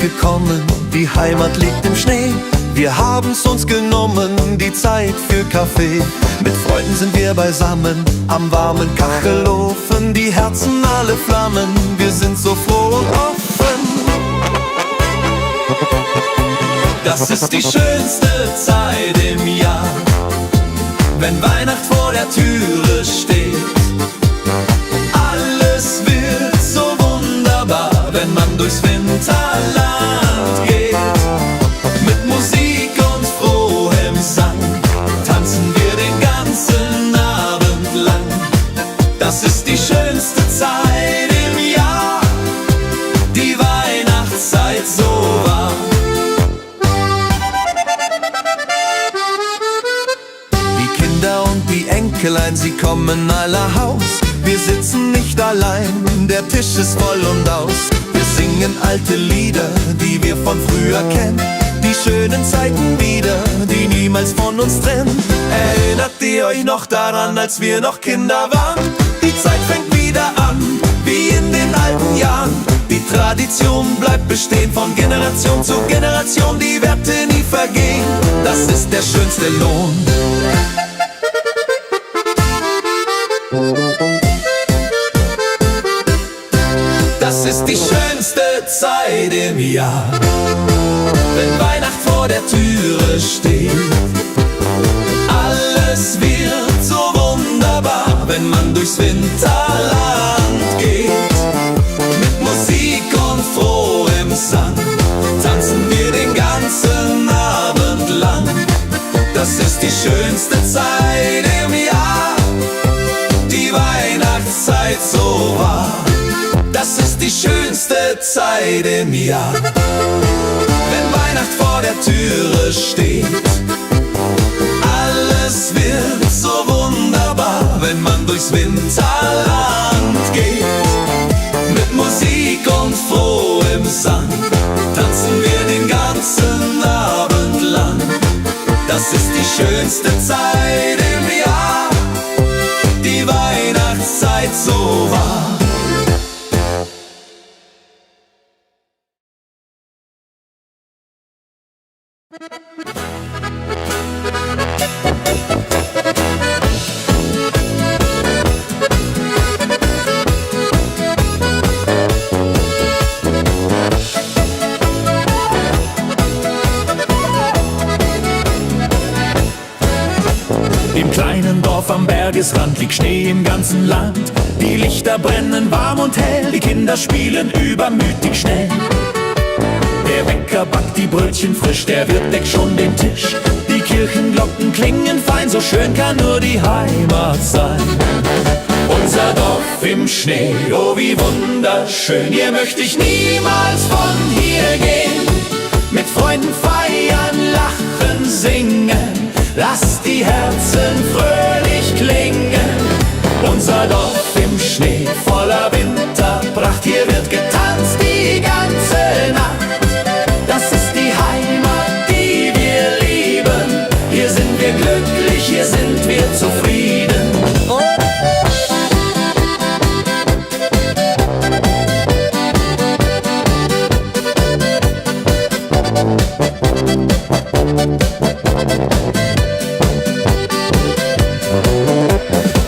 Gekommen, die Heimat liegt im Schnee. Wir haben's uns genommen, die Zeit für Kaffee. Mit Freunden sind wir beisammen, am warmen Kachelofen. Die Herzen alle flammen, wir sind so froh und offen. Das ist die schönste Zeit im Jahr, wenn Weihnacht vor der Türe steht. Alles wird so wunderbar, wenn man durchs Winterland geht. Mit Musik und frohem Sang tanzen wir den ganzen Abend lang. Das ist die schönste Zeit im Jahr, die Weihnachtszeit so wahr. Die Kinder und die Enkelein, sie kommen aller Haus. Wir sitzen nicht allein, der Tisch ist voll und aus. Wir singen alte Lieder, die wir von früher kennen. Die schönen Zeiten wieder, die niemals von uns trennen. Erinnert ihr euch noch daran, als wir noch Kinder waren? Die Zeit fängt wieder an, wie in den alten Jahren. Die Tradition bleibt bestehen, von Generation zu Generation. Die Werte nie vergehen, das ist der schönste Lohn. Das ist die schönste Zeit im Jahr, wenn Weihnacht vor der Türe steht. Alles wird so wunderbar, wenn man durchs Winterland geht. Mit Musik und frohem Sang tanzen wir den ganzen Abend lang. Das ist die schönste Zeit im Jahr, die Weihnachtszeit so wahr. Das ist die schönste Zeit im Jahr, wenn Weihnacht vor der Türe steht. Alles wird so wunderbar, wenn man durchs Winterland geht. Mit Musik und frohem Sang tanzen wir den ganzen Abend lang. Das ist die schönste Zeit im Jahr, die Weihnachtszeit so wahr. Im kleinen Dorf am Bergesrand liegt Schnee im ganzen Land. Die Lichter brennen warm und hell, die Kinder spielen übermütig schnell. Der Bäcker backt die Brötchen frisch, der Wirt deckt schon den Tisch. Die Kirchenglocken klingen fein, so schön kann nur die Heimat sein. Unser Dorf im Schnee, oh wie wunderschön, hier möchte ich niemals von hier gehen. Mit Freunden feiern, lachen, singen, lasst die Herzen fröhlich klingen. Unser Dorf im Schnee, voller Winterpracht, hier wird getanzt die ganze Nacht. Das ist die Heimat, die wir lieben. Hier sind wir glücklich, hier sind wir zufrieden.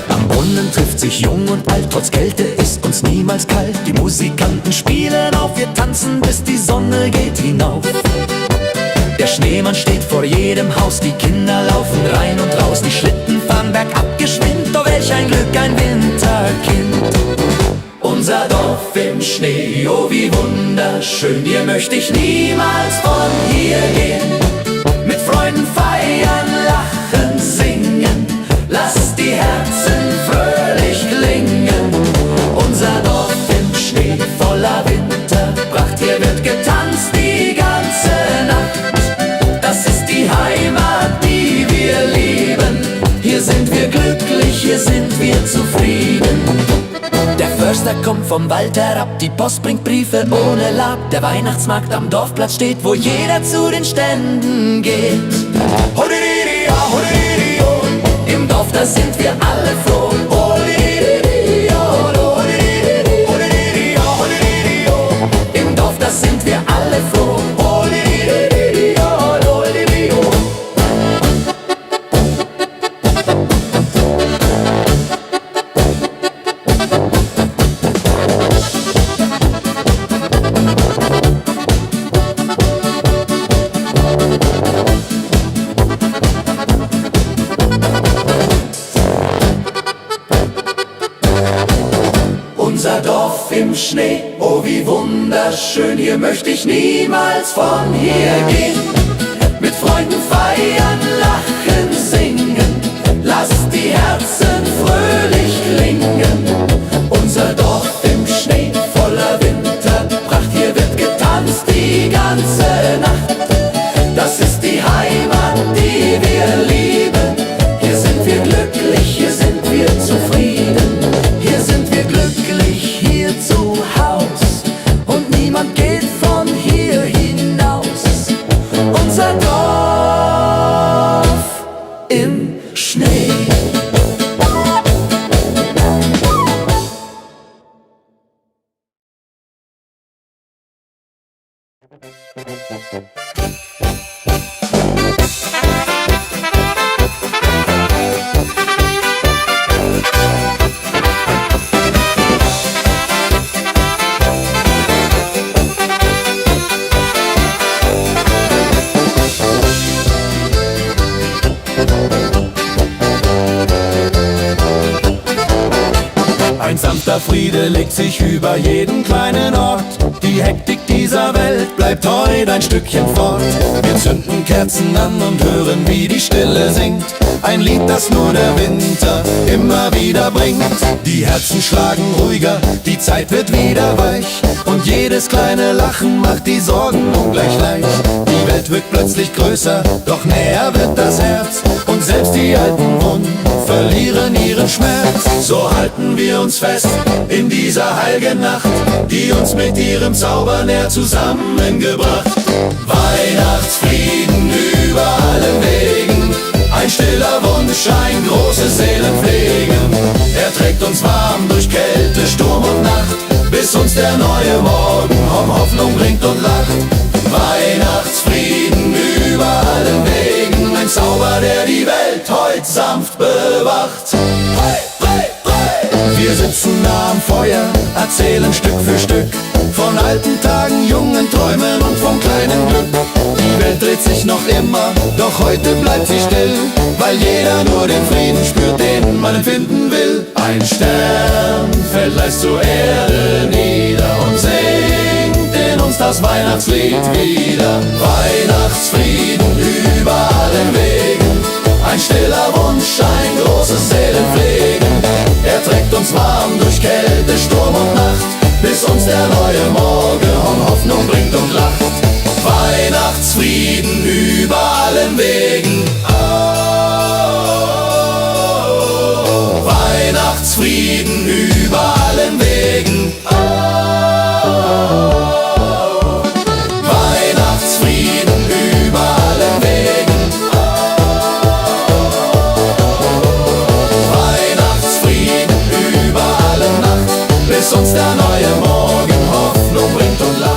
Am Brunnen trifft sich jung und alt, trotz Kälte ist uns niemals kalt. Die Musikanten spielen auf, wir tanzen, bis die Sonne geht hinauf. Der Schneemann steht vor jedem Haus, die Kinder laufen rein und raus. Die Schlitten fahren bergab geschwind, oh welch ein Glück, ein Winterkind. Unser Dorf im Schnee, oh wie wunderschön, hier möchte ich niemals von hier gehen. Mit Freunden feiern, lachen, singen, lasst die Herzen fröhlich klingen. Unser Dorf im Schnee, voller Winterpracht, hier wird getanzt die ganze Nacht. Das ist die Heimat, die wir lieben. Hier sind wir glücklich, hier sind wir zufrieden. Der Förster kommt vom Wald herab, die Post bringt Briefe ohne Lab. Der Weihnachtsmarkt am Dorfplatz steht, wo jeder zu den Ständen geht. Hodididi, ja, hodididi, oh. Im Dorf, da sind wir alle froh. Hodididi, ja, hodididi, hodididi, ja, hodididi, oh. Im Dorf, da sind wir alle froh. Hodididi, ja, hodididi, oh. Unser Dorf im Schnee, oh wie wunderschön, hier möchte ich niemals von hier gehen. Mit Freunden feiern, lachen, singen, lasst die Herzen fröhlich klingen. Unser Dorf im Schnee, voller Winterpracht, hier wird getanzt die ganze Nacht. Das ist die Heimat, die wir lieben, hier sind wir glücklich, hier sind wir zufrieden. Hier sind wir glücklich, hier zu Haus, und niemand geht von hier hinaus. Unser Dorf im Schnee. Ein sanfter Friede legt sich über jeden kleinen Ort. Die Hektik dieser Welt bleibt heute ein Stückchen fort. Wir zünden Kerzen an und hören, wie die Stille singt. Ein Lied, das nur der Winter immer wieder bringt. Die Herzen schlagen ruhiger, die Zeit wird wieder weich. Und jedes kleine Lachen macht die Sorgen ungleich leicht. Die Welt wird plötzlich größer, doch näher wird das Herz. Und selbst die alten Wunden verlieren ihren Schmerz. So halten wir uns fest in dieser heiligen Nacht, die uns mit ihrem Zauber näher zusammengebracht. Weihnachtsfrieden über allen Wegen, ein stiller Wunsch, ein großes Seelenpflegen. Er trägt uns warm durch Kälte, Sturm und Nacht, bis uns der neue Morgen Hoffnung bringt und lacht. Weihnachtsfrieden über allen Wegen, ein Zauber, der die Welt heut sanft bewacht. Hey, hey, hey. Wir sitzen nah am Feuer, erzählen Stück für Stück von alten Tagen, jungen Träumen und vom kleinen Glück. Die Welt dreht sich noch immer, doch heute bleibt sie still, weil jeder nur den Frieden spürt, den man empfinden will. Ein Stern fällt leis zur Erde nieder und singt in uns das Weihnachtslied wieder. Weihnachtsfrieden über allen Wegen, ein stiller Wunsch, ein großes Seelenpflegen. Er trägt uns warm durch Kälte, Sturm und Nacht, bis uns der neue Morgen Hoffnung bringt und lacht. Weihnachtsfrieden über allen Wegen. Oh, Weihnachtsfrieden über allen Wegen. Oh, Weihnachtsfrieden über allen Wegen. Oh, Weihnachtsfrieden über alle Nacht, bis uns der neue Morgen Hoffnung bringt und lacht.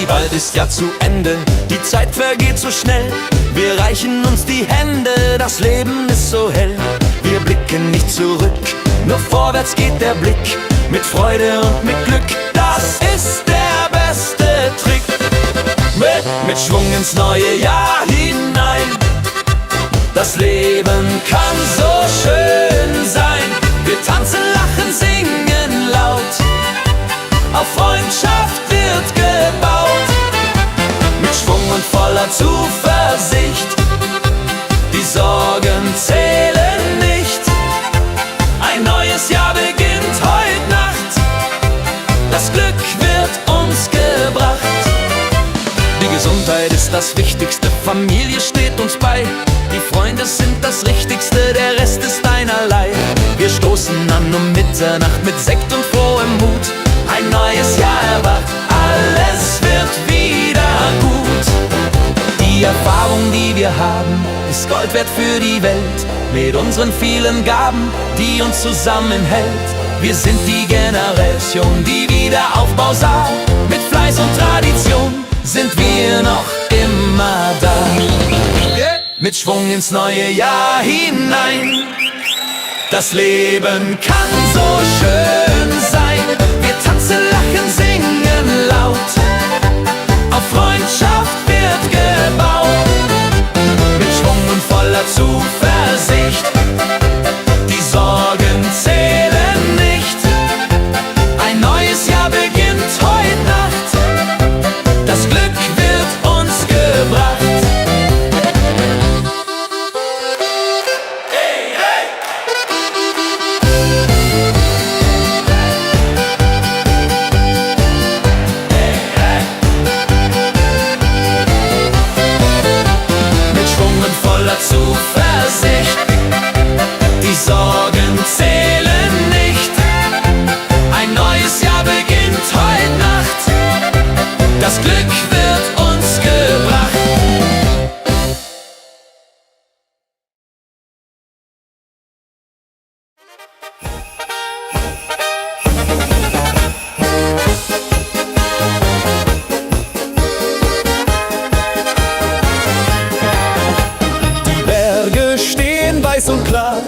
Bald ist ja zu Ende, die Zeit vergeht so schnell. Wir reichen uns die Hände, das Leben ist so hell. Wir blicken nicht zurück, nur vorwärts geht der Blick. Mit Freude und mit Glück, das ist der beste Trick. Mit Schwung ins neue Jahr hinein. Das Leben kann so schön sein. Wir tanzen, lachen, singen laut. Auf Freundschaft wird gebaut. Mit Schwung und voller Zuversicht. Die Sorgen zählen nicht. Ein neues Jahr beginnt heute Nacht. Das Glück wird das Wichtigste, Familie steht uns bei. Die Freunde sind das Richtigste, der Rest ist einerlei. Wir stoßen an um Mitternacht mit Sekt und frohem Mut. Ein neues Jahr erwacht, alles wird wieder gut. Die Erfahrung, die wir haben, ist Gold wert für die Welt. Mit unseren vielen Gaben, die uns zusammenhält. Wir sind die Generation, die Wiederaufbau sah. Mit Fleiß und Tradition sind wir noch immer da. Mit Schwung ins neue Jahr hinein. Das Leben kann so schön sein. Wir tanzen, lachen, singen laut. Auf Freundschaft wird gebaut. Mit Schwung und voller Zuversicht. Die Sorgen zählen nicht. Ein neues Jahr beginnt heute Nacht. Das Glück wird uns gebracht. Hey, hey! Hey, hey! Mit Schwung und voller Zuversicht. Die Sorgen zählen nicht. Ein neues Jahr beginnt heute Nacht. Das Glück wird uns gebracht. Die Berge stehen weiß und klar,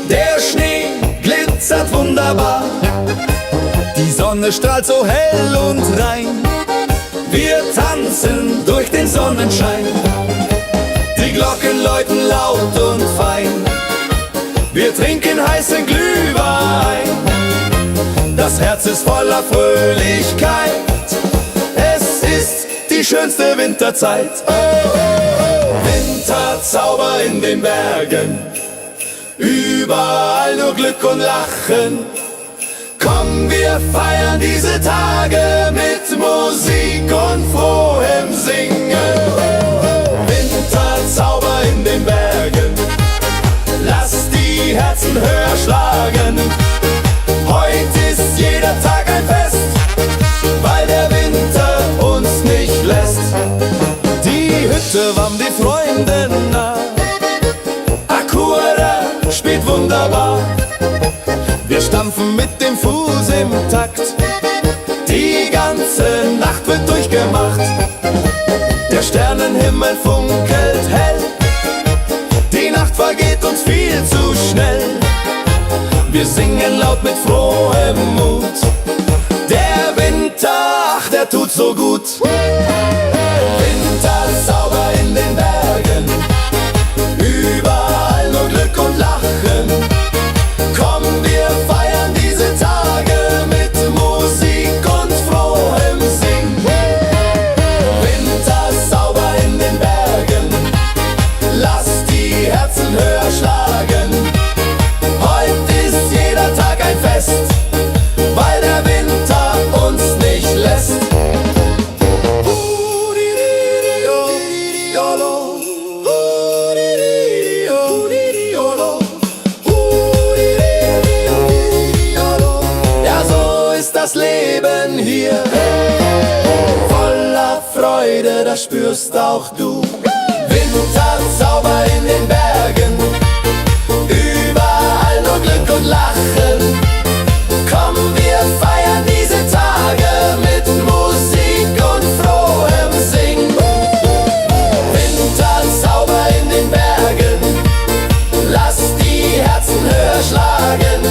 der Schnee glitzert wunderbar. Die Sonne strahlt so hell und rein, wir tanzen durch den Sonnenschein. Die Glocken läuten laut und fein, wir trinken heißen Glühwein. Das Herz ist voller Fröhlichkeit, es ist die schönste Winterzeit. Oh, oh, oh. Winterzauber in den Bergen, überall nur Glück und Lachen. Komm, wir feiern diese Tage mit Musik und frohem Singen. Winterzauber in den Bergen, lass die Herzen höher schlagen. Heute ist jeder Tag ein Fest, weil der Winter uns nicht lässt. Die Hütte warm die Freunde nah, Akura spielt wunderbar. Wir stampfen mit dem Fuß im Takt, die ganze Nacht wird durchgemacht. Der Sternenhimmel funkelt hell, die Nacht vergeht uns viel zu schnell. Wir singen laut mit frohem Mut, der Winter, ach, der tut so gut. Winterzauber in den Bergen, überall nur Glück und Lachen. Komm, wir feiern diese Tage mit Musik und frohem Singen. Winterzauber in den Bergen, lass die Herzen höher schlagen. Heute ist jeder Tag ein Fest, weil der Winter uns nicht lässt. Das Leben hier voller Freude, das spürst auch du. Winterzauber in den Bergen, überall nur Glück und Lachen. Komm, wir feiern diese Tage mit Musik und frohem Singen. Winterzauber in den Bergen, lass die Herzen höher schlagen.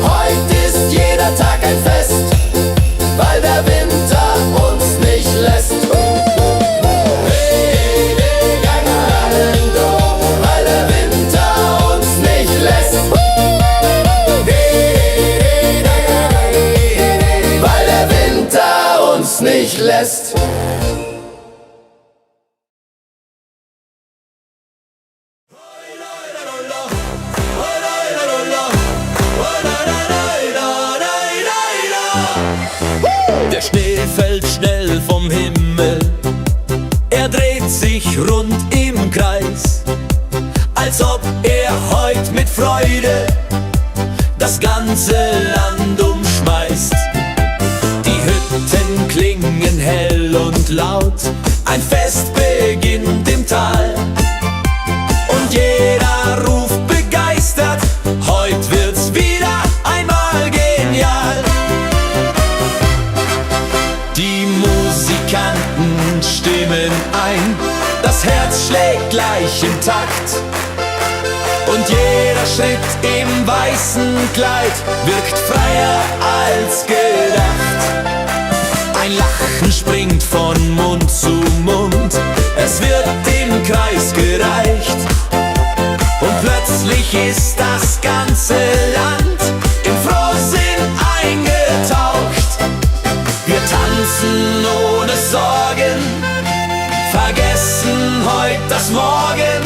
Heute ist jeder Tag ein Fest, weil der Winter uns nicht lässt. Weil der Winter uns nicht lässt. Weil der Winter uns nicht lässt. Der Schnee fällt schnell vom Himmel, dreht sich rund im Kreis, als ob er heut mit Freude das ganze Land umschmeißt. Die Hütten klingen hell und laut, ein Fest beginnt im Tal. Und jeder ruft begeistert, heut wird's wieder einmal genial. Die Musikanten stimmen ein, das Herz schlägt gleich im Takt. Und jeder Schritt im weißen Kleid wirkt freier als gedacht. Ein Lachen springt von Mund zu Mund, es wird im Kreis gereicht. Und plötzlich ist das ganze Land im Frohsinn eingetaucht. Wir tanzen ohne Sorgen, vergessen heut das Morgen.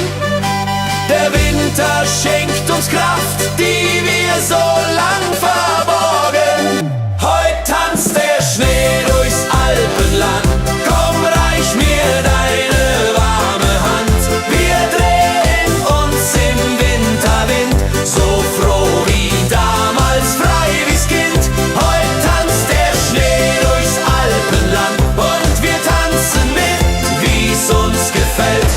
Der Winter schenkt uns Kraft, die wir so lang verborgen. Heut tanzt der Schnee durchs Alpenland, komm, reich mir deine warme Hand. Wir drehen uns im Winterwind, so froh wie damals, frei wie's Kind. Heut tanzt der Schnee durchs Alpenland und wir tanzen mit, wie's uns gefällt.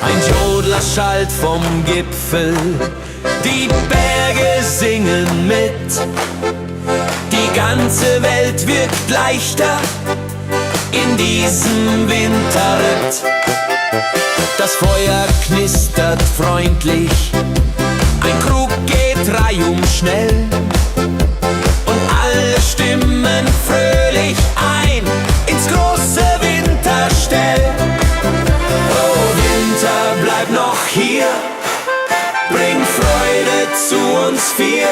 Ein Jodler schallt vom Gipfel, die Berge singen mit. Die ganze Welt wirkt leichter in diesem Winterritt. Das Feuer knistert freundlich, ein Krug geht reihum schnell. Und alle stimmen fröhlich ein ins große Winterstell. Bleib noch hier, bring Freude zu uns vier,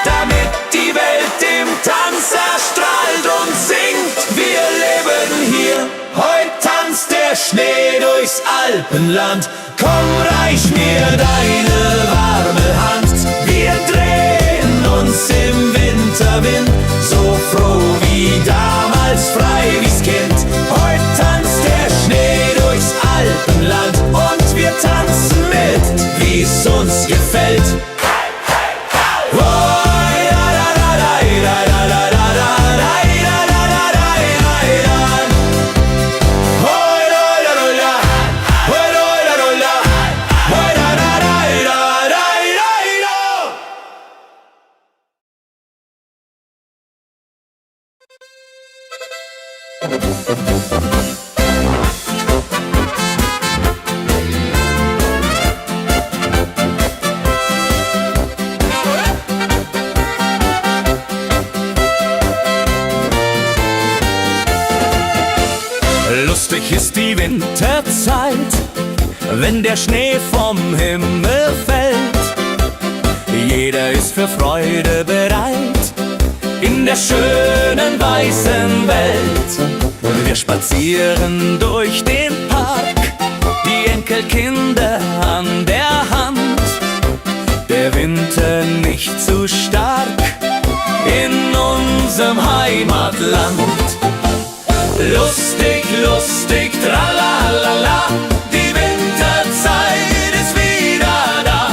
damit die Welt im Tanz erstrahlt und singt. Wir leben hier, heut tanzt der Schnee durchs Alpenland. Komm, reich mir deine warme Hand. Wir drehen uns im Winterwind, so froh wie damals, frei wie's Kind. Heut tanzt der Schnee durchs Alpenland und wir tanzen mit, wie's uns gefällt. Lustig ist die Winterzeit, wenn der Schnee vom Himmel fällt. Jeder ist für Freude bereit in der schönen weißen Welt. Wir spazieren durch den Park, die Enkelkinder an der Hand. Der Winter nicht zu stark in unserem Heimatland. Lustig, lustig, tralalala, die Winterzeit ist wieder da.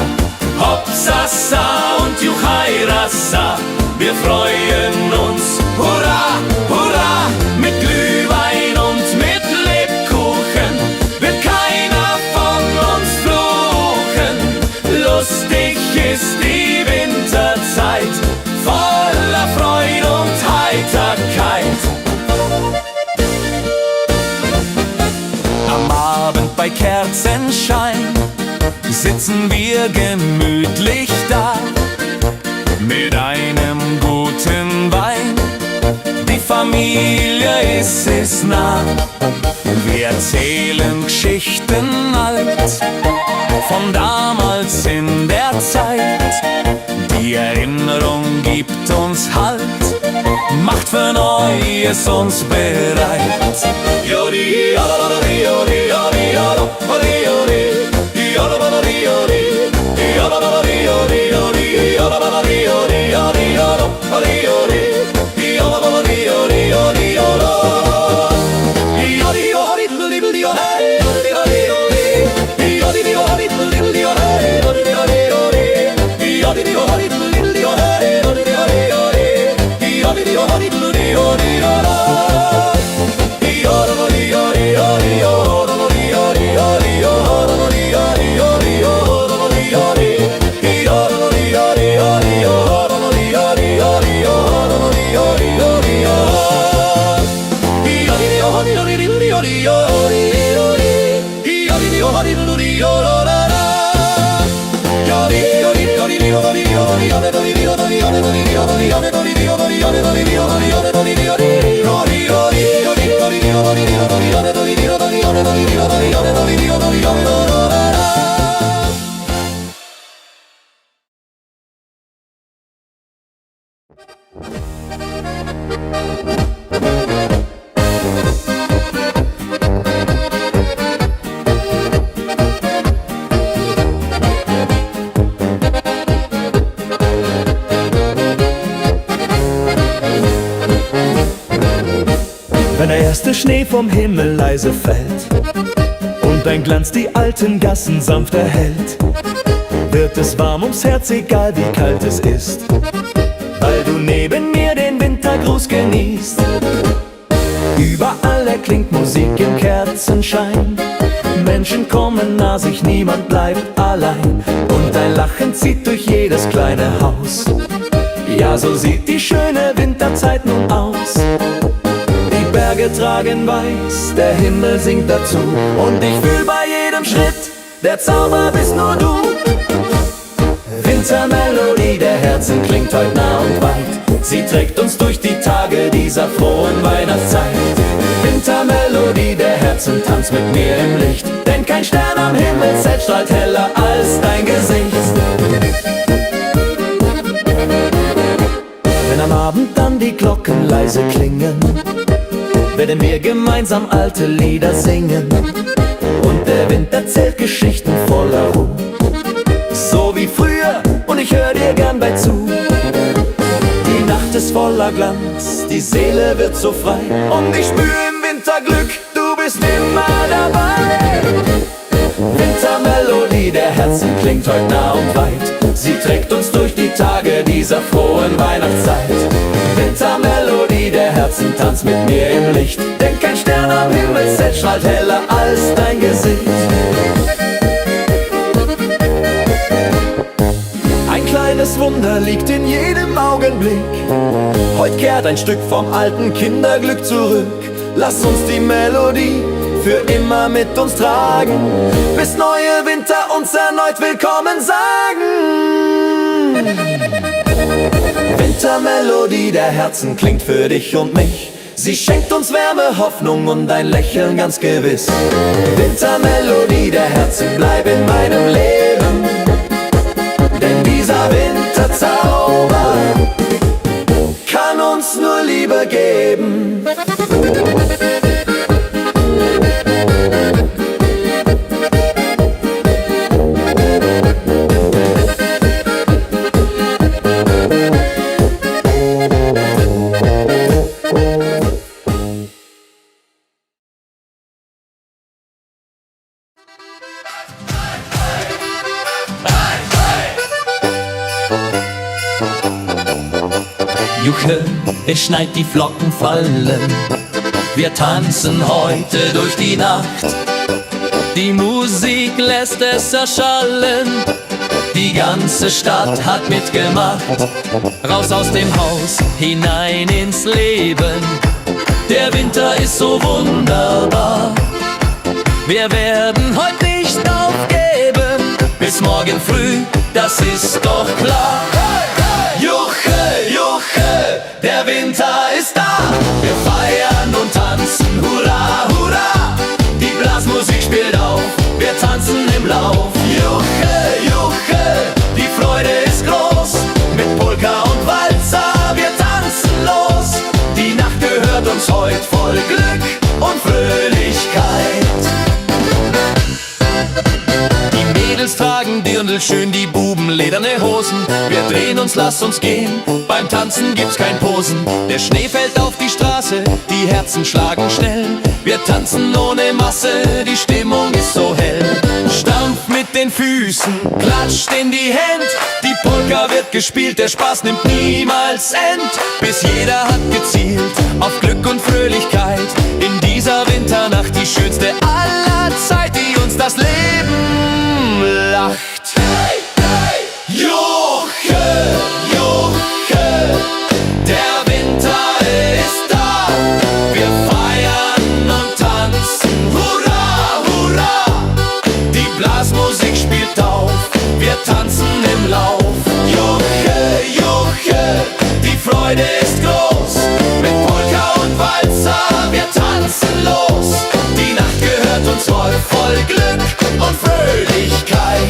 Hopsasa und Juchairassa, wir freuen uns, hurra, hurra. Mit Glühwein und mit Lebkuchen wird keiner von uns fluchen. Lustig ist die Winterzeit, voller Freude und Heiterkeit. Am Abend bei Kerzenschein sitzen wir gemütlich da mit einem guten Wein. Die Familie ist nah. Wir erzählen Geschichten alt von damals in der Zeit. Die Erinnerung gibt uns Halt, macht für Neues uns bereit. Jodi, jodi, jodi, jodi, jodi, jodi, jodi, jodi, jodi, jodi, jodi, jodi. Schnee vom Himmel leise fällt und dein Glanz die alten Gassen sanft erhellt, wird es warm ums Herz, egal wie kalt es ist, weil du neben mir den Wintergruß genießt. Überall erklingt Musik im Kerzenschein, Menschen kommen nah sich, niemand bleibt allein, und dein Lachen zieht durch jedes kleine Haus. Ja, so sieht die schöne Winterzeit nun aus. Die Berge tragen weiß, der Himmel singt dazu, und ich fühl bei jedem Schritt, der Zauber bist nur du. Wintermelodie der Herzen klingt heut nah und weit, sie trägt uns durch die Tage dieser frohen Weihnachtszeit. Wintermelodie der Herzen, tanzt mit mir im Licht, denn kein Stern am Himmelszelt strahlt heller als dein Gesicht. Wenn am Abend dann die Glocken leise klingen, werden wir gemeinsam alte Lieder singen, und der Wind erzählt Geschichten voller Ruhe, so wie früher, und ich hör dir gern bei zu. Die Nacht ist voller Glanz, die Seele wird so frei, und ich spür im Winter Glück, du bist immer dabei. Wintermelodie der Herzen klingt heut nah und weit, sie trägt uns durch die Tage dieser frohen Weihnachtszeit. Wintermelodie der Herzen, tanzt mit mir im Licht, denn kein Stern am Himmelszelt strahlt heller als dein Gesicht. Ein kleines Wunder liegt in jedem Augenblick, heut kehrt ein Stück vom alten Kinderglück zurück. Lass uns die Melodie für immer mit uns tragen, bis neue Winter uns erneut willkommen sagen. Wintermelodie der Herzen klingt für dich und mich, sie schenkt uns Wärme, Hoffnung und ein Lächeln ganz gewiss. Wintermelodie der Herzen, bleib in meinem Leben, denn dieser Winterzauber kann uns nur Liebe geben. Juche, es schneit, die Flocken fallen, wir tanzen heute durch die Nacht. Die Musik lässt es erschallen, die ganze Stadt hat mitgemacht. Raus aus dem Haus, hinein ins Leben, der Winter ist so wunderbar. Wir werden heute nicht aufgeben, bis morgen früh, das ist doch klar. Juche, Juche, der Winter ist da, wir feiern und tanzen, hurra, hurra. Die Blasmusik spielt auf, wir tanzen im Lauf. Juche, Juche, die Freude ist groß, mit Polka und Walzer, wir tanzen los. Die Nacht gehört uns heut, voll Glück und Fröhlichkeit. Die Mädels tragen dirndlschön, die Buben lederne Hosen. Wir drehen uns, lass uns gehen, beim Tanzen gibt's kein Posen. Der Schnee fällt auf die Straße, die Herzen schlagen schnell. Wir tanzen ohne Masse, die Stimmung ist so hell. Stampf mit den Füßen, klatscht in die Hände. Die Polka wird gespielt, der Spaß nimmt niemals End. Bis jeder hat gezielt auf Glück und Fröhlichkeit. In dieser Winternacht die schönste aller Zeit, die uns das Leben lacht. Hey, hey, Juche, Juche, der Winter ist da. Wir feiern und tanzen, hurra, hurra. Die Blasmusik spielt auf, wir tanzen im Lauf. Juche, Juche, die Freude ist groß, mit Polka und Walzer, wir tanzen los. Die Nacht gehört uns voll Glück und Fröhlichkeit.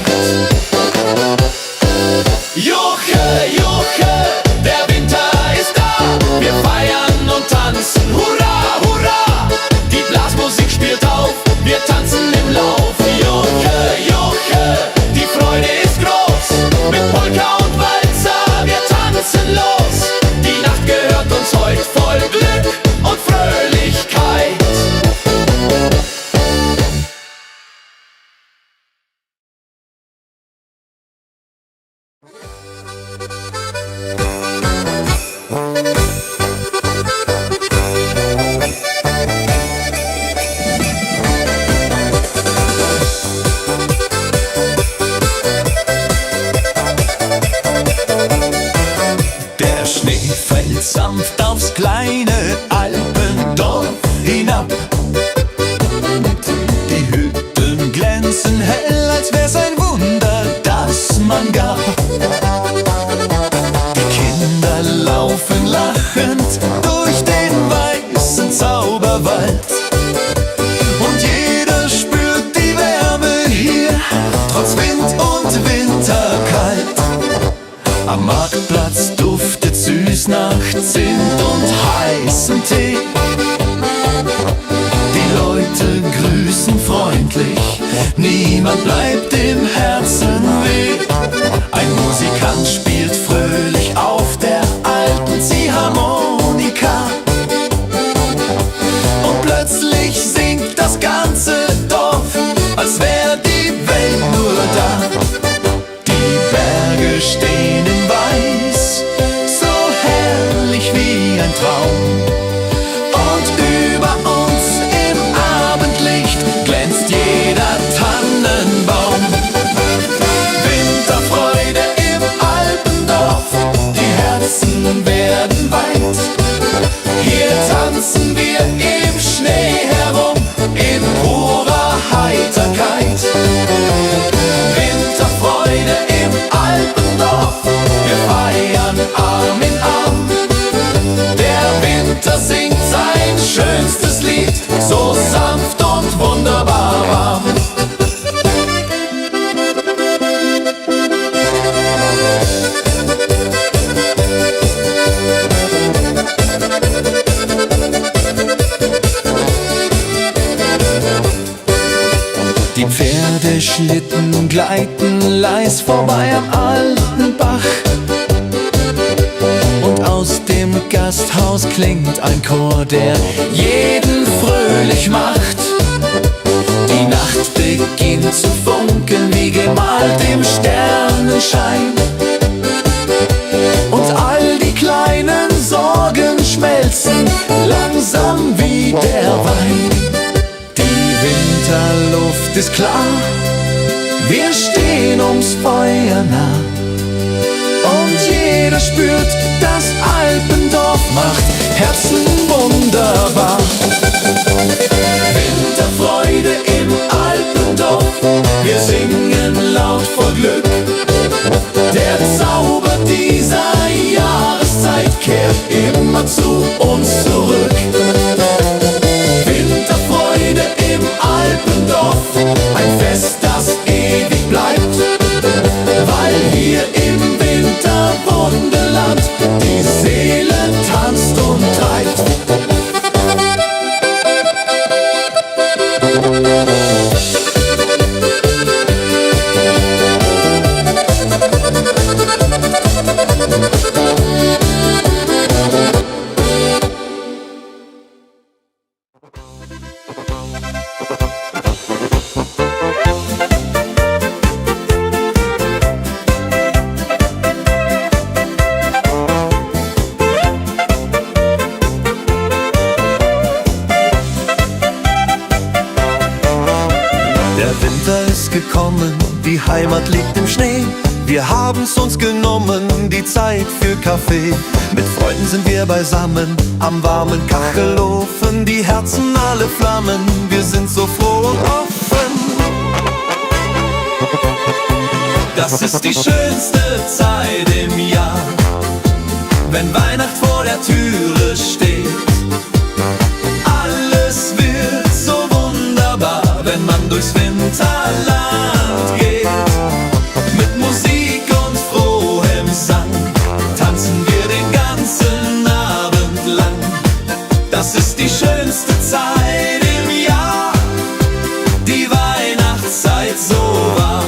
Juche, Juche, der Winter ist da, wir feiern und tanzen, hurra, hurra. Die Blasmusik spielt auf, wir tanzen im Lauf. Juche, Juche, die Freude ist groß, mit Polka und Walzer, wir tanzen los. Die Nacht gehört uns heut, voll Glück und Fröhlichkeit. als wär's ein Wunder, das man gab. Die Kinder laufen lachend durch den weißen Zauberwald. Und jeder spürt die Wärme hier, trotz Wind und Winterkalt. Am Marktplatz duftet süß nach Zimt und heißem Tee. Die Leute grüßen freundlich, niemand bleibt im Herzen weh. Ein Musikant spielt fröhlich auf der alten Ziehharmonika. Und plötzlich singt das ganze Dorf, als wär die Welt nur da. Die Berge stehen in Weiß, so herrlich wie ein Traum. Und über uns im Abendlicht glänzt jeder Tannenbaum. Winterfreude im Alpendorf, die Herzen werden weit. Hier tanzen wir im Schnee herum, in purer Heiterkeit. Winterfreude im Alpendorf, wir feiern Arm in Arm. Der Winter singt sein schönstes Lied, so sanft und wunderbar warm. Die Pferdeschlitten gleiten leis vorbei am alten Bach. Und aus dem Gasthaus klingt ein Chor, der jeden fröhlich macht. Die Nacht beginnt zu funkeln wie gemalt im Sternenschein. Und all die kleinen Sorgen schmelzen langsam wie der Wein. Die Winterluft ist klar, wir stehen ums Feuer nah. Und jeder spürt, das Alpendorf macht Herzen wunderbar. Winterfreude im Alpendorf, wir singen laut vor Glück. Der Zauber dieser Jahreszeit kehrt immer zu uns zurück. Winterfreude im Alpendorf, ein Fest, das ewig bleibt, weil hier im Winterwunderland die Seele tanzt und treibt. Gekommen, die Heimat liegt im Schnee. Wir haben's uns genommen, die Zeit für Kaffee. Mit Freunden sind wir beisammen, am warmen Kachelofen. Die Herzen alle flammen, wir sind so froh und offen. Das ist die schönste Zeit im Jahr, wenn Weihnacht vor der Türe steht. Alles wird so wunderbar, wenn man durchs Winterland geht. Mit Musik und frohem Sang tanzen wir den ganzen Abend lang. Das ist die schönste Zeit im Jahr, die Weihnachtszeit so wahr.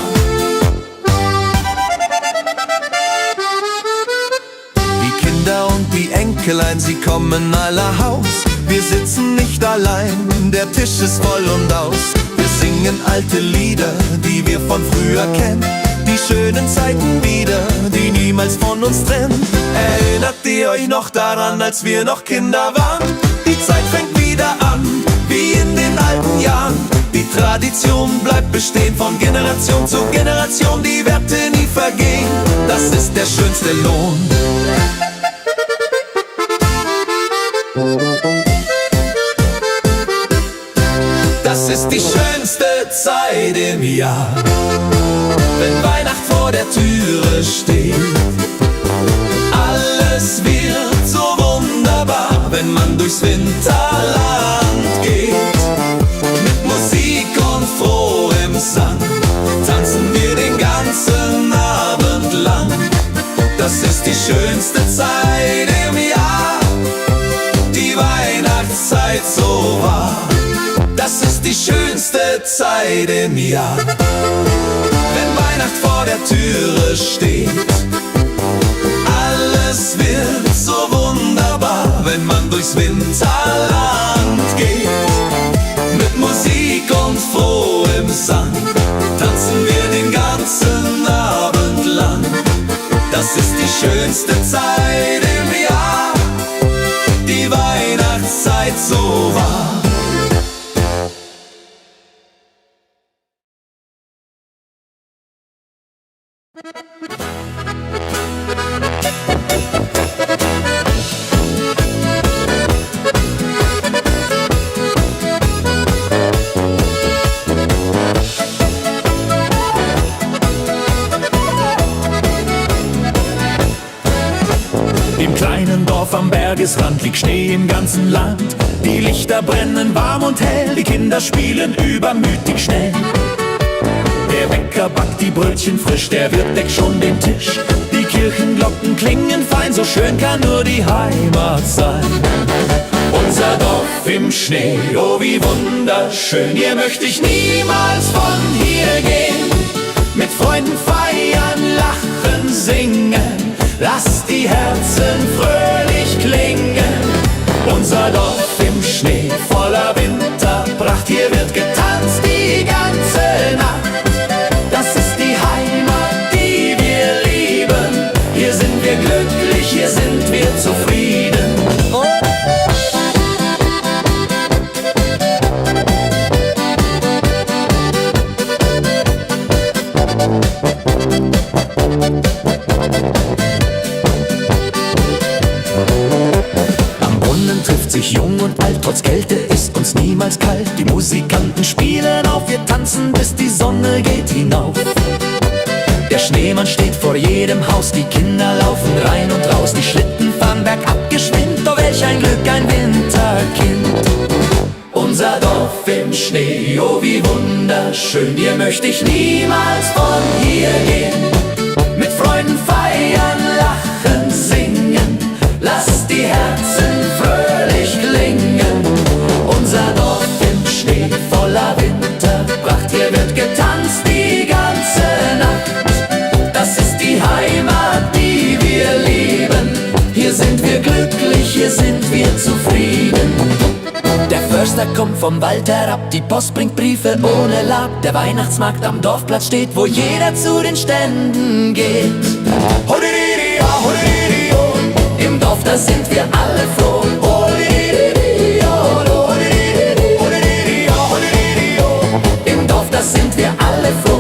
Die Kinder und die Enkelein, sie kommen aller Haus. Wir sitzen nicht allein, der Tisch ist voll und aus. Wir singen alte Lieder, die wir von früher kennen. Die schönen Zeiten wieder, die niemals von uns trennen. Erinnert ihr euch noch daran, als wir noch Kinder waren? Die Zeit fängt wieder an, wie in den alten Jahren. Die Tradition bleibt bestehen, von Generation zu Generation. Die Werte nie vergehen, das ist der schönste Lohn. Das ist die schönste Zeit im Jahr. Wenn Weihnacht vor der Türe steht, alles wird so wunderbar, wenn man durchs Winterland geht. Mit Musik und frohem Sang tanzen wir den ganzen Abend lang. Das ist die schönste Zeit im Jahr, die Weihnachtszeit so wahr. Das ist die schönste Zeit im Jahr. Wenn Weihnacht vor der Türe steht, alles wird so wunderbar, wenn man durchs Winterland geht. Mit Musik und frohem Sang tanzen wir den ganzen Abend lang. Das ist die schönste Zeit im Jahr, die Weihnachtszeit so wahr. Im kleinen Dorf am Bergesrand liegt Schnee im ganzen Land. Die Lichter brennen warm und hell, die Kinder spielen übermütig schnell. Der Bäcker backt die Brötchen frisch, der Wirt deckt schon den Tisch. Die Kirchenglocken klingen fein, so schön kann nur die Heimat sein. Unser Dorf im Schnee, oh wie wunderschön, hier möchte ich niemals von hier gehen. Mit Freunden feiern, lachen, singen, lasst die Herzen fröhlich klingen. Unser Dorf im Schnee, voller Winterpracht, hier wird getanzt die ganze Nacht. Das ist die Heimat, die wir lieben. Hier sind wir glücklich, hier sind wir zufrieden. Am Brunnen trifft sich jung und alt, trotz Kälte ist uns niemals kalt. Die Musikanten spielen auf, wir tanzen, bis die Sonne geht hinauf. Der Schneemann steht vor jedem Haus, die Kinder laufen rein und raus. Die Schlitten fahren bergab geschwind, oh welch ein Glück, ein Winterkind. Unser Dorf im Schnee, oh wie wunderschön, hier möchte ich niemals von hier gehen. Mit Freunden feiern, lachen, singen, lasst die Herzen fröhlich klingen. Unser Dorf im Schnee, voller Winterpracht, hier wird getanzt die ganze Nacht. Das ist die Heimat, die wir lieben. Hier sind wir glücklich, hier sind wir zufrieden. Der Förster kommt vom Wald herab, die Post bringt Briefe ohne Lab. Der Weihnachtsmarkt am Dorfplatz steht, wo jeder zu den Ständen geht. Im Dorf, da sind wir alle froh. Im Dorf, da sind wir alle froh.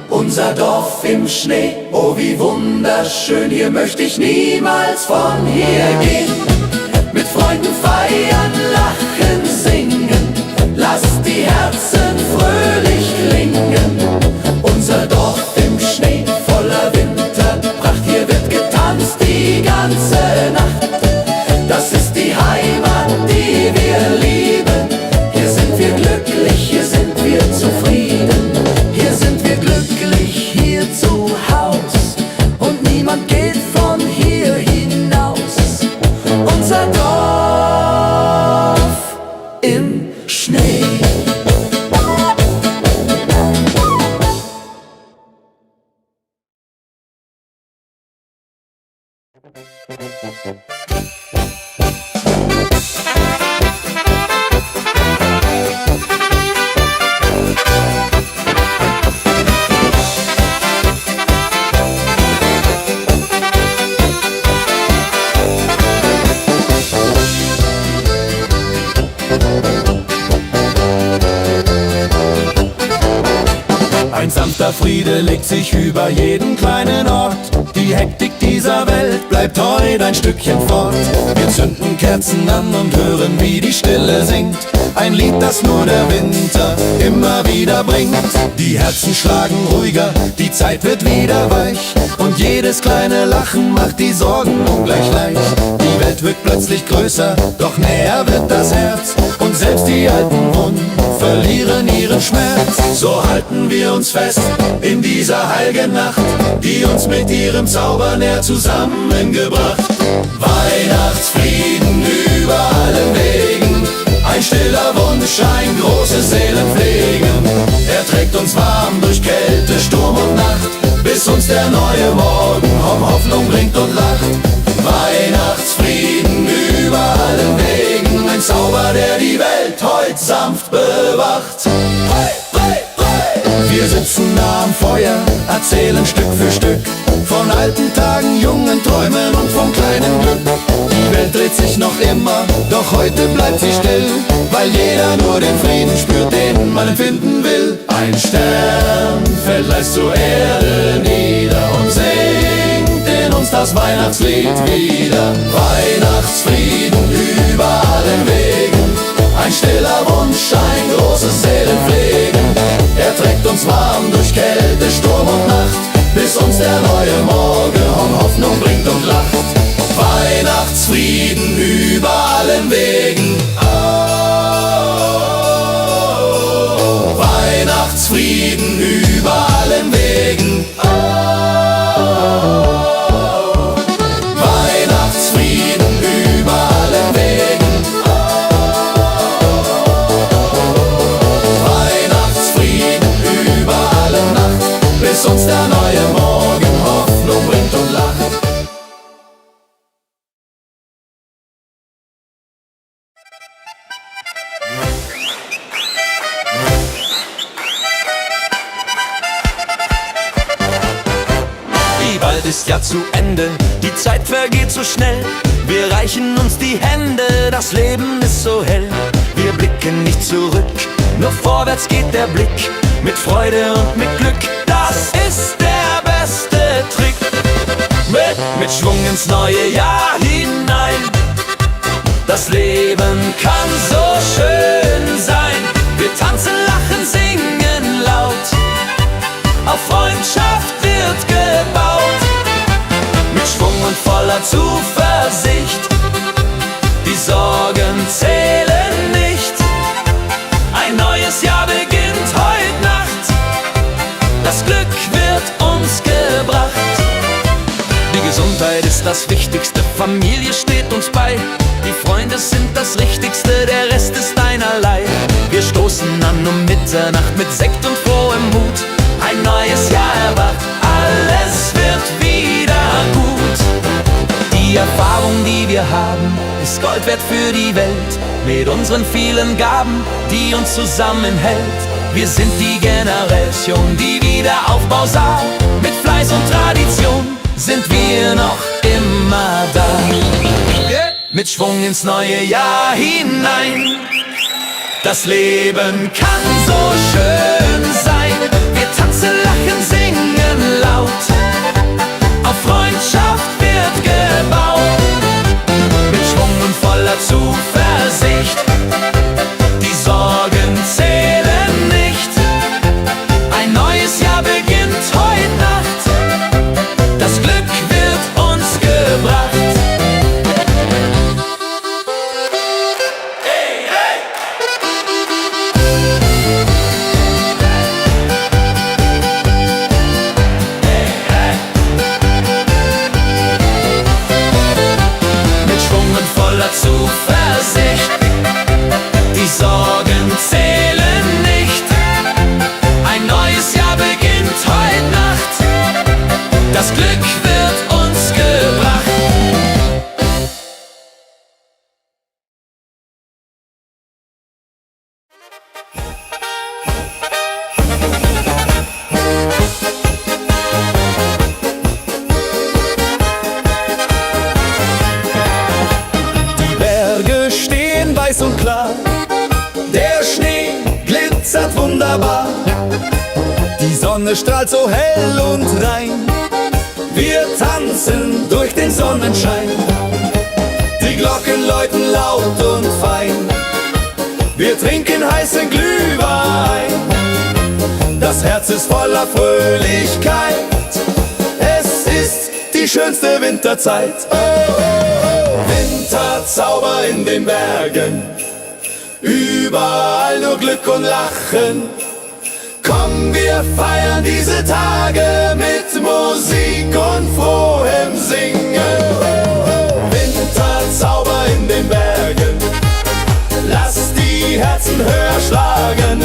Unser Dorf im Schnee, oh wie wunderschön, hier möchte ich niemals von hier gehen. Mit Freunden feiern, lachen, singen, lasst die Herzen fröhlich klingen. Unser Dorf im Schnee, voller Winterpracht, hier wird getanzt die ganze Nacht. Das ist die Heimat, die wir lieben. Hier sind wir glücklich, hier sind wir zufrieden. Hier sind wir glücklich, hier zu Haus, und niemand geht von hier hinaus. Unser Dorf im Schnee. Stiller Friede legt sich über jeden kleinen Ort. Die Hektik dieser Welt bleibt heute ein Stückchen fort. Wir zünden Kerzen an und hören, wie die Stille singt. Ein Lied, das nur der Winter immer wieder bringt. Die Herzen schlagen ruhiger, die Zeit wird wieder weich. Und jedes kleine Lachen macht die Sorgen ungleich leicht. Die Welt wird plötzlich größer, doch näher wird das Herz. Und selbst die alten Wunden verlieren ihren Schmerz. So halten wir uns fest in dieser heiligen Nacht, die uns mit ihrem Zauber näher zusammengebracht. Weihnachtsfrieden über allen Wegen, ein stiller Wunsch, ein großes Seelenpflegen. Er trägt uns warm durch Kälte, Sturm und Nacht, bis uns der neue Morgen Hoffnung bringt und lacht. Weihnachtsfrieden über allen Wegen, ein Zauber, der die Welt heut sanft bewacht. Wir sitzen nah am Feuer, erzählen Stück für Stück von alten Tagen, jungen Träumen und vom kleinen Glück. Die Welt dreht sich noch immer, doch heute bleibt sie still, weil jeder nur den Frieden spürt, den man empfinden will. Ein Stern fällt leis zur Erde nieder und singt in uns das Weihnachtslied wieder. Weihnachtsfrieden über allen Wegen, ein stiller Wunsch, ein großes Seelenpflegen. Er trägt uns warm durch Kälte, Sturm und Nacht, bis uns der neue Morgen Hoffnung bringt und lacht. Weihnachtsfrieden über allen Wegen. Oh, Weihnachtsfrieden über allen Wegen. Oh, Weihnachtsfrieden über allen Wegen. Weihnachtsfrieden über alle Nacht, bis uns der neue Morgen Hoffnung bringt und lacht. Bald ist ja zu Ende, die Zeit vergeht so schnell. Wir reichen uns die Hände, das Leben ist so hell. Wir blicken nicht zurück, nur vorwärts geht der Blick. Mit Freude und mit Glück, das ist der beste Trick. Mit Schwung ins neue Jahr hinein. Das Leben kann so schön sein. Wir tanzen, lachen, singen laut. Auf Freundschaft wird gebaut. Mit Schwung und voller Zuversicht. Die Sorgen zählen nicht. Ein neues Jahr beginnt heute Nacht. Das Glück wird uns gebracht. Die Gesundheit ist das Wichtigste, Familie steht uns bei. Die Freunde sind das Richtigste, der Rest ist einerlei. Wir stoßen an um Mitternacht mit Sekt und frohem Mut. Ein neues Jahr erwacht, alles wird wieder gut. Die Erfahrung, die wir haben, ist Gold wert für die Welt. Mit unseren vielen Gaben, die uns zusammenhält. Wir sind die Generation, die Wiederaufbau sah. Mit Fleiß und Tradition sind wir noch immer da. Mit Schwung ins neue Jahr hinein. Das Leben kann so schön sein. Wir tanzen, lachen, singen laut. Auf Freundschaft wird gebaut. Mit Schwung und voller Zuversicht. Die Sorgen zählen nicht. Ein neues Jahr beginnt heute Nacht. Das Glück wird uns gebracht. Zuversicht, die Sorgen zählen nicht. Ein neues Jahr beginnt heute Nacht. Das Glück wird uns gebracht. Weiß und klar, der Schnee glitzert wunderbar. Die Sonne Sonne strahlt so hell und rein. Wir tanzen durch den Sonnenschein. Die Glocken läuten laut und fein. Wir trinken heißen Glühwein. Das Herz ist voller Fröhlichkeit. Es ist die schönste Winterzeit. Oh, oh, oh. Winterzauber in den Bergen. Überall nur Glück und Lachen. Komm, wir feiern diese Tage mit Musik und frohem Singen. Winterzauber in den Bergen. Lass die Herzen höher schlagen.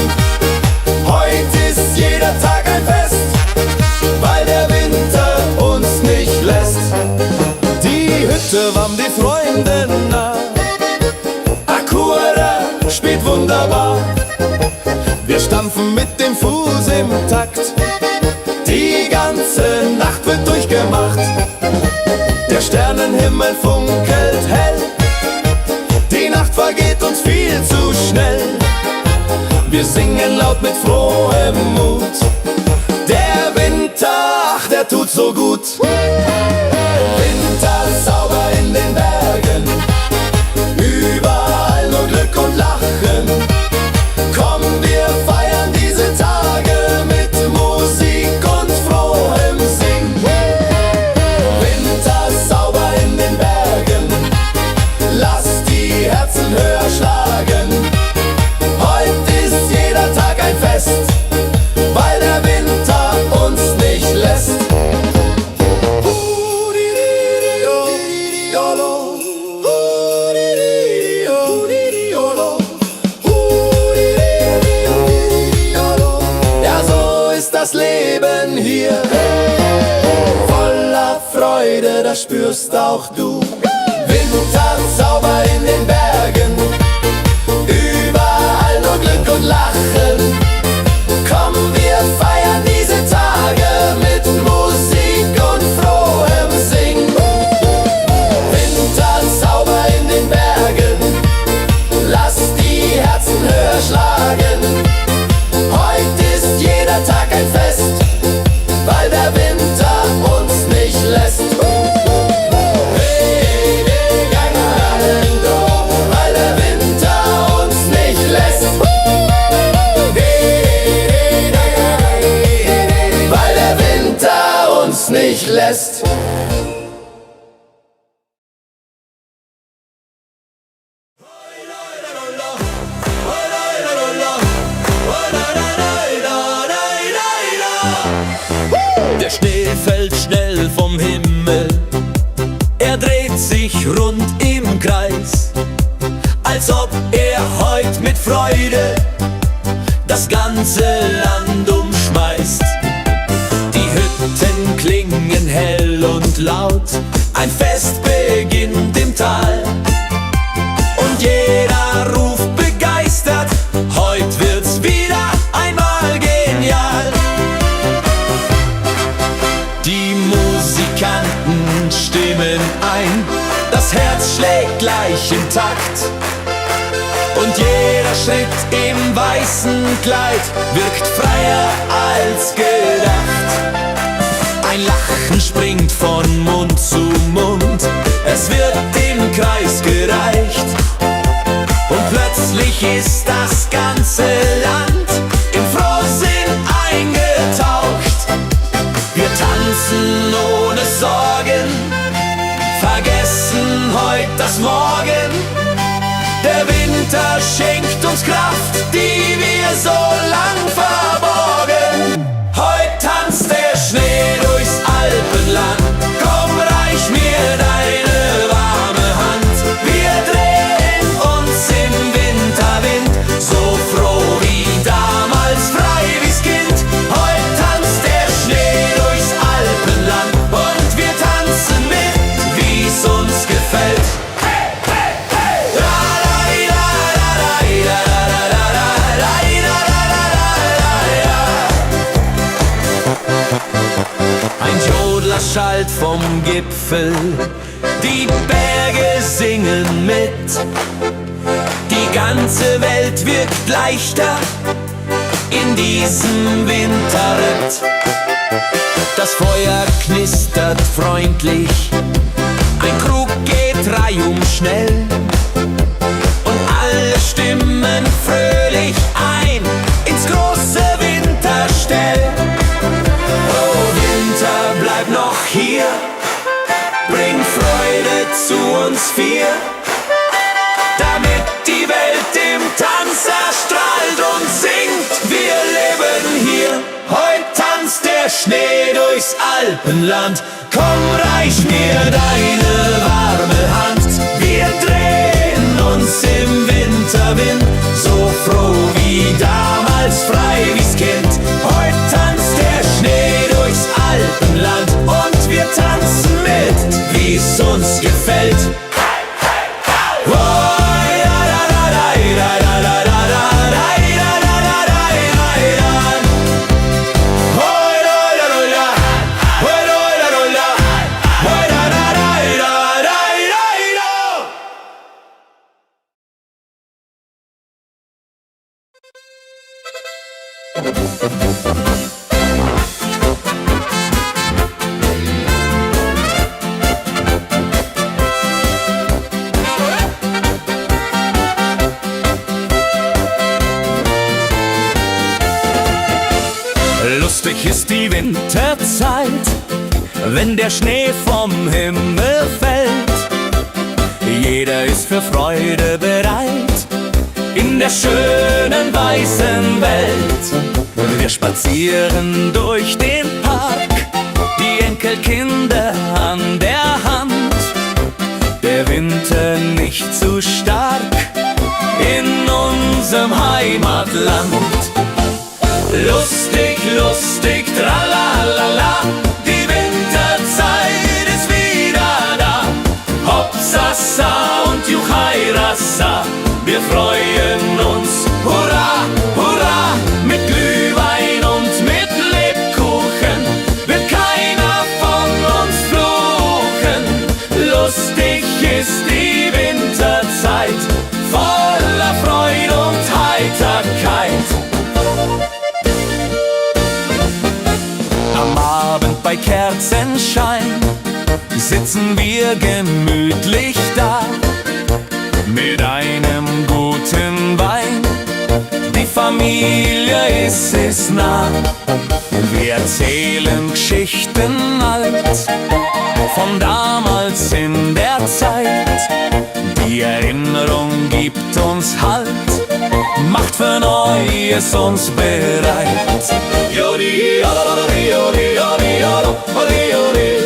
Heute ist jeder Tag ein Fest, weil der Winter uns nicht lässt. Die Hütte warm die Freunde nah. Akura spielt wunderbar. Wir stampfen mit dem Fuß im Takt. Die ganze Nacht wird durchgemacht. Der Sternenhimmel funkelt hell. Die Nacht vergeht uns viel zu schnell. Wir singen laut mit frohem Mut. Der Winter, ach, der tut so gut. Winterzauber in den Bergen. Überall nur Glück und Lachen. Komm, wir feiern diese Tage mit Musik und frohem Singen. Winterzauber in den Bergen. Lass die Herzen höher schlagen. Heute ist jeder Tag ein Fest, weil der Winter uns nicht lässt. Ja, so ist das Leben hier. Voller Freude, das spürst auch du. Winterzauber in den Bergen. Überall nur Glück und Lachen. Komm, wir feiern diese Tage mit Musik und frohem Singen. Winterzauber in den Bergen. Lass die Herzen höher schlagen. Heute ist jeder Tag ein Fest, weil der Winter uns nicht lässt. Weil der Winter uns nicht lässt. Weil der Winter uns nicht lässt. Der Schnee fällt schnell vom Himmel. Er dreht sich rund im Kreis, als ob er heut mit Freude das ganze Land umschmeißt. Die Hütten klingen hell und laut, ein Fest beginnt im Tal. Und jeder ruft begeistert, heut wird's wieder einmal genial. Die Musikanten stimmen ein, das Herz schlägt gleich im Takt. Und jeder Schritt im weißen Kleid wirkt freier als gedacht. Ein Lachen springt von Mund zu Mund, es wird im Kreis gereicht. Und plötzlich ist das ganze Land im Frohsinn eingetaucht. Wir tanzen ohne Sorgen, vergessen heut das Morgen. Der Winter schenkt uns Kraft, die wir so lang verborgen. Heut tanzt der Schnee durchs Alpenland. Komm, reich mir deine warme Hand. Wir drehen uns im Winterwind, so froh wie damals, frei wie's Kind. Heut tanzt der Schnee durchs Alpenland und wir tanzen mit, wie's uns gefällt. Ein Jodler schallt vom Gipfel, die Berge singen mit. Die ganze Welt wirkt leichter in diesem Winterritt. Das Feuer knistert freundlich, ein Krug geht reihum schnell und alle stimmen fröhlich ein ins große Winterstell. Oh Winter, bleib noch hier, bring Freude zu uns vier, damit die Welt im Tanz erstrahlt und singt. Wir leben hier, heut tanzt der Schnee durchs Alpenland. Komm, reich mir deine warme Hand. Wir drehen uns im Winterwind, so froh wie damals, frei wie's Kind. Heut tanzt der Schnee durchs Alpenland und wir tanzen mit, wie's uns gefällt. Lustig ist die Winterzeit, wenn der Schnee vom Himmel fällt. Jeder ist für Freude bereit in der schönen weißen Welt. Wir spazieren durch den Park, die Enkelkinder an der Hand. Der Winter nicht zu stark in unserem Heimatland. Lustig, lustig, tralalala, die Winterzeit ist wieder da. Hopsasa und Juchairassa, wir freuen uns, hurra, hurra. Mit Glühwein und mit Lebkuchen wird keiner von uns fluchen. Lustig ist die Winterzeit, voller Freude und Heiterkeit. Am Abend bei Kerzenschein sitzen wir gemütlich da mit einem guten Wein. Die Familie ist nah. Wir erzählen Geschichten alt von damals in der Zeit. Die Erinnerung gibt uns Halt, macht für Neues uns bereit. Jodi, jodi, jodi, jodi, jodi, jodi, jodi,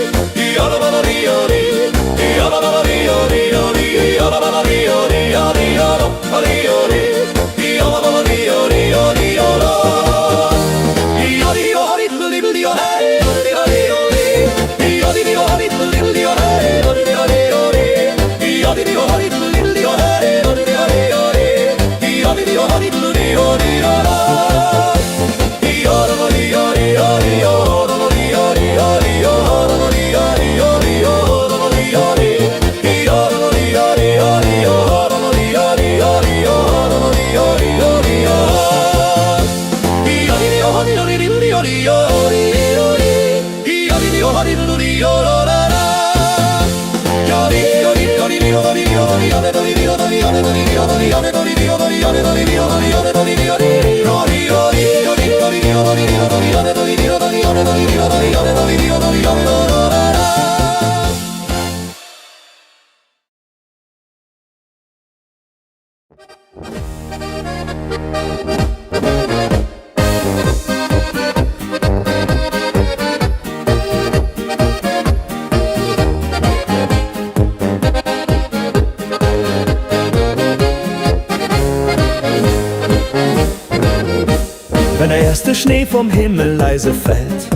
Wenn der erste Schnee vom Himmel leise fällt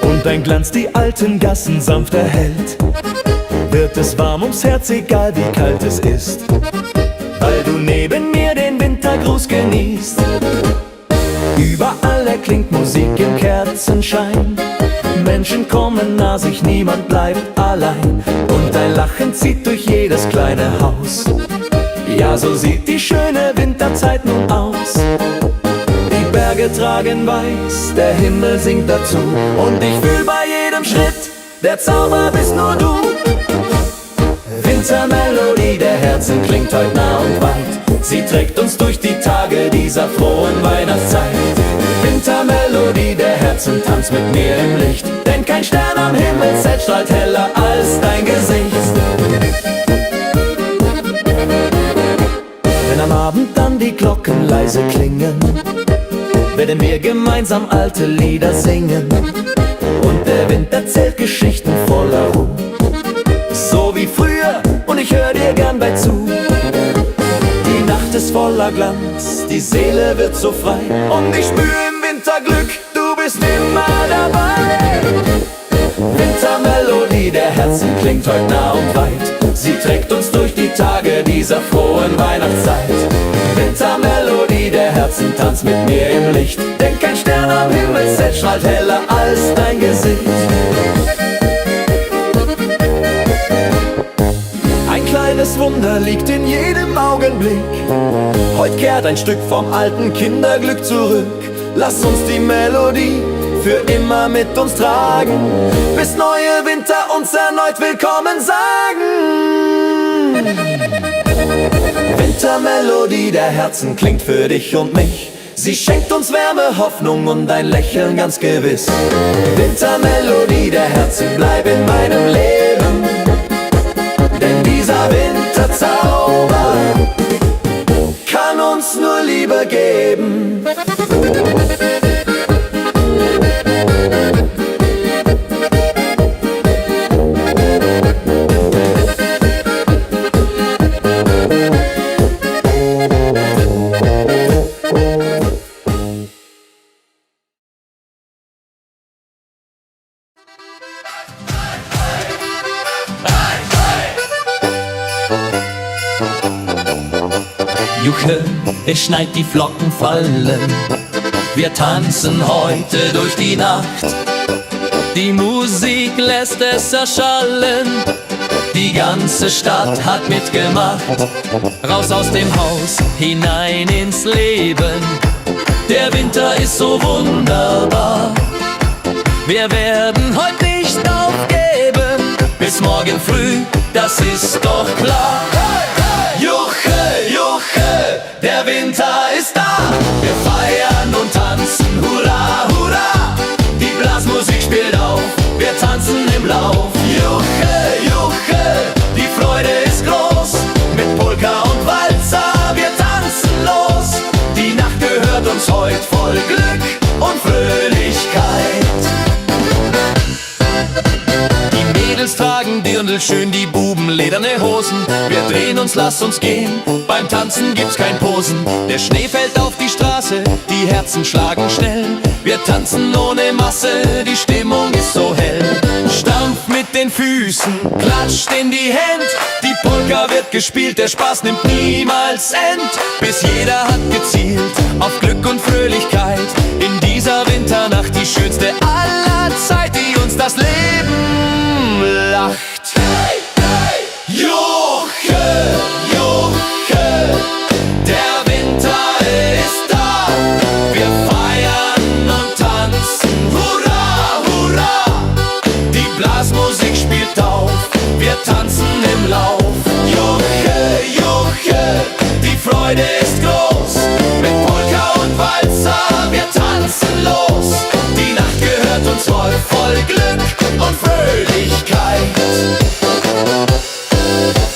und ein Glanz die alten Gassen sanft erhellt, wird es warm ums Herz, egal wie kalt es ist, weil du neben mir den Wintergruß genießt. Überall erklingt Musik im Kerzenschein, Menschen kommen nah sich, niemand bleibt allein, und ein Lachen zieht durch jedes kleine Haus. Ja, so sieht die schöne Winterzeit nun aus. Die Berge wir tragen weiß, der Himmel singt dazu. Und ich fühl bei jedem Schritt, der Zauber bist nur du. Wintermelodie der Herzen klingt heute nah und weit. Sie trägt uns durch die Tage dieser frohen Weihnachtszeit. Wintermelodie der Herzen tanzt mit mir im Licht, denn kein Stern am Himmelszelt strahlt heller als dein Gesicht. Wenn am Abend dann die Glocken leise klingen, werden wir gemeinsam alte Lieder singen. Und der Wind erzählt Geschichten voller Ruhe, so wie früher, und ich hör dir gern bei zu. Die Nacht ist voller Glanz, die Seele wird so frei, und ich spür im Winter Glück, du bist immer dabei. Wintermelodie der Herzen klingt heute nah und weit. Sie trägt uns durch die Tage dieser frohen Weihnachtszeit. Wintermelodie der Herzen tanzt mit mir im Licht, denn kein Stern am Himmelszelt strahlt heller als dein Gesicht. Ein kleines Wunder liegt in jedem Augenblick. Heute kehrt ein Stück vom alten Kinderglück zurück. Lass uns die Melodie für immer mit uns tragen, bis neue Winter uns erneut willkommen sagen. Wintermelodie der Herzen klingt für dich und mich. Sie schenkt uns Wärme, Hoffnung und ein Lächeln ganz gewiss. Wintermelodie der Herzen, bleib in meinem Leben, denn dieser Winterzauber kann uns nur Liebe geben. Juche, es schneit, die Flocken fallen. Wir tanzen heute durch die Nacht. Die Musik lässt es erschallen, Die ganze Stadt hat mitgemacht. raus aus dem Haus, hinein ins Leben. Der Winter ist so wunderbar. Wir werden heute nicht aufgeben, Bis morgen früh, das ist doch klar. Juche, Juche, der Winter ist da. Wir feiern und tanzen, hurra, hurra. Die Blasmusik spielt auf, wir tanzen im Lauf. Juche, Juche, die Freude ist groß. Mit Polka und Walzer, wir tanzen los. Die Nacht gehört uns heute voll Glück und Fröhlichkeit. die Mädels tragen dirndlschön, die Buben lederne Hosen. Wir drehen uns, lass uns gehen, beim Tanzen gibt's kein Posen. Der Schnee fällt auf die Straße, die Herzen schlagen schnell. Wir tanzen ohne Masse, die Stimmung ist so hell. Stampf mit den Füßen, klatscht in die Hände. Die Polka wird gespielt, der Spaß nimmt niemals End. Bis jeder hat gezielt auf Glück und Fröhlichkeit. In dieser Winternacht die schönste aller Zeit, die uns das Leben lacht. Hey, hey, Juche, Juche, der Winter ist da. Wir feiern und tanzen, hurra, hurra. Die Blasmusik spielt auf, wir tanzen im Lauf. Juche, Juche, die Freude ist groß. Mit Polka und Walzer, wir tanzen los. Die Nacht gehört uns voll Glück und Fröhlichkeit.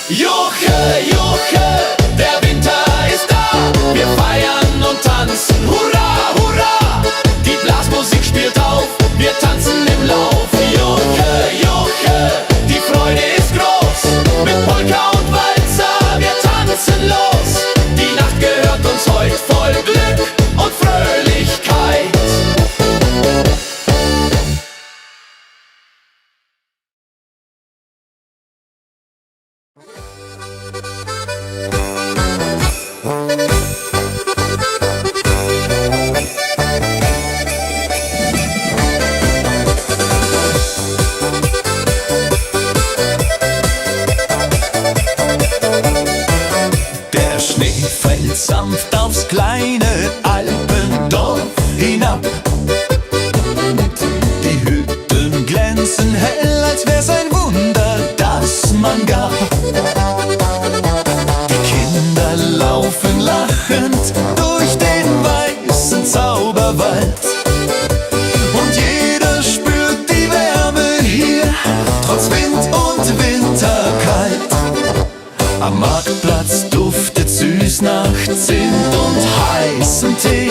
Juche, Juche, der Winter ist da. Wir feiern und tanzen, hurra, hurra. Die Blasmusik spielt auf, wir tanzen im Lauf. Juche, Juche, die Freude ist groß. Mit Polka und Walzer, wir tanzen los. Die Nacht gehört uns heute voll Glück und Fröhlichkeit. Der Schnee fällt sanft aufs kleine Alpendorf. man gab. Die Kinder laufen lachend durch den weißen Zauberwald. Und jeder spürt die Wärme hier, trotz Wind und Winterkalt. Am Marktplatz duftet süß nach Zimt und heißem Tee.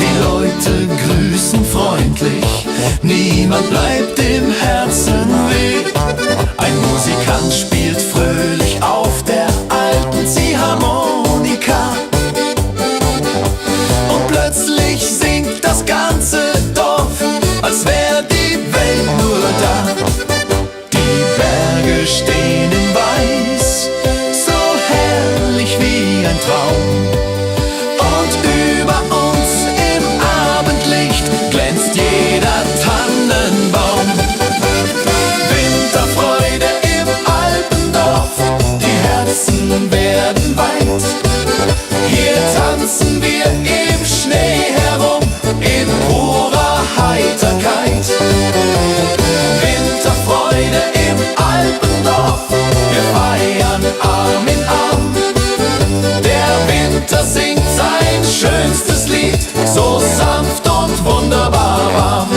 Die Leute grüßen freundlich, niemand bleibt im Herzen weh. Ein Musikant spielt fröhlich auf der alten Ziehharmonika. Und plötzlich singt das ganze Dorf, als wär die Welt nur da. Die Berge stehen in Weiß, so herrlich wie ein Traum. Und über uns im Abendlicht glänzt jeder Tannenbaum. Winterfreude im Alpendorf, die Herzen werden weit. Hier tanzen wir im Schnee herum, in purer Heiterkeit. Winterfreude im Alpendorf, wir feiern Arm in Arm. Der Winter singt sein schönstes Lied, so sanft und wunderbar warm.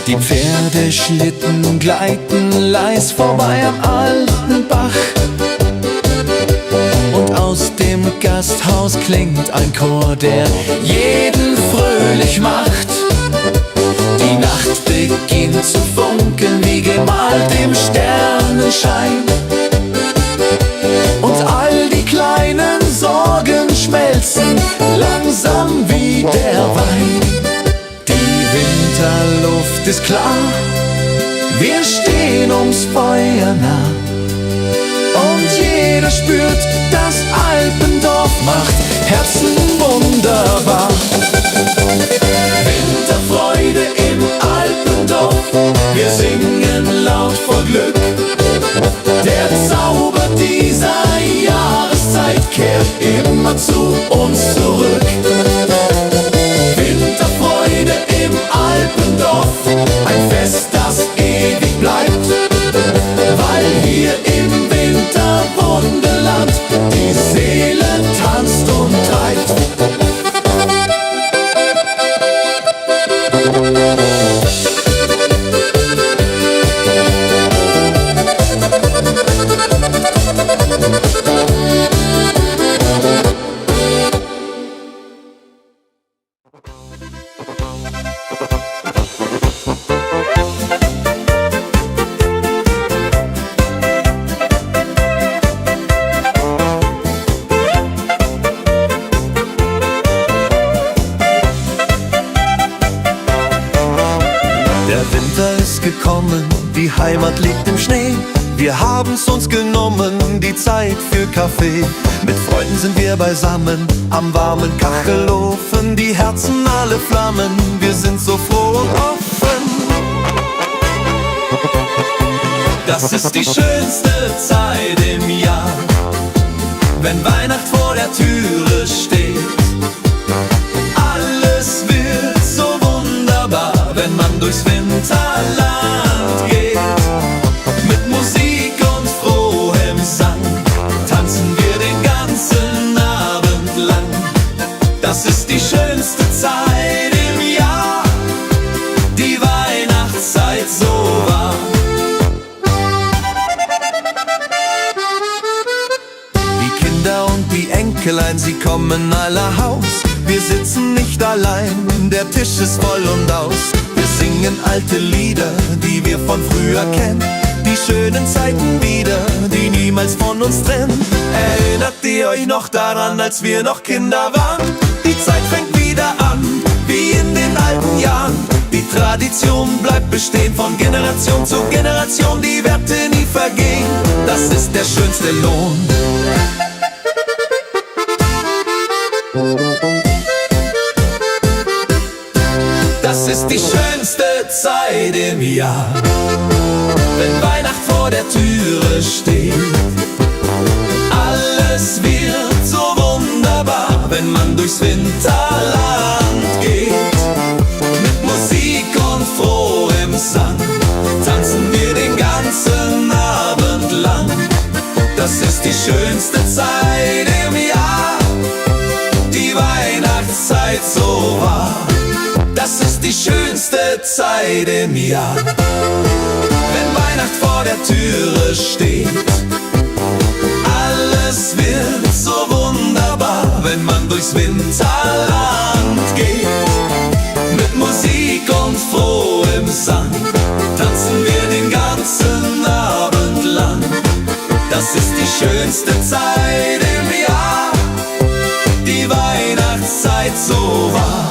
Die Pferdeschlitten gleiten leis vorbei am alten Bach. Und aus dem Gasthaus klingt ein Chor, der jeden fröhlich macht. Die Nacht beginnt zu funkeln wie gemalt im Sternenschein. Und all die kleinen Sorgen schmelzen langsam wie der Wein. Die Winterluft ist klar, wir stehen ums Feuer nah. Und jeder spürt, das Alpendorf macht Herzen wunderbar. Winterfreude im Alpendorf, wir singen laut vor Glück. Der Zauber dieser Jahreszeit kehrt immer zu uns zurück. Winterfreude im Alpendorf, ein Fest, das ewig bleibt, weil hier im Winterwunderland die Seele tanzt und treibt. Der Winter ist gekommen, die Heimat liegt im Schnee. Wir haben's uns genommen, die Zeit für Kaffee. Mit Freunden sind wir beisammen, am warmen Kachelofen. Die Herzen alle flammen, wir sind so froh und offen. Das ist die schönste Zeit im Jahr, wenn Weihnacht vor der Türe steht. Alles wird so wunderbar, wenn man durchs Winterland geht. Mit Musik und frohem Sang tanzen wir den ganzen Abend lang. Das ist die schönste Zeit im Jahr, die Weihnachtszeit so wahr. Die Kinder und die Enkelein, sie kommen aller Haus. Wir sitzen nicht allein, der Tisch ist voll und aus. Wir singen alte Lieder, die wir von früher kennen. Die schönen Zeiten wieder, die niemals von uns trennen. Erinnert ihr euch noch daran, als wir noch Kinder waren? Die Zeit fängt wieder an, wie in den alten Jahren. Die Tradition bleibt bestehen, von Generation zu Generation. Die Werte nie vergehen, das ist der schönste Lohn. Das ist die schönste Zeit im Jahr, wenn Weihnacht vor vor der Türe steht. Alles wird so wunderbar, wenn man durchs Winterland geht. Mit Musik und frohem Sang tanzen wir den ganzen Abend lang. Das ist die schönste Zeit im Jahr, die Weihnachtszeit so wahr. Das ist die schönste Zeit im Jahr, wenn Weihnacht vor der Türe steht. Alles wird so wunderbar, wenn man durchs Winterland geht. Mit Musik und frohem Sang tanzen wir den ganzen Abend lang. Das ist die schönste Zeit im Jahr, die Weihnachtszeit so wahr.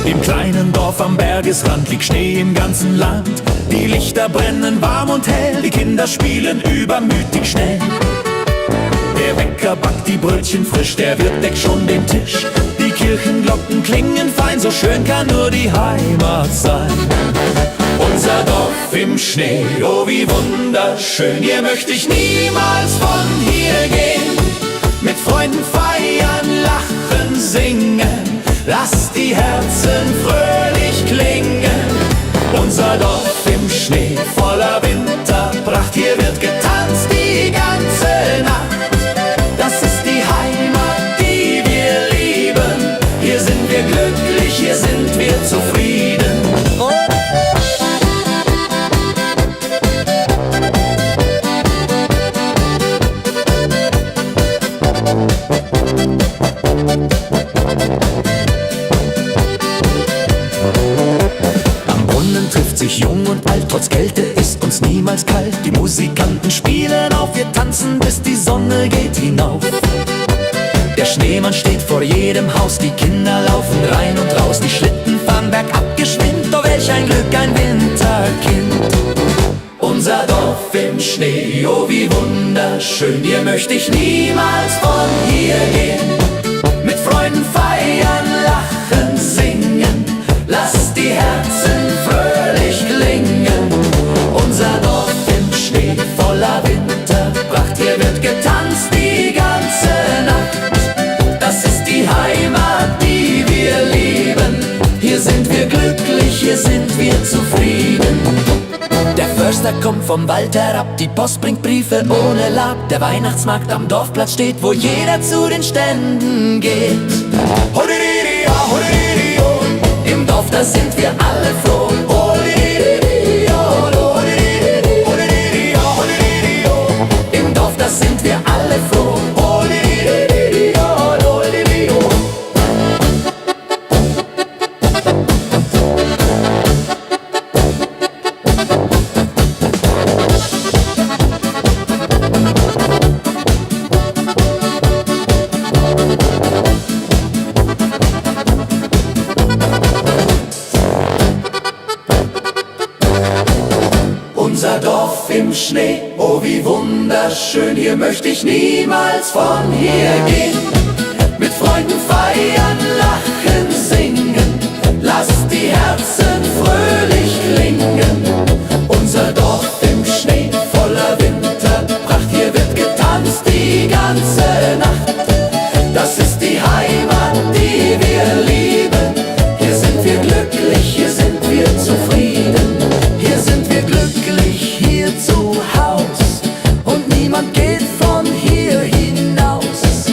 Im kleinen Dorf am Bergesrand liegt Schnee im ganzen Land. Die Lichter brennen warm und hell, die Kinder spielen übermütig schnell. Der Bäcker backt die Brötchen frisch, der Wirt deckt schon den Tisch. Die Kirchenglocken klingen fein, so schön kann nur die Heimat sein. Unser Dorf im Schnee, oh wie wunderschön, hier möchte ich niemals von hier gehen. Mit Freunden feiern, lachen, singen, lasst die Herzen fröhlich klingen. Unser Dorf im Schnee, voller Winterpracht, hier wird getanzt die ganze Nacht. Das ist die Heimat, die wir lieben. Hier sind wir glücklich, hier sind wir zufrieden. Trifft sich jung und alt, trotz Kälte ist uns niemals kalt. Die Musikanten spielen auf, wir tanzen, bis die Sonne geht hinauf. Der Schneemann steht vor jedem Haus, die Kinder laufen rein und raus. Die Schlitten fahren bergab geschwind, oh welch ein Glück, ein Winterkind. Unser Dorf im Schnee, oh wie wunderschön, hier möchte ich niemals von hier gehen. Mit Freunden feiern, lachen, singen, lasst die Herzen fröhlich klingen. Unser Dorf im Schnee, voller Winterpracht, hier wird getanzt die ganze Nacht. Das ist die Heimat, die wir lieben. Hier sind wir glücklich, hier sind wir zufrieden. Der Förster kommt vom Wald herab, die Post bringt Briefe ohne Lab. Der Weihnachtsmarkt am Dorfplatz steht, wo jeder zu den Ständen geht. Im Dorf, da sind wir alle froh. Im Dorf, da sind wir alle froh. Unser Dorf im Schnee, oh wie wunderschön, hier möchte ich niemals von hier gehen. Mit Freunden feiern, lachen, singen, lasst die Herzen fröhlich klingen. Unser Dorf im Schnee, voller Winterpracht, hier wird getanzt die ganze Nacht. Das ist die Heimat, die wir lieben. Hier sind wir glücklich, hier sind wir zufrieden. Hier sind wir glücklich, hier zu Haus, und niemand geht von hier hinaus.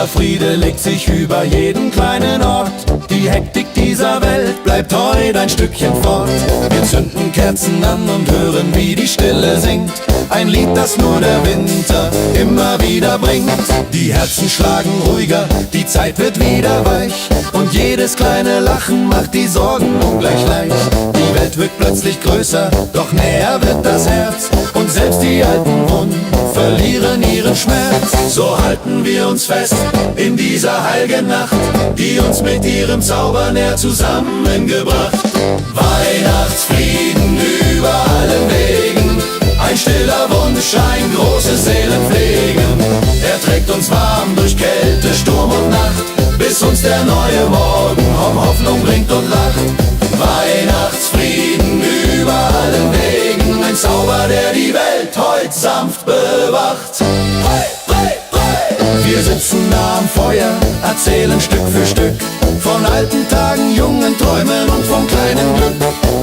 Stiller Friede legt sich über jeden kleinen Ort. Die Hektik dieser Welt bleibt heute ein Stückchen fort. Wir zünden Kerzen an und hören, wie die Stille singt. Ein Lied, das nur der Winter immer wieder bringt. Die Herzen schlagen ruhiger, die Zeit wird wieder weich. Und jedes kleine Lachen macht die Sorgen ungleich leicht. Die Welt wirkt plötzlich größer, doch näher wird das Herz. Und selbst die alten Wunden verlieren ihren Schmerz. So halten wir uns fest in dieser heiligen Nacht, die uns mit ihrem Zauber näher zusammengebracht. Weihnachtsfrieden über allen Wegen, ein stiller Wunsch, ein großes Seelenpflegen. Er trägt uns warm durch Kälte, Sturm und Nacht, bis uns der neue Morgen Hoffnung bringt und lacht. Weihnachtsfrieden über allen Wegen, ein Zauber, der die Welt heut sanft bewacht. Wir sitzen nah am Feuer, erzählen Stück für Stück von alten Tagen, jungen Träumen und vom kleinen Glück.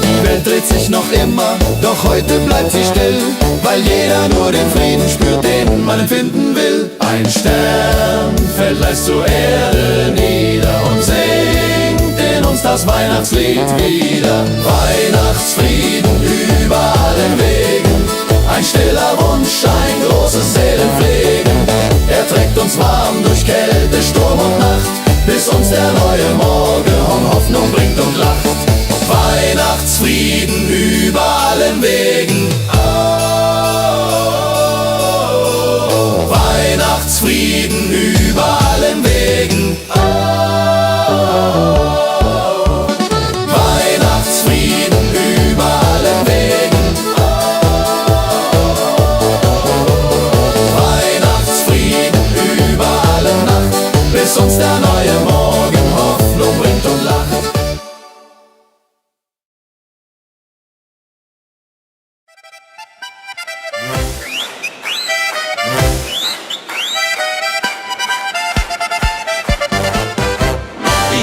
Die Welt dreht sich noch immer, doch heute bleibt sie still, weil jeder nur den Frieden spürt, den man empfinden will. Ein Stern fällt leis zur Erde nieder und singt in uns das Weihnachtslied wieder. Weihnachtsfrieden über allen Wegen, ein stiller Wunsch, ein großes Seelenpflegen. Er trägt uns warm durch Kälte, Sturm und Nacht, bis uns der neue Morgen Hoffnung bringt und lacht. Weihnachtsfrieden über allen Wegen. Oh, Weihnachtsfrieden über allen Wegen. Oh, Weihnachtsfrieden über allen Wegen. Weihnachtsfrieden über alle Nacht, bis uns der neue Morgen Hoffnung bringt und lacht.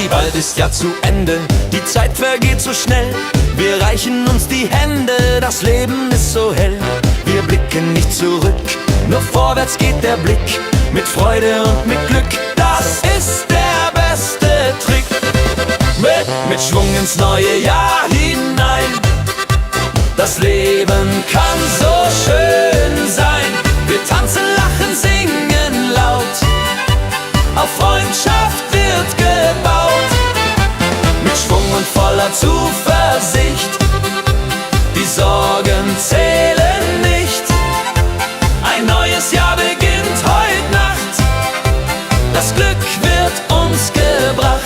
Bald ist ja zu Ende, die Zeit vergeht so schnell. Wir reichen uns die Hände, das Leben ist so hell. Wir blicken nicht zurück, nur vorwärts geht der Blick. Mit Freude und mit Glück, das ist der beste Trick. Mit Schwung ins neue Jahr hinein. Das Leben kann so schön sein. Wir tanzen, lachen, singen laut. Auf Freundschaft wird gebaut. Mit Schwung und voller Zuversicht. Die Sorgen zählen nicht. Ein neues Jahr beginnt heute Nacht. Das Glück wird uns gebracht.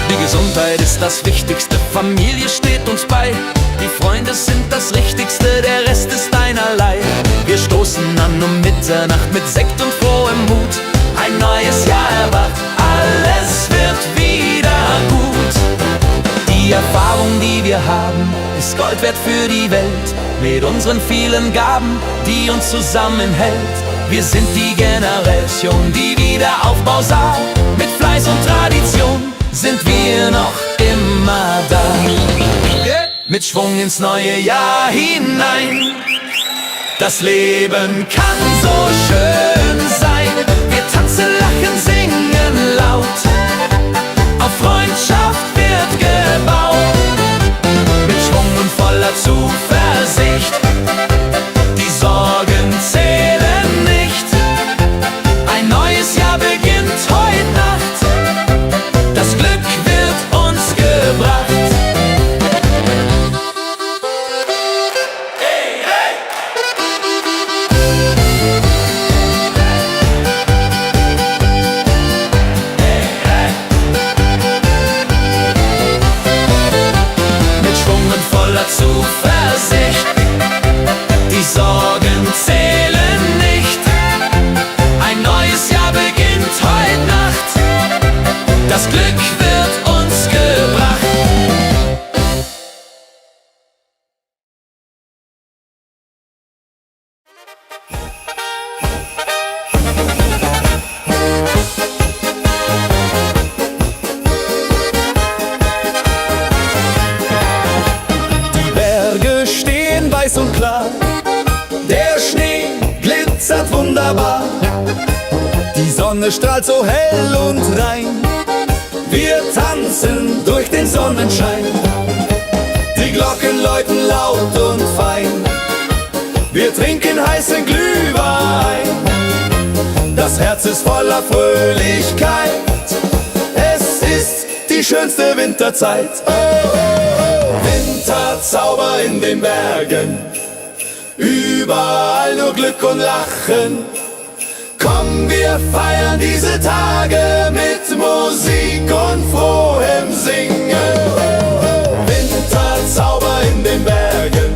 Die Gesundheit ist das Wichtigste, Familie steht uns bei. Die Freunde sind das Richtigste, der Rest ist einerlei. Wir stoßen an um Mitternacht mit Sekt und frohem Mut. Ein neues Jahr erwacht, alles wird wieder gut. Die Erfahrung, die wir haben, ist Gold wert für die Welt. Mit unseren vielen Gaben, die uns zusammenhält. Wir sind die Generation, die Wiederaufbau sah. Mit Fleiß und Tradition sind wir noch immer da. Mit Schwung ins neue Jahr hinein. Das Leben kann so schön sein. Wir tanzen, lachen, singen laut. Auf Freundschaft wird gebaut. Mit Schwung und voller Zuversicht. Die Sorgen zählen nicht. Ein neues Jahr beginnt heute Nacht. Das Glück wird uns gebracht. Zuversicht, die Sorgen zählen nicht. Ein neues Jahr beginnt heute Nacht. Das Glück wird uns gebracht. Weiß und klar, der Schnee glitzert wunderbar. Die Sonne Sonne strahlt so hell und rein. Wir tanzen durch den Sonnenschein. Die Glocken läuten laut und fein. Wir trinken heißen Glühwein. Das Herz ist voller Fröhlichkeit. Es ist die schönste Winterzeit. Oh, oh, oh. Winterzauber in den Bergen. Überall nur Glück und Lachen. Komm, wir feiern diese Tage mit Musik und frohem Singen. Winterzauber in den Bergen.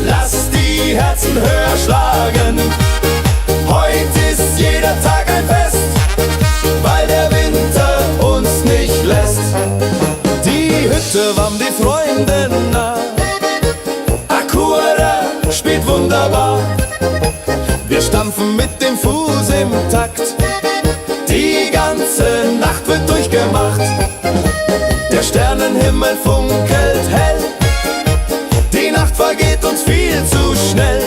Lass die Herzen höher schlagen. Heute ist jeder Tag ein Fest, weil der Winter uns nicht lässt. Die Hütte warm die Freunde nah. Akura spielt wunderbar. Wir stampfen mit dem Fuß im Takt. Die ganze Nacht wird durchgemacht. Der Sternenhimmel funkelt hell. Die Nacht vergeht uns viel zu schnell.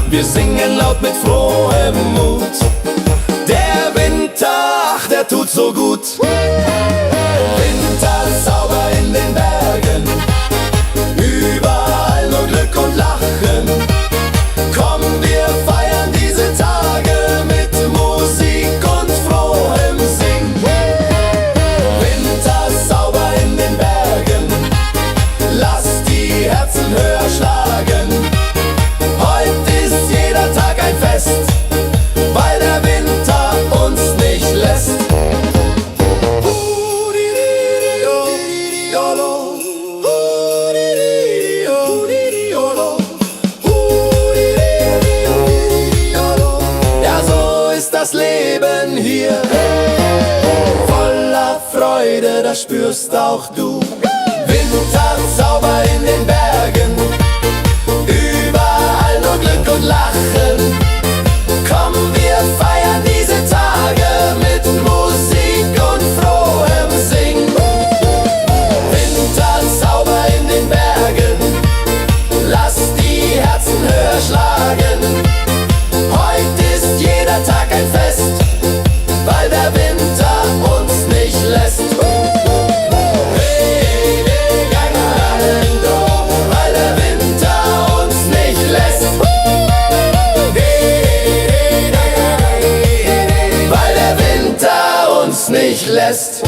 Wir singen laut mit frohem Mut. Der Winter, ach, der tut so gut. Winterzauber in den Bergen. Überall nur Glück und Lachen. Komm, wir feiern diese Tage mit Musik und frohem Sing. Winterzauber in den Bergen. Lass die Herzen höher schlagen. Heute ist jeder Tag ein Fest, weil der Winter uns nicht lässt. Ja, so ist das Leben hier. Voller Freude, das spürst auch du. Winterzauber in den Bergen. Überall nur Glück und Lachen. Komm, wir feiern diese Tage mit Musik und frohem Sing. Winterzauber in den Bergen. Lass die Herzen höher schlagen. Heute ist jeder Tag ein Fest, weil der Winter uns nicht lässt. Weil der Winter uns nicht lässt. Weil der Winter uns nicht lässt.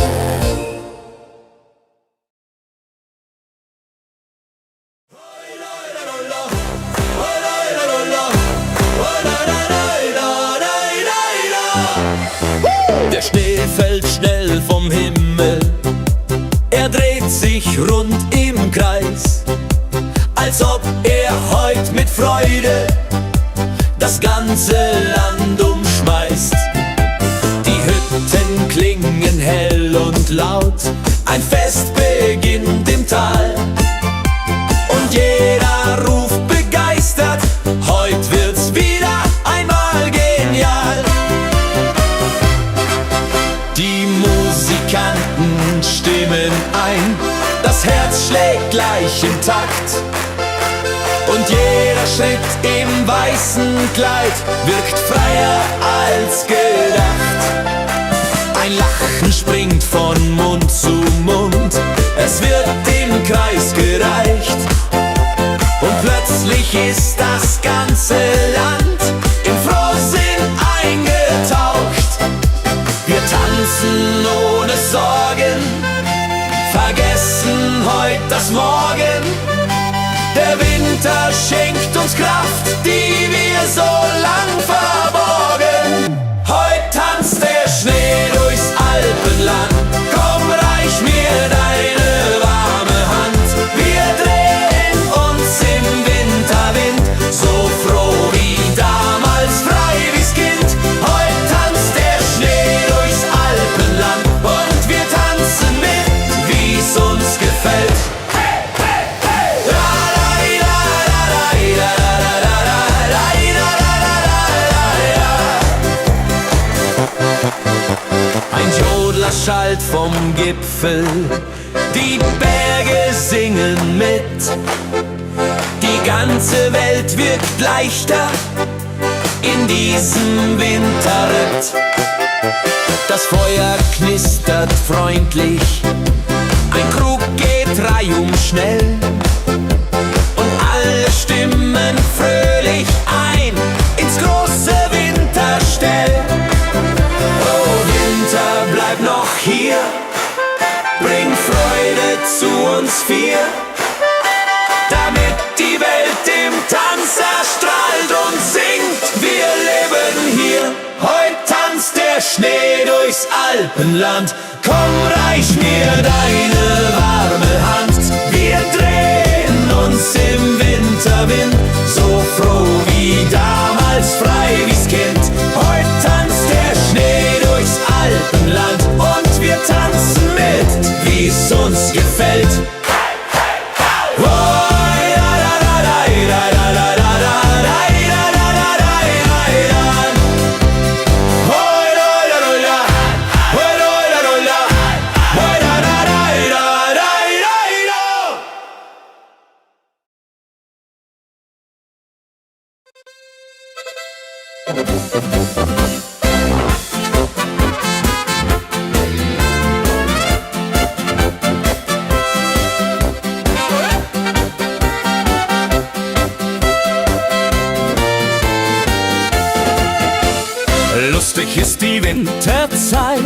Der Schnee fällt schnell vom Himmel. Er dreht sich rund im Kreis, als ob er heut mit Freude das ganze Land umschmeißt. Die Hütten klingen hell und laut, ein Fest beginnt im Tal. Und jeder ruft begeistert, heut wird's wieder einmal genial. Die Musikanten stimmen ein, das Herz schlägt gleich im Takt. Und jeder Schritt im weißen Kleid wirkt freier als gedacht. Ein Lachen springt von Mund zu Mund, es wird im Kreis gereicht. Und plötzlich ist das ganze Land im Frohsinn eingetaucht. Wir tanzen ohne Sorgen, vergessen heut das Morgen. Der Winter schenkt uns Kraft, die wir so lang verborgen. Heut tanzt der Schnee durchs Alpenland. Komm, reich mir deine warme Hand. Wir drehen uns im Winterwind, so froh wie damals, frei wie's Kind. Heut tanzt der Schnee durchs Alpenland und wir tanzen mit, wie's uns gefällt. Ein Jodler schallt vom Gipfel, die Berge singen mit. Die ganze Welt wirkt leichter, in diesem Winterritt. Das Feuer knistert freundlich, ein Krug geht reihum schnell und alle stimmen fröhlich ein ins große Winterstell. Oh Winter, bleib noch hier, bring Freude zu uns vier, damit die Welt im Tanz erstrahlt und singt. Wir leben hier, heut tanzt der Schnee durchs Alpenland. Komm, reich mir deine warme Hand. Wir drehen uns im Winterwind, so froh wie damals, frei wie's Kind. Heut tanzt der Schnee durchs Alpenland und wir tanzen mit, wie's uns gefällt. Lustig ist die Winterzeit,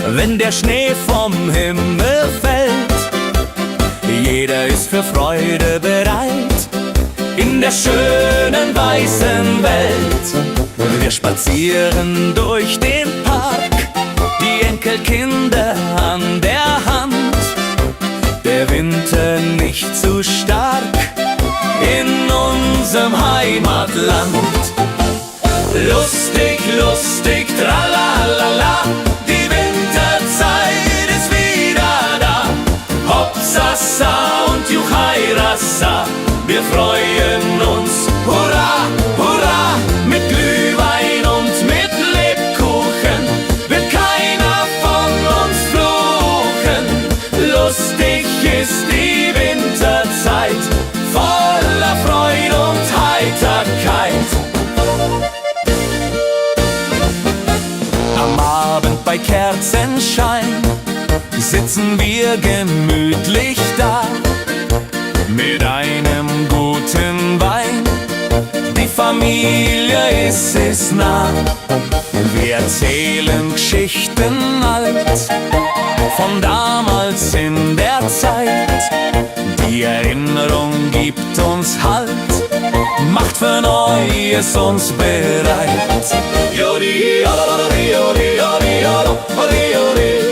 wenn der Schnee vom Himmel fällt. Jeder ist für Freude bereit in der schönen weißen Welt. Wir spazieren durch den Park, die Enkelkinder an der Hand. Der Winter nicht zu stark in unserem Heimatland. Lustig, lustig, tralalala, die Winterzeit ist wieder da. Hopsasa und Juchairassa, wir freuen uns, hurra, hurra. Mit Glühwein und mit Lebkuchen wird keiner von uns fluchen. Lustig ist die Winterzeit, voller Freude und Heiterkeit. Am Abend bei Kerzenschein sitzen wir gemütlich da mit einem guten Wein. Die Familie ist es nah. Wir erzählen Geschichten alt von damals in der Zeit. Die Erinnerung gibt uns Halt, macht für Neues uns bereit. Jodi, jodi, jodi, jodi, jodi, jodi, jodi,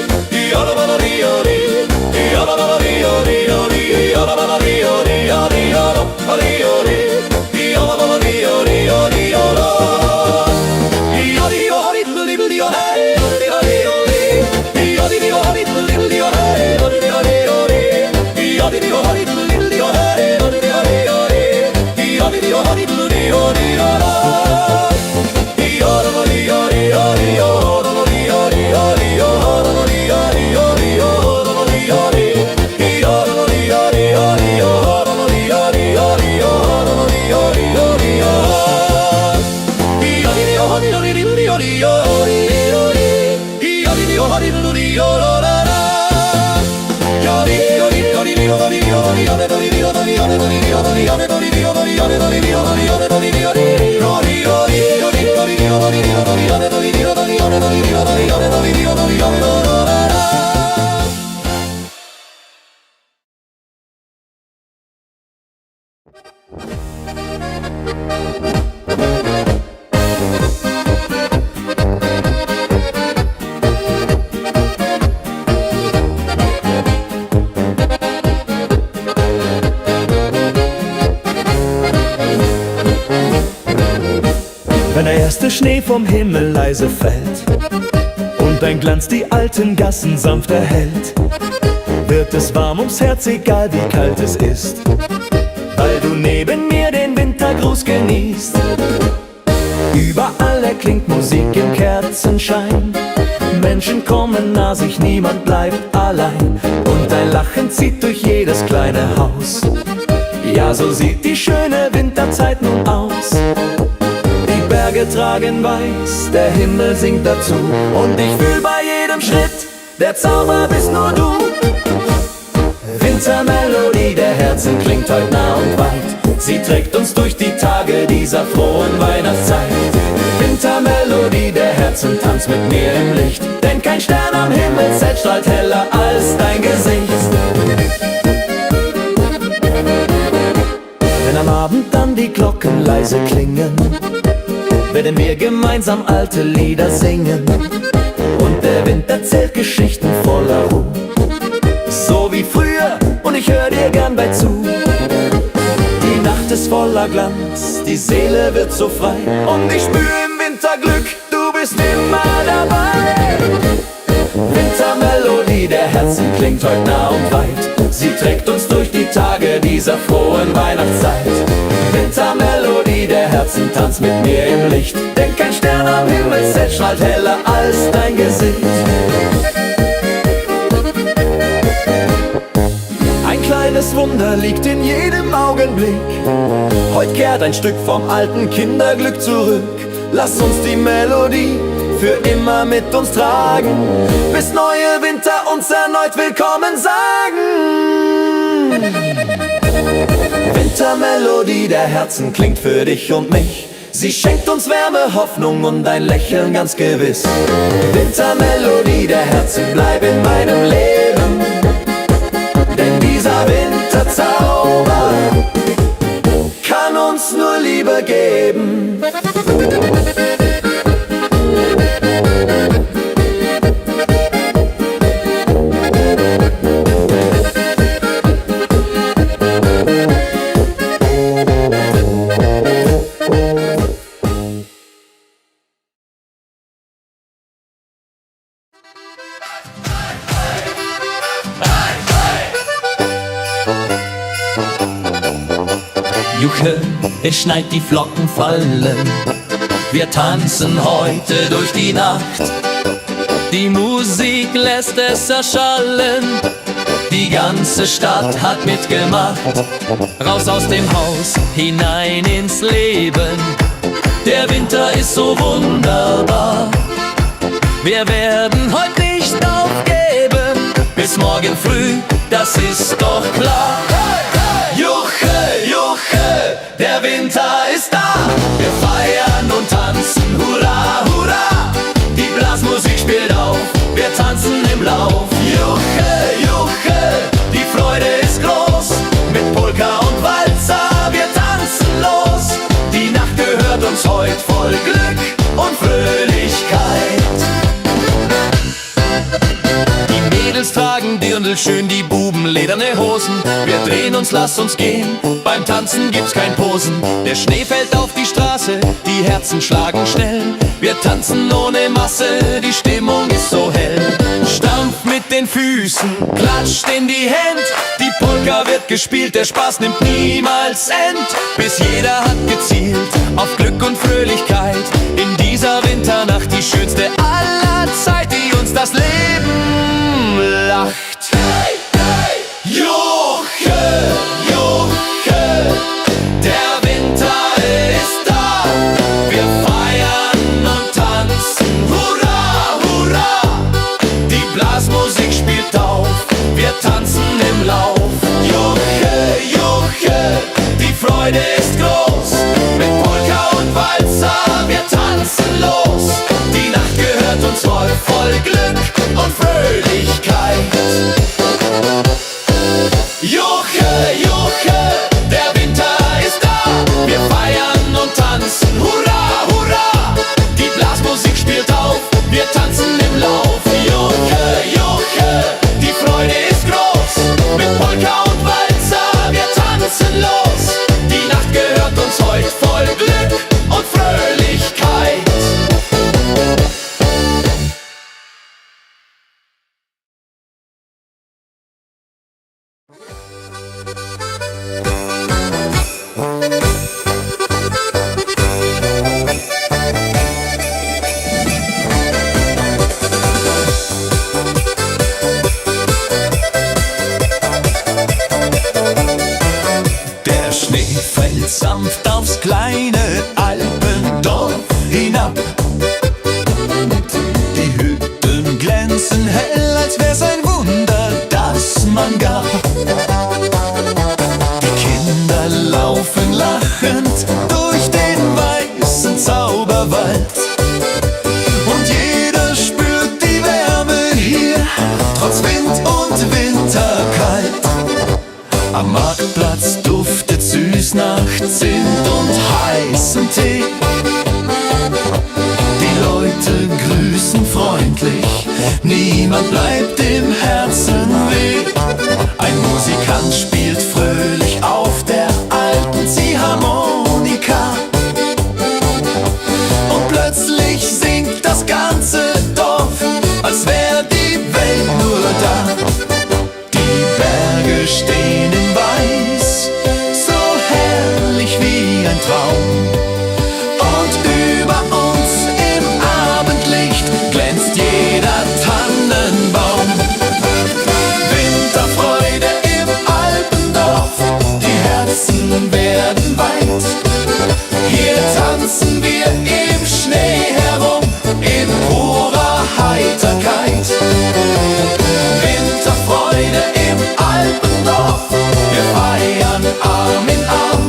Wenn der erste Schnee vom Himmel leise fällt und ein Glanz die alten Gassen sanft erhellt, wird es warm ums Herz, egal wie kalt es ist, weil du neben mir den Wintergruß genießt. Überall erklingt Musik im Kerzenschein, Menschen kommen nah sich, niemand bleibt allein, und ein Lachen zieht durch jedes kleine Haus. Ja, so sieht die schöne Winterzeit nun aus. Die Berge Berge tragen weiß, der Himmel singt dazu. Und ich fühl bei jedem Schritt, der Zauber bist nur du. Wintermelodie der Herzen klingt heut nah und weit. Sie trägt uns durch die Tage dieser frohen Weihnachtszeit. Wintermelodie der Herzen, tanzt mit mir im Licht. Denn kein Stern am Himmelszelt strahlt heller als dein Gesicht. Wenn am Abend dann die Glocken leise klingen, werden wir gemeinsam alte Lieder singen. Und der Wind erzählt Geschichten voller Ruhe, so wie früher, und ich hör dir gern bei zu. Die Nacht ist voller Glanz, die Seele wird so frei. Und ich spür im Winter Glück, du bist immer dabei. Wintermelodie der Herzen klingt heut nah und weit. Sie trägt uns durch die Tage dieser frohen Weihnachtszeit. Wintermelodie der Herzen, tanzt mit mir im Licht. Denn kein Stern am Himmelszelt strahlt heller als dein Gesicht. Ein kleines Wunder liegt in jedem Augenblick. Heut kehrt ein Stück vom alten Kinderglück zurück. Lass uns die Melodie für immer mit uns tragen, bis neue Winter uns erneut willkommen sagen. Wintermelodie der Herzen klingt für dich und mich. Sie schenkt uns Wärme, Hoffnung und ein Lächeln ganz gewiss. Wintermelodie der Herzen, bleib in meinem Leben, denn dieser Winterzauber kann uns nur Liebe geben. Juche, es schneit, die Flocken fallen. Wir tanzen heute durch die Nacht. Die Musik lässt es erschallen. Die ganze Stadt hat mitgemacht. Raus aus dem Haus, hinein ins Leben. Der Winter ist so wunderbar. Wir werden heute nicht aufgeben, bis morgen früh, das ist doch klar. Juche, Juche, der Winter ist da. Wir feiern und tanzen, hurra, hurra. Die Blasmusik spielt auf, wir tanzen im Lauf. Juche, Juche, die Freude ist groß. Mit Polka und Walzer, wir tanzen los. Die Nacht gehört uns heut voll Glück und Fröhlichkeit. Die Mädels tragen dirndlschön, die Buben lederne Hosen. Wir drehen uns, lass uns gehen, beim Tanzen gibt's kein Posen. Der Schnee fällt auf die Straße, die Herzen schlagen schnell. Wir tanzen ohne Masse, die Stimmung ist so hell. Stampf mit den Füßen, klatscht in die Hände. Die Polka wird gespielt, der Spaß nimmt niemals End. Bis jeder hat gezielt auf Glück und Fröhlichkeit. In dieser Winternacht die schönste aller Zeit, die uns das Leben lacht. Hey, hey, Juche, Juche, der Winter ist da. Wir feiern und tanzen, hurra, hurra. Die Blasmusik spielt auf, wir tanzen im Lauf. Juche, Juche, die Freude ist groß. Mit Polka und Walzer, wir tanzen los. Die Nacht gehört uns voll Glück und Fröhlichkeit. Juche, Juche, der Winter ist da. Wir feiern und tanzen, hurra, hurra. Die Blasmusik spielt auf, wir tanzen im Lauf. Juche, Juche, die Freude ist groß. Mit Polka und Walzer, wir tanzen los. Die Nacht gehört uns heut voll Glück und Fröhlichkeit. Der Schnee fällt sanft aufs kleine Alpendorf. hinab. Die Hütten glänzen hell, als wär's ein Wunder, das man gab. Die Kinder laufen lachend durch den weißen Zauberwald. Und jeder spürt die Wärme hier, trotz Wind und Winterkalt. Am Marktplatz duftet süß nach Zimt und heißem Tee. Die Leute grüßen freundlich, niemand bleibt im Herzen weh. Ein Musikant spielt fröhlich auf der alten Ziehharmonika. Und plötzlich singt das ganze Dorf, als wär die Welt nur da. Die Berge stehen in Weiß, so herrlich wie ein Traum. Und über uns im Abendlicht glänzt jeder Tannenbaum. Winterfreude im Alpendorf, die Herzen werden weit. Hier tanzen wir im Schnee herum, in purer Heiterkeit. Winterfreude im Alpendorf, wir feiern Arm in Arm.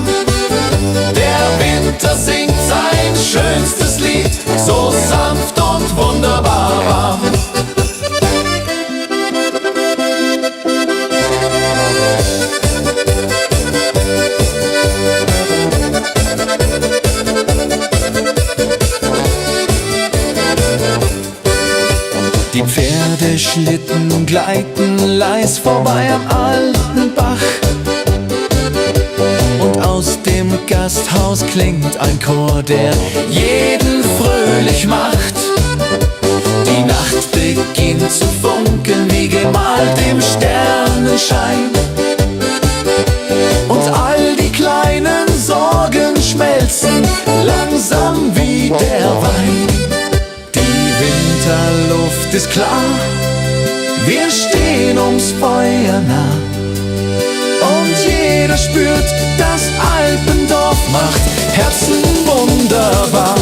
Der Winter singt sein schönstes Lied, so sanft und wunderbar warm. Die Pferdeschlitten gleiten leis vorbei am alten Bach. Und aus dem Gasthaus klingt ein Chor, der jeden fröhlich macht. Die Nacht beginnt zu funkeln wie gemalt im Sternenschein. Und all die kleinen Sorgen schmelzen langsam wie der Wein. Die Winterluft ist klar, wir stehen ums Feuer nah. Und jeder spürt, das Alpendorf macht Herzen wunderbar.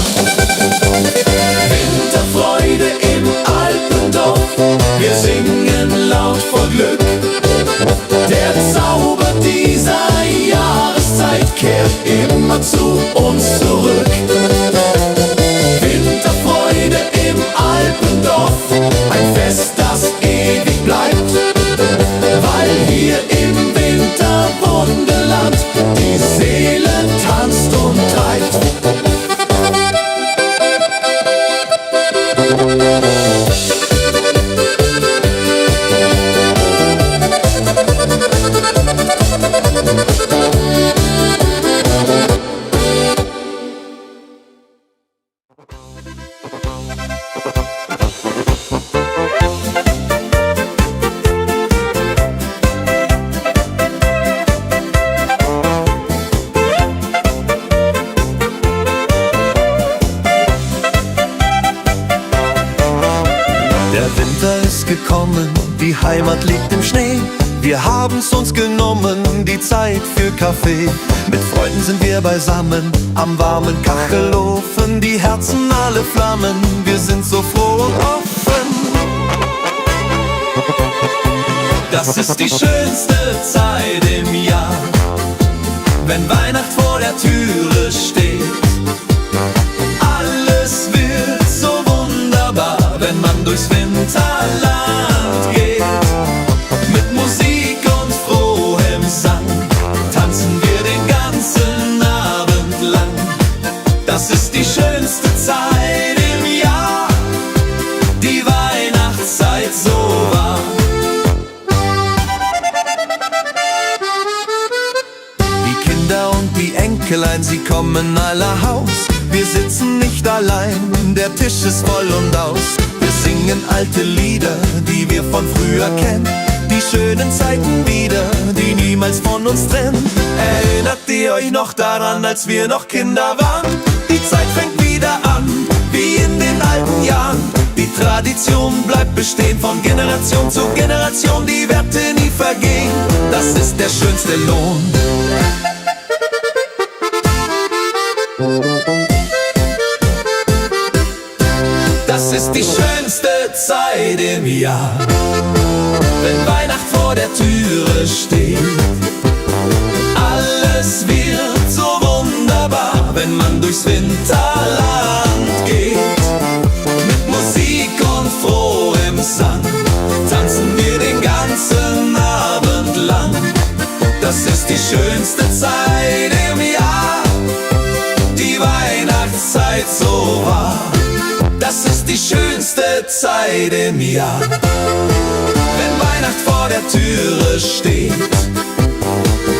Winterfreude im Alpendorf, wir singen laut vor Glück. Der Zauber dieser Jahreszeit kehrt immer zu uns zurück. Winterfreude im Alpendorf, ein Fest, das ewig bleibt, weil hier im Winterwunderland die Seele tanzt und treibt. Gekommen, die Heimat liegt im Schnee. Wir haben's uns genommen, die Zeit für Kaffee. Mit Freunden sind wir beisammen, am warmen Kachelofen. Die Herzen alle flammen, wir sind so froh und offen. Das ist die schönste Zeit im Jahr, wenn Weihnacht vor der Türe steht. Alles wird so wunderbar, wenn man durchs Winterland geht. Mit Musik und frohem Sang tanzen wir den ganzen Abend lang. Das ist die schönste Zeit im Jahr, die Weihnachtszeit so wahr. Die Kinder und die Enkelein, sie kommen aller Haus. Wir sitzen nicht allein, der Tisch ist voll und aus. Wir singen alte Lieder, die wir von früher kennen. Die schönen Zeiten wieder, die niemals von uns trennen. Erinnert ihr euch noch daran, als wir noch Kinder waren? Die Zeit fängt wieder an, wie in den alten Jahren. Die Tradition bleibt bestehen, von Generation zu Generation. Die Werte nie vergehen, das ist der schönste Lohn. ist die schönste Zeit im Jahr, wenn Weihnacht vor der Türe steht. Alles wird so wunderbar, wenn man durchs Winterland geht. Mit Musik und frohem Sang tanzen wir den ganzen Abend lang. Das ist die schönste Zeit im Jahr, die Weihnachtszeit so wahr. Das ist die schönste Zeit im Jahr, wenn Weihnacht vor der Türe steht.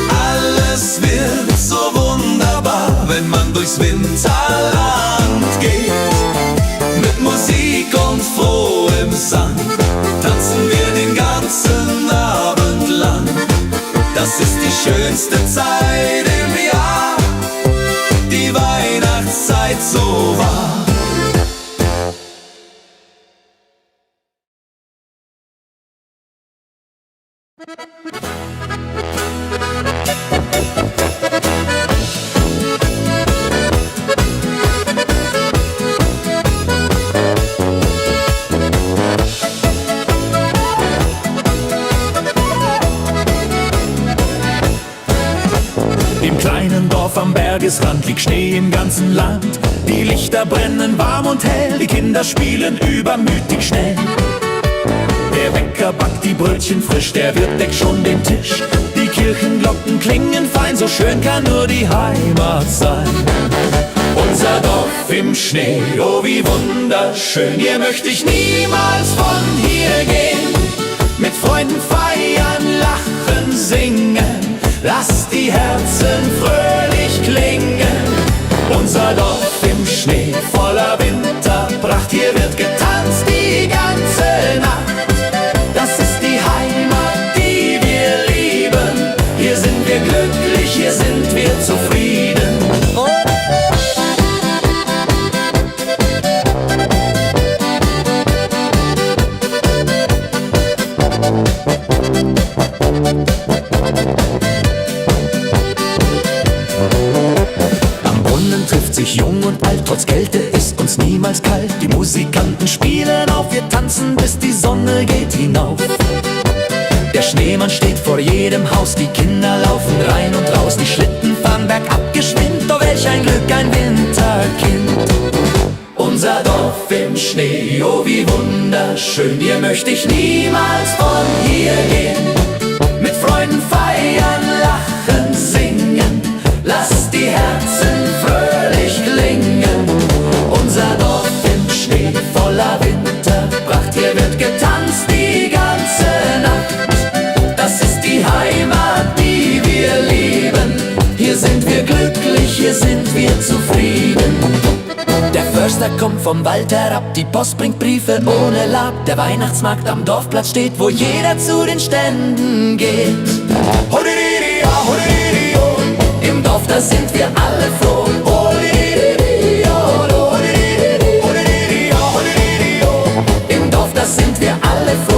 Alles wird so wunderbar, wenn man durchs Winterland geht. Mit Musik und frohem Sang tanzen wir den ganzen Abend lang. Das ist die schönste Zeit im Jahr, die Weihnachtszeit so wahr. Im kleinen Dorf am Bergesrand liegt Schnee im ganzen Land. Die Lichter brennen warm und hell, die Kinder spielen übermütig schnell. Der Bäcker backt die Brötchen frisch, der Wirt deckt schon den Tisch. Die Kirchenglocken klingen fein, so schön kann nur die Heimat sein. Unser Dorf im Schnee, oh wie wunderschön, hier möchte ich niemals von hier gehen. Mit Freunden feiern, lachen, singen, lasst die Herzen fröhlich klingen. Unser Dorf im Schnee, voller Winterpracht, hier wird getanzt die ganze Nacht. Das ist die Heimat, die wir lieben. Hier sind wir glücklich, hier sind wir zufrieden. Am Brunnen trifft sich jung und alt, trotz Kälte ist uns niemals kalt. Die Musikanten spielen auf, wir tanzen, bis die Sonne geht hinauf. Der Schneemann steht vor jedem Haus, die Kinder laufen rein und raus. Die Schlitten fahren bergab geschwind, oh welch ein Glück, ein Winterkind. Unser Dorf im Schnee, oh wie wunderschön, hier möchte ich niemals von hier gehen. Mit Freunden feiern, lachen, singen, lasst die Herzen fröhlich klingen. Unser Dorf im Schnee, voller Winterpracht, hier wird getanzt die ganze Nacht. Das ist die Heimat, die wir lieben. Hier sind wir glücklich, hier sind wir zufrieden. Der Förster kommt vom Wald herab, die Post bringt Briefe ohne Lab. Der Weihnachtsmarkt am Dorfplatz steht, wo jeder zu den Ständen geht. Im Dorf, da sind wir alle froh. Im Dorf, da sind wir alle froh.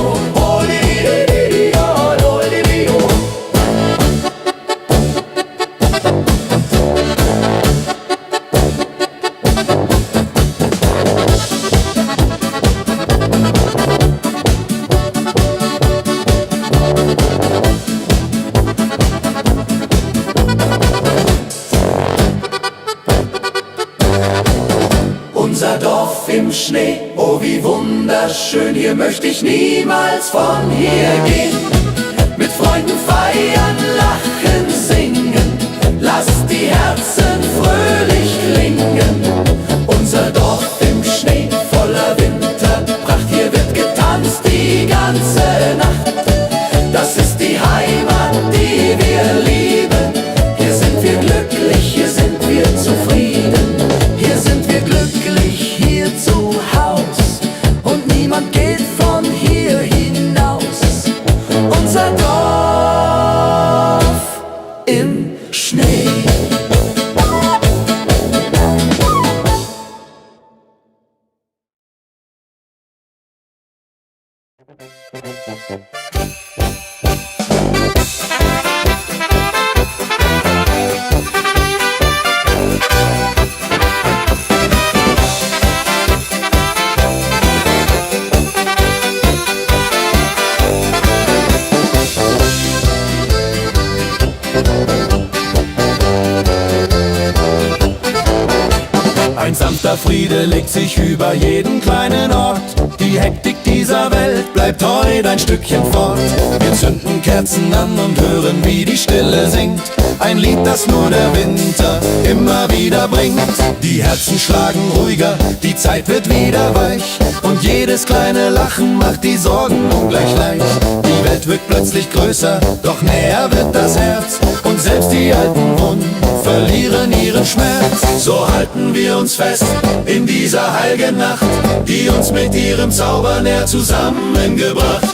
Unser Dorf im Schnee, oh wie wunderschön, hier möchte ich niemals von hier gehen. Mit Freunden feiern, lachen, singen, lasst die Herzen fröhlich klingen. Unser Dorf im Schnee, voller Winterpracht, hier wird getanzt die ganze Nacht. Das ist die Heimat, die wir lieben. Hier sind wir glücklich, hier sind wir zufrieden. Hier sind wir glücklich, hier zu Haus, und niemand geht von hier hinaus. Unser Dorf im Schnee. sanfter Friede legt sich über jeden kleinen Ort. Die Hektik dieser Welt bleibt heute ein Stückchen fort. Wir zünden Kerzen an und hören, wie die Stille singt. Ein Lied, das nur der Winter immer wieder bringt. Die Herzen schlagen ruhiger, die Zeit wird wieder weich. Und jedes kleine Lachen macht die Sorgen ungleich leicht. Die Welt wirkt plötzlich größer, doch näher wird das Herz. Und selbst die alten Wunden verlieren ihren Schmerz. So halten wir uns fest in dieser heiligen Nacht, die uns mit ihrem Zauber näher zusammengebracht.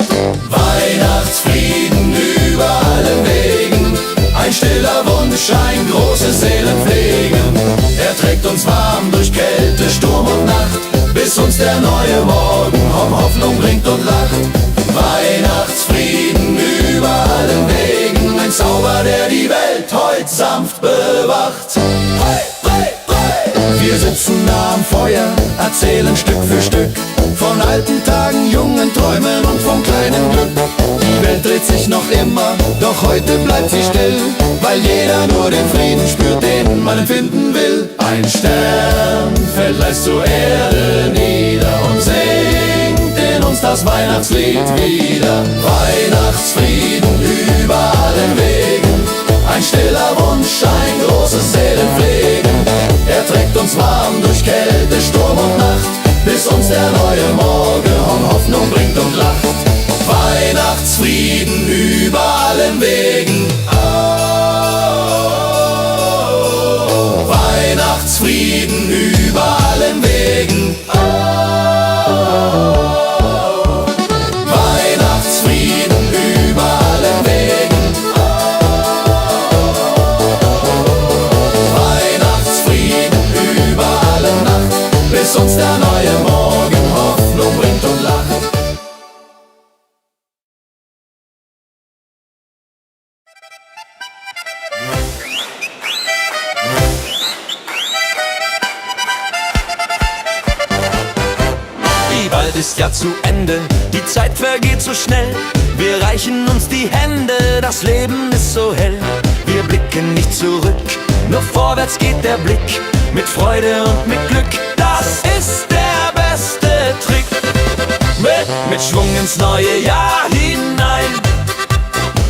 Weihnachtsfrieden über allen Wegen, ein stiller Wunsch, ein großes Seelenpflegen. Er trägt uns warm durch Kälte, Sturm und Nacht, bis uns der neue Morgen Hoffnung bringt und lacht. Weihnachtsfrieden über allen Wegen, ein Zauber, der die Welt heut sanft bewacht. Wir sitzen nah am Feuer, erzählen Stück für Stück von alten Tagen, jungen Träumen und vom kleinen Glück. Die Welt dreht sich noch immer, doch heute bleibt sie still, weil jeder nur den Frieden spürt, den man empfinden will. Ein Stern fällt leis zur Erde nieder und singt in uns das Weihnachtslied wieder. Weihnachtsfrieden über allen Wegen, ein stiller Wunsch, ein großes Seelenpflegen. Er trägt uns warm durch Kälte, Sturm und Nacht, bis uns der neue Morgen Hoffnung bringt und lacht. Weihnachtsfrieden über allen Wegen. Oh, Weihnachtsfrieden über allen Wegen. Oh, Weihnachtsfrieden über allen Wegen. Weihnachtsfrieden über alle Nacht, bis uns der neue Morgen Hoffnung bringt und lacht. Bald ist ja zu Ende, die Zeit vergeht so schnell. Wir reichen uns die Hände, das Leben ist so hell. Wir blicken nicht zurück, nur vorwärts geht der Blick. Mit Freude und mit Glück, das ist der beste Trick. Mit Schwung ins neue Jahr hinein.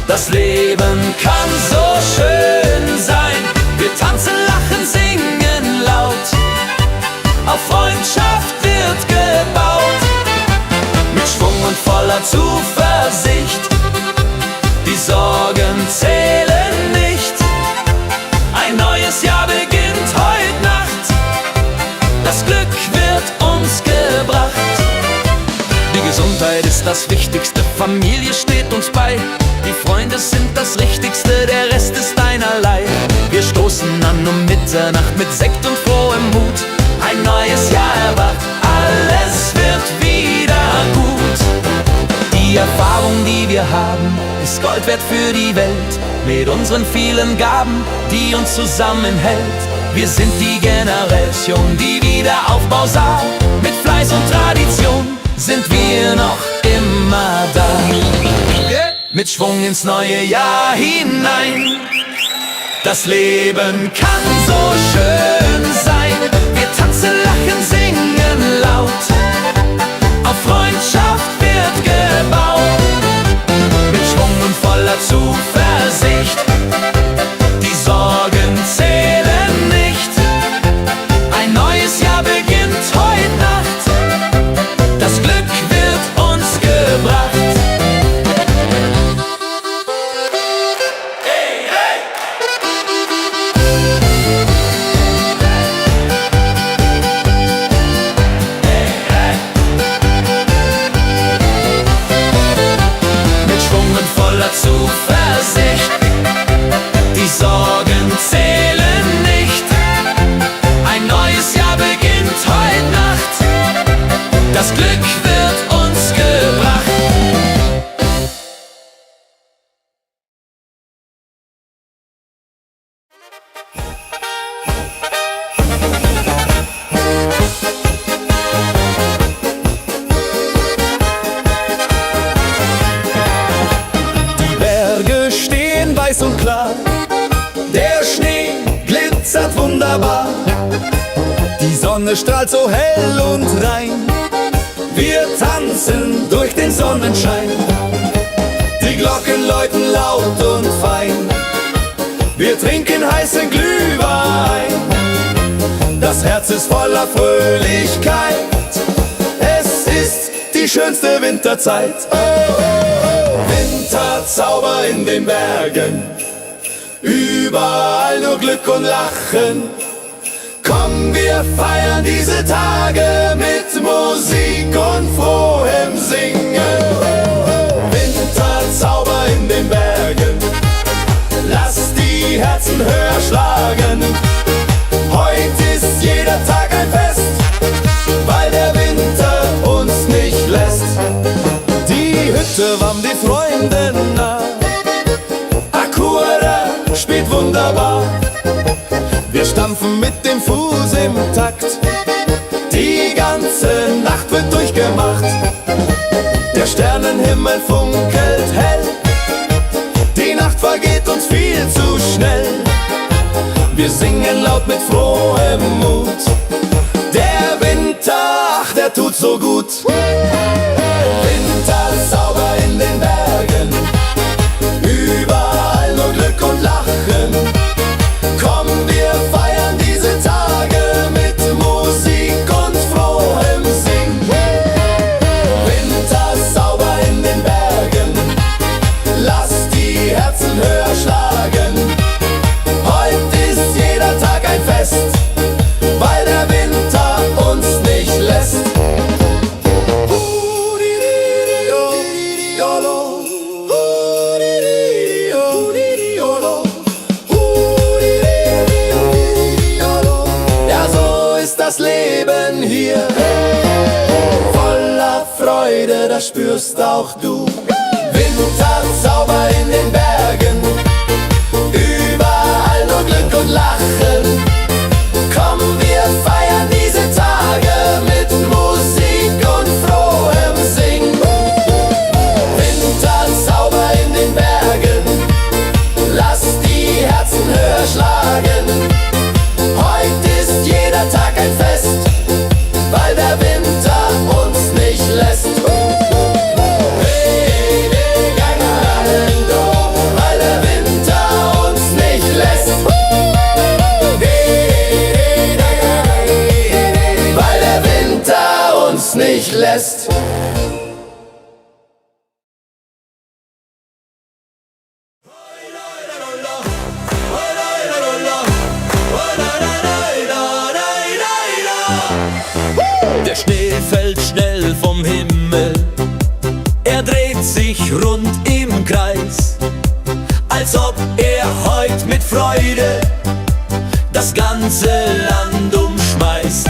Das Leben kann so schön sein. Wir tanzen, lachen, singen laut. Auf Freundschaft wird gebaut. Mit Schwung und voller Zuversicht. Die Sorgen zählen nicht. Ein neues Jahr beginnt heut Nacht. Das Glück wird uns gebracht. Die Gesundheit ist das Wichtigste, Familie steht uns bei. Die Freunde sind das Richtigste, der Rest ist einerlei. Wir stoßen an um Mitternacht mit Sekt und frohem Mut. Ein neues Jahr erwacht, alles wird wieder gut. Die Erfahrung, die wir haben, ist Gold wert für die Welt. Mit unseren vielen Gaben, die uns zusammenhält. Wir sind die Generation, die Wiederaufbau sah. Mit Fleiß und Tradition sind wir noch immer da. Mit Schwung ins neue Jahr hinein. Das Leben kann so schön sein. Wir tanzen, lachen, singen laut. Auf Freundschaft wird gebaut. Mit Schwung und voller Zuversicht. Die Sorgen zählen nicht. Ein neues Jahr beginnt heut Nacht. Das Glück wird uns gebracht. Zuversicht, die Sorgen zählen nicht. Ein neues Jahr beginnt heut Nacht. Das Glück wird uns gebracht. Weiß und klar, der Schnee glitzert wunderbar. Die Sonne Sonne strahlt so hell und rein. Wir tanzen durch den Sonnenschein. Die Glocken läuten laut und fein. Wir trinken heißen Glühwein. Das Herz ist voller Fröhlichkeit. Es ist die schönste Winterzeit. Oh, oh, oh. Winterzauber in den Bergen. Überall nur Glück und Lachen. Komm, wir feiern diese Tage mit Musik und frohem Singen. Winterzauber in den Bergen. Lass die Herzen höher schlagen. Heute ist jeder Tag ein Fest, weil der Winter uns nicht lässt. Die Hütte warm die Freunde nah. Akura spielt wunderbar. Wir stampfen mit dem Fuß im Takt. Die ganze Nacht wird durchgemacht. Der Sternenhimmel funkelt hell. Die Nacht vergeht uns viel zu schnell. Wir singen laut mit frohem Mut. Der Winter, ach, der tut so gut. Winterzauber in den Bergen. Überall nur Glück und Lachen. Komm, wir feiern diese Tage mit Musik und frohem Singen. Winterzauber in den Bergen. Lass die Herzen höher schlagen. Heute ist jeder Tag ein Fest, weil der Winter uns nicht lässt. Ja, so ist das Leben hier. Voller Freude, das spürst auch du. Winterzauber in den Bergen. Überall nur Glück und Lachen. Komm, wir feiern diese Tage mit Musik und frohem Singen. Winterzauber in den Bergen. Lass die Herzen höher schlagen. Heute ist jeder Tag ein Fest, weil der Winter uns nicht lässt. Weil der Winter uns nicht lässt. Weil der Winter uns nicht lässt. Der Schnee fällt schnell vom Himmel. Er dreht sich rund im Kreis, als ob er heut mit Freude das ganze Land umschmeißt.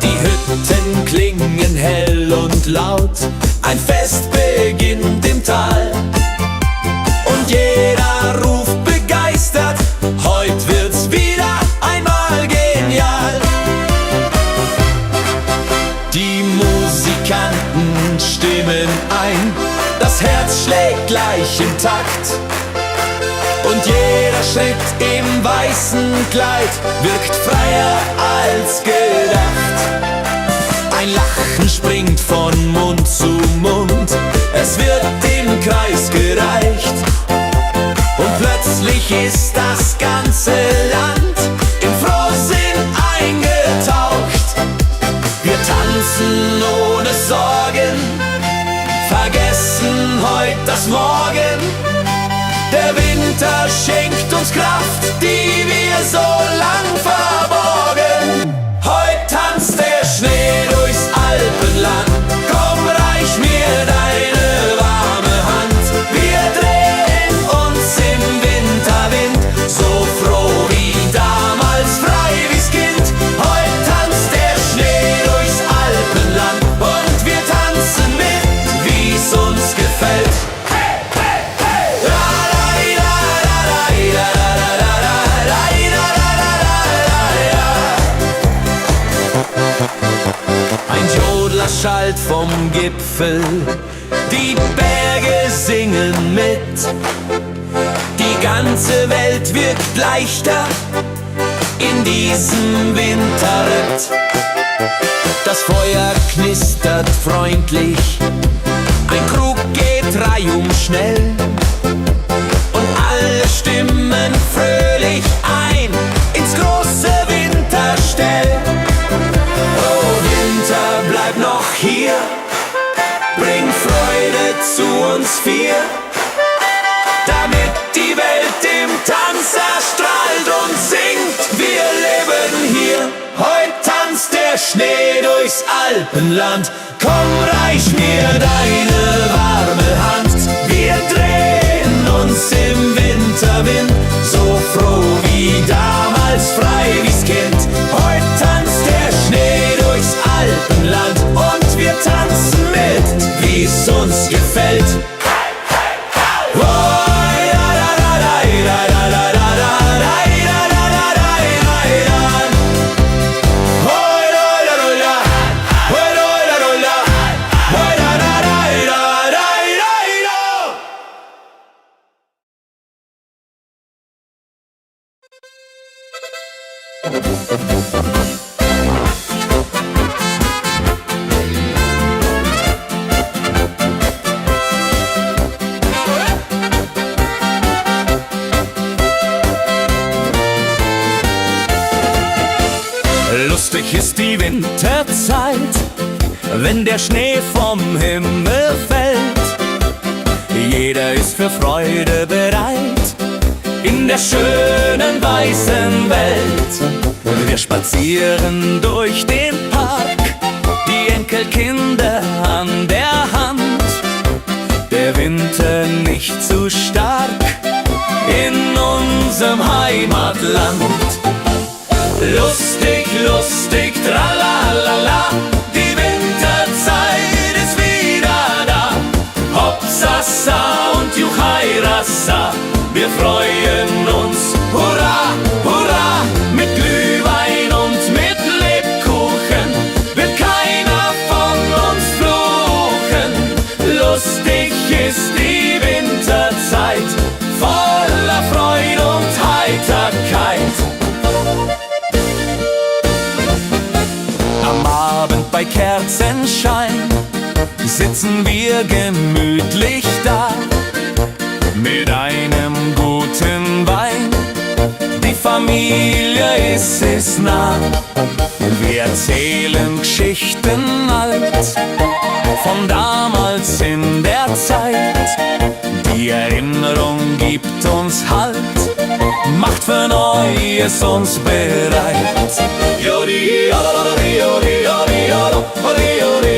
Die Hütten klingen hell und laut, ein Fest beginnt im Tal. Und jeder ruft begeistert, heut wird's wieder einmal genial. Die Musikanten stimmen ein, das Herz schlägt gleich im Takt. Und jeder Schritt im weißen Kleid wirkt freier als gedacht. Ein Lachen springt von Mund zu Mund, es wird im Kreis gereicht. Und plötzlich ist das ganze Land im Frohsinn eingetaucht. Wir tanzen ohne Sorgen, vergessen heut das Morgen. Der Winter schenkt uns Kraft, die wir so lang verborgen. Heut tanzt der Schnee durchs Alpenland. Komm, reich mir deine warme Hand. Wir drehen uns im Winterwind, so froh wie damals, frei wie's Kind. Heut tanzt der Schnee durchs Alpenland und wir tanzen mit, wie's uns gefällt. Ein Jodler schallt vom Gipfel, die Berge singen mit. Die ganze Welt wirkt leichter, in diesem Winterritt. Das Feuer knistert freundlich, ein Krug geht reihum schnell und alle stimmen fröhlich ein ins große Winterstell. Oh Winter, bleib noch hier, bring Freude zu uns vier, damit die Welt im Tanz erstrahlt und singt. Wir leben hier, heut tanzt der Schnee durchs Alpenland. Komm, reich mir deine warme Hand, wir drehen uns im Winterwind, so froh wie damals, frei wie's Kind. Heut tanzt der Schnee durchs Alpenland und wir tanzen mit, wie's uns gefällt. Lustig ist die Winterzeit, wenn der Schnee vom Himmel fällt. Jeder ist für Freude bereit in der schönen weißen Welt. Wir spazieren durch den Park, die Enkelkinder an der Hand. Der Winter nicht zu stark in unserem Heimatland. Lustig, lustig, tralalala, die Winterzeit ist wieder da. Hopsasa und Juchairassa, wir freuen uns, hurra, hurra. Mit Glühwein und mit Lebkuchen wird keiner von uns fluchen. Lustig ist die Winterzeit, voller Freude und Heiterkeit. Am Abend bei Kerzenschein sitzen wir gemütlich da mit einem guten Wein. Die Familie ist es nah. Wir erzählen Geschichten alt von damals in der Zeit. Die Erinnerung gibt uns Halt, macht für Neues uns bereit. Jodi, jodi, jodi, jodi, jodi, jodi, jodi,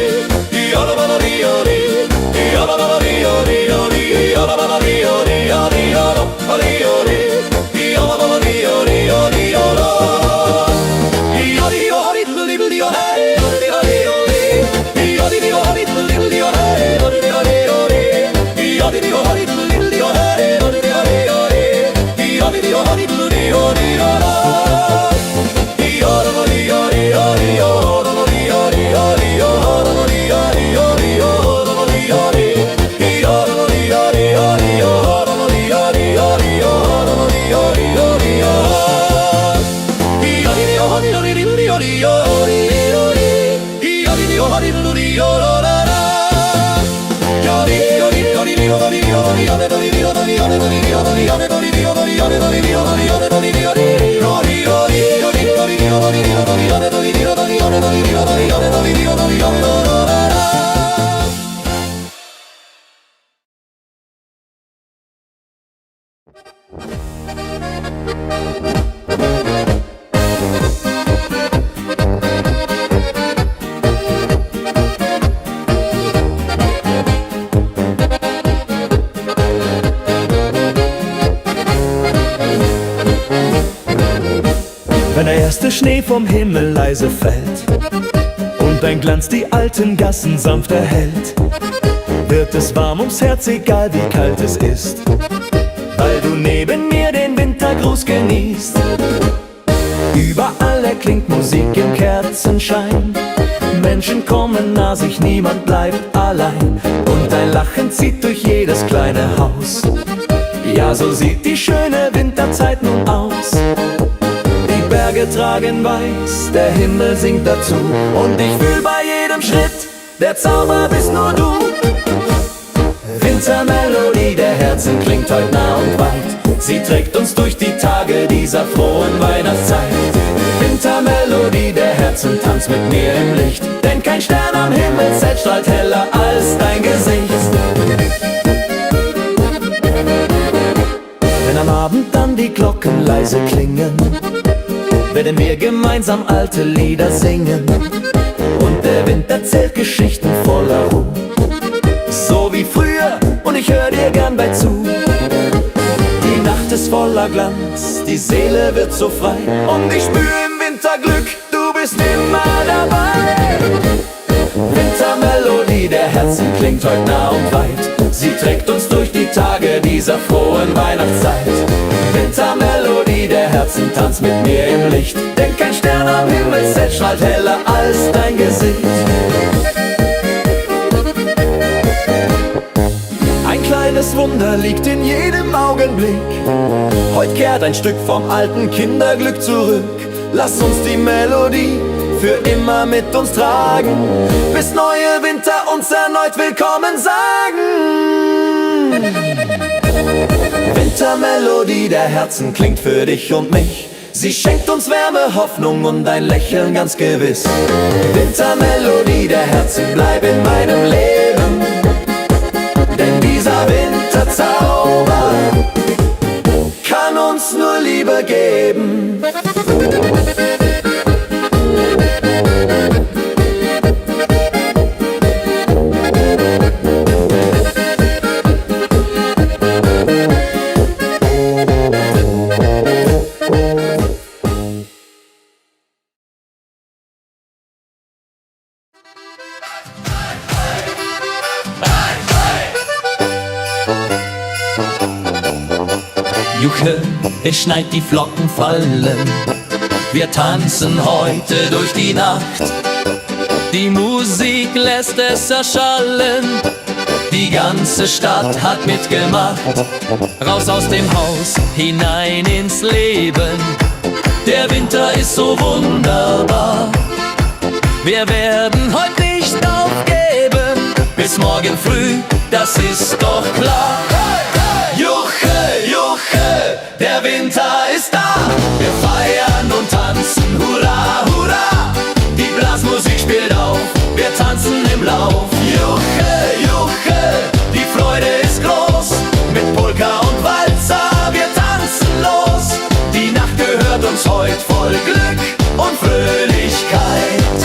Wenn der erste Schnee vom Himmel leise fällt und ein Glanz die alten Gassen sanft erhellt, wird es warm ums Herz, egal wie kalt es ist, weil du neben mir den Wintergruß genießt. Überall erklingt Musik im Kerzenschein, Menschen kommen nah, sich niemand bleibt allein, und ein Lachen zieht durch jedes kleine Haus. Ja, so sieht die schöne Winterzeit nun aus. Die Berge Berge tragen weiß, der Himmel singt dazu. Und ich fühl bei jedem Schritt, der Zauber bist nur du. Wintermelodie der Herzen klingt heut nah und weit. Sie trägt uns durch die Tage dieser frohen Weihnachtszeit. Wintermelodie der Herzen tanzt mit mir im Licht. Denn kein Stern am Himmelszelt strahlt heller als dein Gesicht. Wenn am Abend dann die Glocken leise klingen, werden wir gemeinsam alte Lieder singen. Und der Wind erzählt Geschichten voller Ruhe, so wie früher, und ich hör dir gern bei zu. Die Nacht ist voller Glanz, die Seele wird so frei. Und ich spür im Winter Glück, du bist immer dabei. Wintermelodie der Herzen klingt heut nah und weit. Sie trägt uns durch die Tage dieser frohen Weihnachtszeit. Wintermelodie der Herzen tanzt mit mir im Licht. Denn kein Stern am Himmelszelt strahlt heller als dein Gesicht. Ein kleines Wunder liegt in jedem Augenblick. Heut kehrt ein Stück vom alten Kinderglück zurück. Lass uns die Melodie für immer mit uns tragen, bis neue Winter uns erneut willkommen sagen. Wintermelodie der Herzen klingt für dich und mich. Sie schenkt uns Wärme, Hoffnung und ein Lächeln ganz gewiss. Wintermelodie der Herzen, bleib in meinem Leben. Denn dieser Winterzauber kann uns nur Liebe geben. Juche, es schneit, die Flocken fallen. Wir tanzen heute durch die Nacht. Die Musik lässt es erschallen. Die ganze Stadt hat mitgemacht. Raus aus dem Haus, hinein ins Leben. Der Winter ist so wunderbar. Wir werden heute nicht aufgeben. Bis morgen früh, das ist doch klar. Juche, Juche, der Winter ist da. Wir feiern und tanzen, hurra, hurra. Die Blasmusik spielt auf, wir tanzen im Lauf. Juche, Juche, die Freude ist groß. Mit Polka und Walzer, wir tanzen los. Die Nacht gehört uns heut voll Glück und Fröhlichkeit.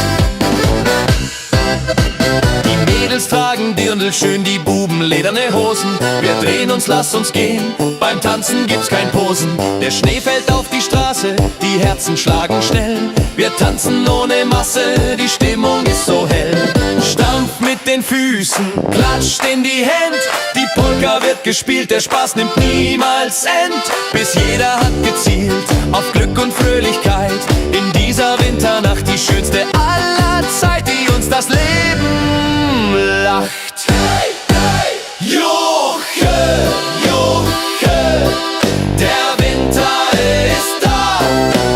Die Mädels tragen dirndlschön, die Buben lederne Hosen. Wir drehen uns, lass uns gehen, beim Tanzen gibt's kein Posen. Der Schnee fällt auf die Straße, die Herzen schlagen schnell. Wir tanzen ohne Masse, die Stimmung ist so hell. Stampf mit den Füßen, klatscht in die Hände. Die Polka wird gespielt, der Spaß nimmt niemals End. Bis jeder hat gezielt auf Glück und Fröhlichkeit. In dieser Winternacht die schönste aller Zeit, die uns das Leben lacht. Hey, hey, Juche, Juche, der Winter ist da.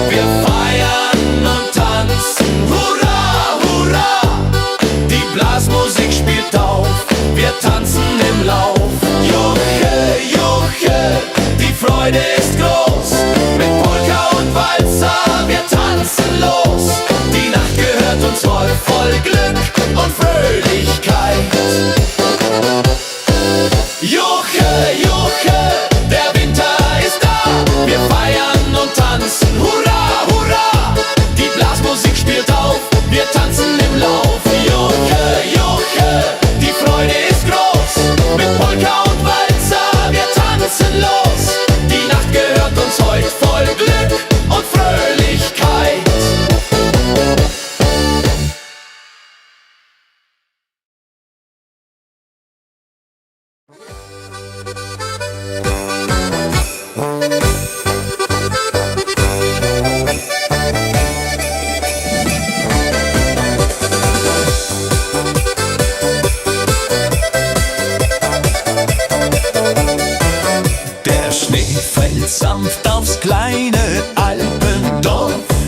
Wir feiern und tanzen, hurra, hurra. Die Blasmusik spielt auf, wir tanzen im Lauf. Juche, Juche, die Freude ist groß. Mit Polka und Walzer, wir tanzen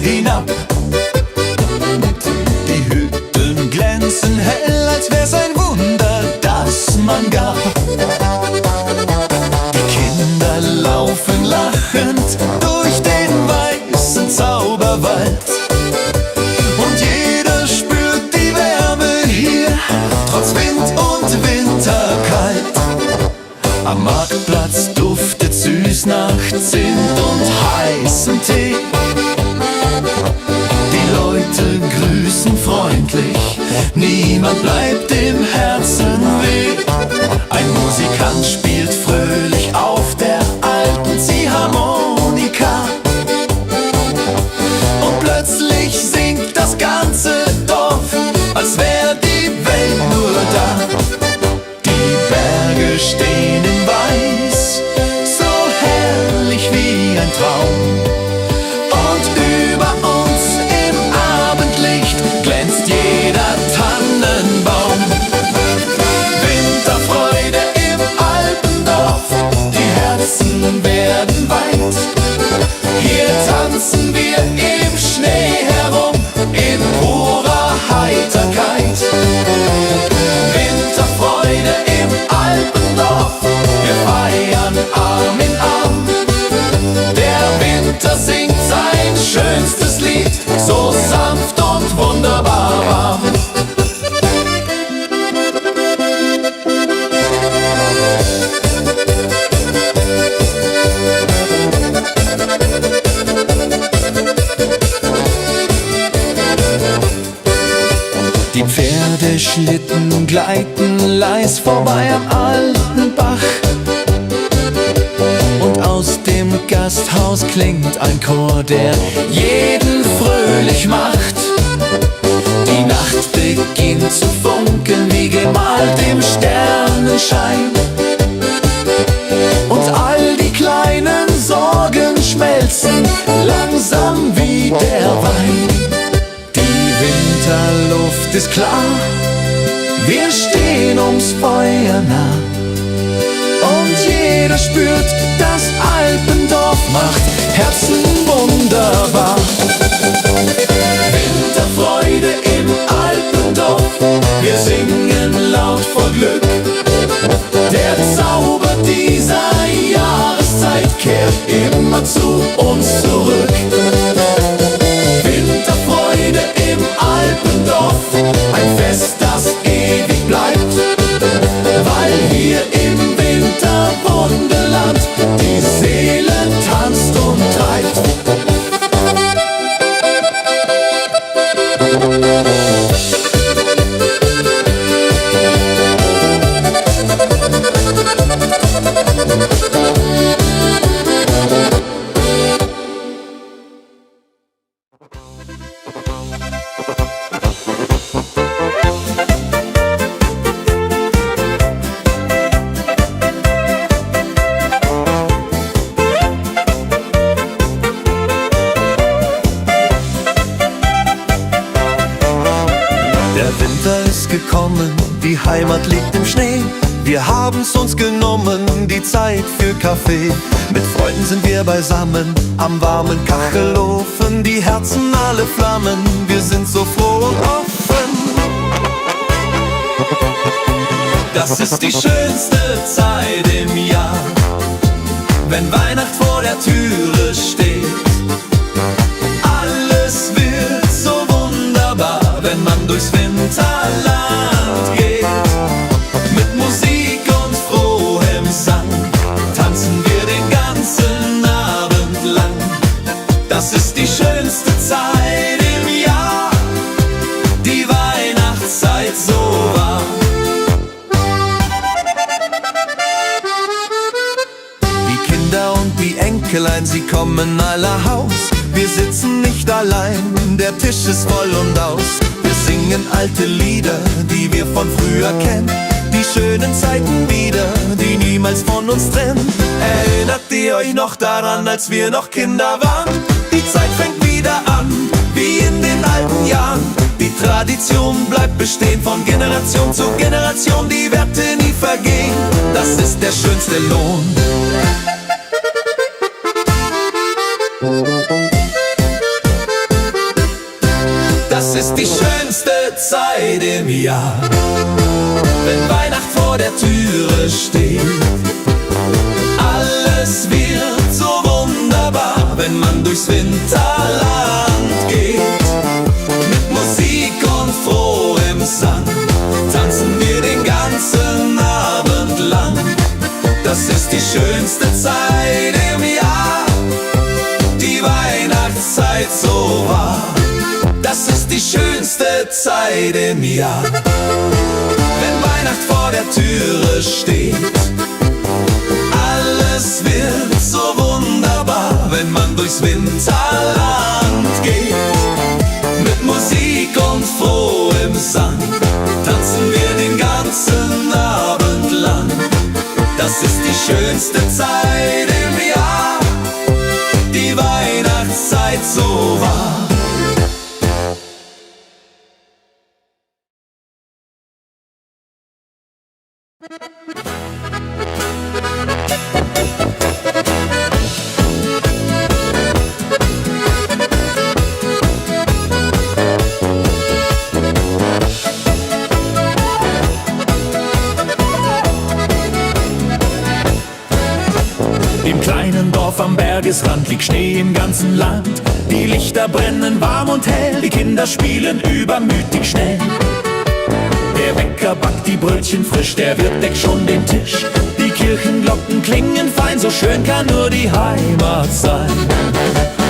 hinab. Die Hütten glänzen hell, als wär's ein Wunder, das man gab. Die Kinder laufen lachend durch den weißen Zauberwald. Und jeder spürt die Wärme hier, trotz Wind und Winterkalt. Am Marktplatz duftet süß nach Zimt und heißem Tee. Die Leute grüßen freundlich, niemand bleibt im Herzen weh. Ein Musikant spielt fröhlich auf der alten Ziehharmonika. Und plötzlich singt das ganze Dorf, als wär die Welt nur da. Die Berge stehen in Weiß, so herrlich wie ein Traum. Und über uns im Abendlicht glänzt jeder Tannenbaum. Winterfreude im Alpendorf, die Herzen werden weit. Hier tanzen wir im Schnee herum, in purer Heiterkeit. Winterfreude im Alpendorf, wir feiern Arm in Arm. Der Winter singt sein schönstes Lied, so sanft und wunderbar warm. Die Pferdeschlitten gleiten leis vorbei am alten Bach. Und aus dem Gasthaus klingt ein Chor, der jeden fröhlich macht. Die Nacht beginnt zu funkeln, wie gemalt im Sternenschein. Und all die kleinen Sorgen schmelzen langsam wie der Wein. Die Winterluft ist klar, wir stehen ums Feuer nah. Und jeder spürt, das Alpendorf macht Herzen wunderbar. Winterfreude im Alpendorf, wir singen laut vor Glück. Der Zauber dieser Jahreszeit kehrt immer zu uns zurück. Winterfreude im Alpendorf, ein Fest, das ewig bleibt, weil hier im Winterwunderland die Seele tanzt und treibt. Gekommen, die Heimat liegt im Schnee. Wir haben's uns genommen, die Zeit für Kaffee. Mit Freunden sind wir beisammen, am warmen Kachelofen. Die Herzen alle flammen, wir sind so froh und offen. Das ist die schönste Zeit im Jahr, wenn Weihnacht vor der Türe steht. Alles wird so wunderbar, wenn man durchs Winterland geht. Mit Musik und frohem Sang tanzen wir den ganzen Abend lang. Das ist die schönste Zeit im Jahr, die Weihnachtszeit so wahr. Die Kinder und die Enkelein, sie kommen aller Haus. Wir sitzen nicht allein, der Tisch ist voll und aus. Wir singen alte Lieder, die wir von früher kennen. Die schönen Zeiten wieder, die niemals von uns trennen. Erinnert ihr euch noch daran, als wir noch Kinder waren? Die Zeit fängt wieder an, wie in den alten Jahren. Die Tradition bleibt bestehen, von Generation zu Generation. Die Werte nie vergehen, das ist der schönste Lohn. die schönste Zeit im Jahr, wenn Weihnacht vor der Türe steht. Alles wird so wunderbar, wenn man durchs Winterland geht. Mit Musik und frohem Sang tanzen wir den ganzen Abend lang. Das ist die schönste Zeit im Jahr, die Weihnachtszeit so wahr. Das ist die schönste Zeit im Jahr, wenn Weihnacht vor der Türe steht. Alles wird so wunderbar, wenn man durchs Winterland geht. Mit Musik und frohem Sang tanzen wir den ganzen Abend lang. Das ist die schönste Zeit im Jahr, die Weihnachtszeit so wahr. Im kleinen Dorf am Bergesrand liegt Schnee im ganzen Land. Die Lichter brennen warm und hell, die Kinder spielen übermütig schnell. Der Bäcker backt die Brötchen frisch, der Wirt deckt schon den Tisch. Die Kirchenglocken klingen fein, so schön kann nur die Heimat sein.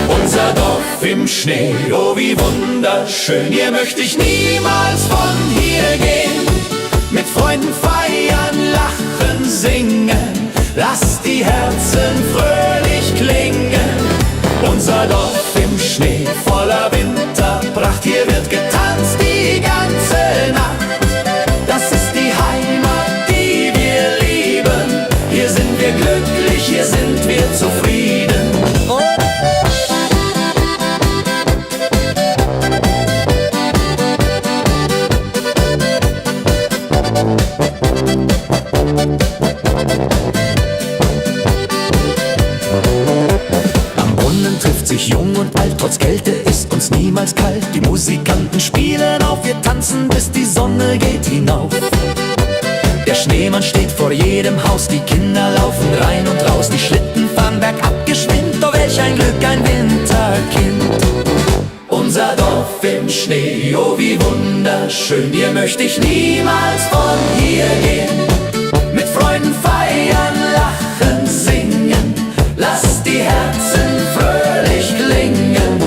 Unser Dorf im Schnee, oh wie wunderschön, hier möchte ich niemals von hier gehen. Mit Freunden feiern, lachen, singen, lasst die Herzen fröhlich klingen. Unser Dorf im Schnee, voller Winterpracht, hier wird getanzt die ganze Nacht. Das ist die Heimat, die wir lieben. Hier sind wir glücklich, hier sind wir zufrieden. Am Brunnen trifft sich jung und alt, trotz Kälte ist uns niemals kalt. Die Musikanten spielen auf, wir tanzen, bis die Sonne geht hinauf. Der Schneemann steht vor jedem Haus, die Kinder laufen rein und raus. Die Schlitten fahren bergab geschwind, oh welch ein Glück, ein Winterkind. Unser Dorf im Schnee, oh wie wunderschön, hier möchte ich niemals von hier gehen. Mit Freunden feiern, lachen, singen, lasst die Herzen fröhlich klingen.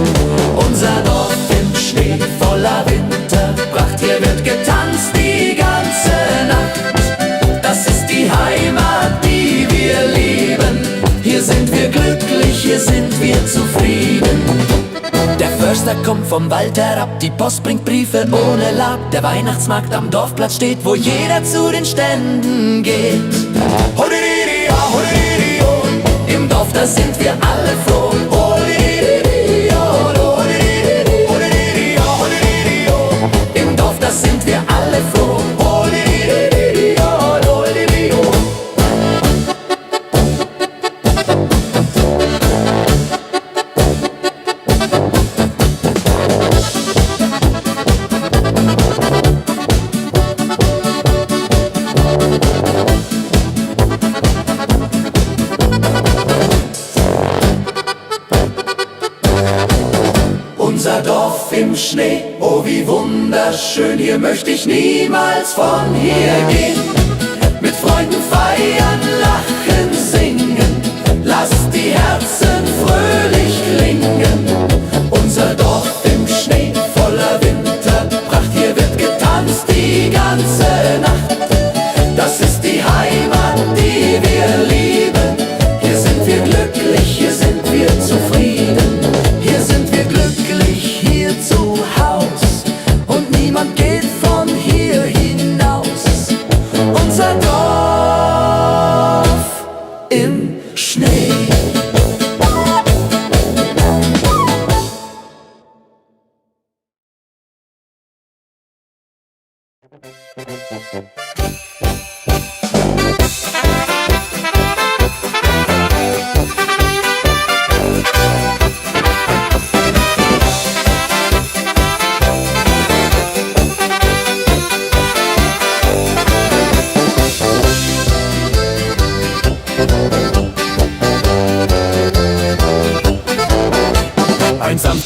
Unser Dorf im Schnee, voller Winterpracht, hier wird getanzt die ganze Nacht. Das ist die Heimat, die wir lieben. Hier sind wir glücklich, hier sind wir zufrieden. Der Förster kommt vom Wald herab, die Post bringt Briefe ohne Lab. Der Weihnachtsmarkt am Dorfplatz steht, wo jeder zu den Ständen geht. Im Dorf, da sind wir alle froh. Im Dorf, da sind wir alle froh. Unser Dorf im Schnee, oh wie wunderschön, hier möchte ich niemals von hier gehen. Mit Freunden feiern, lachen, singen, lasst die Herzen fröhlich klingen. Unser Dorf im Schnee, voller Winterpracht, hier wird getanzt die ganze Nacht. Das ist die Heimat, die wir lieben. Hier sind wir glücklich, hier sind wir zufrieden. Hier sind wir glücklich, hier zu Haus, und niemand geht von hier hinaus. Unser Dorf im Schnee.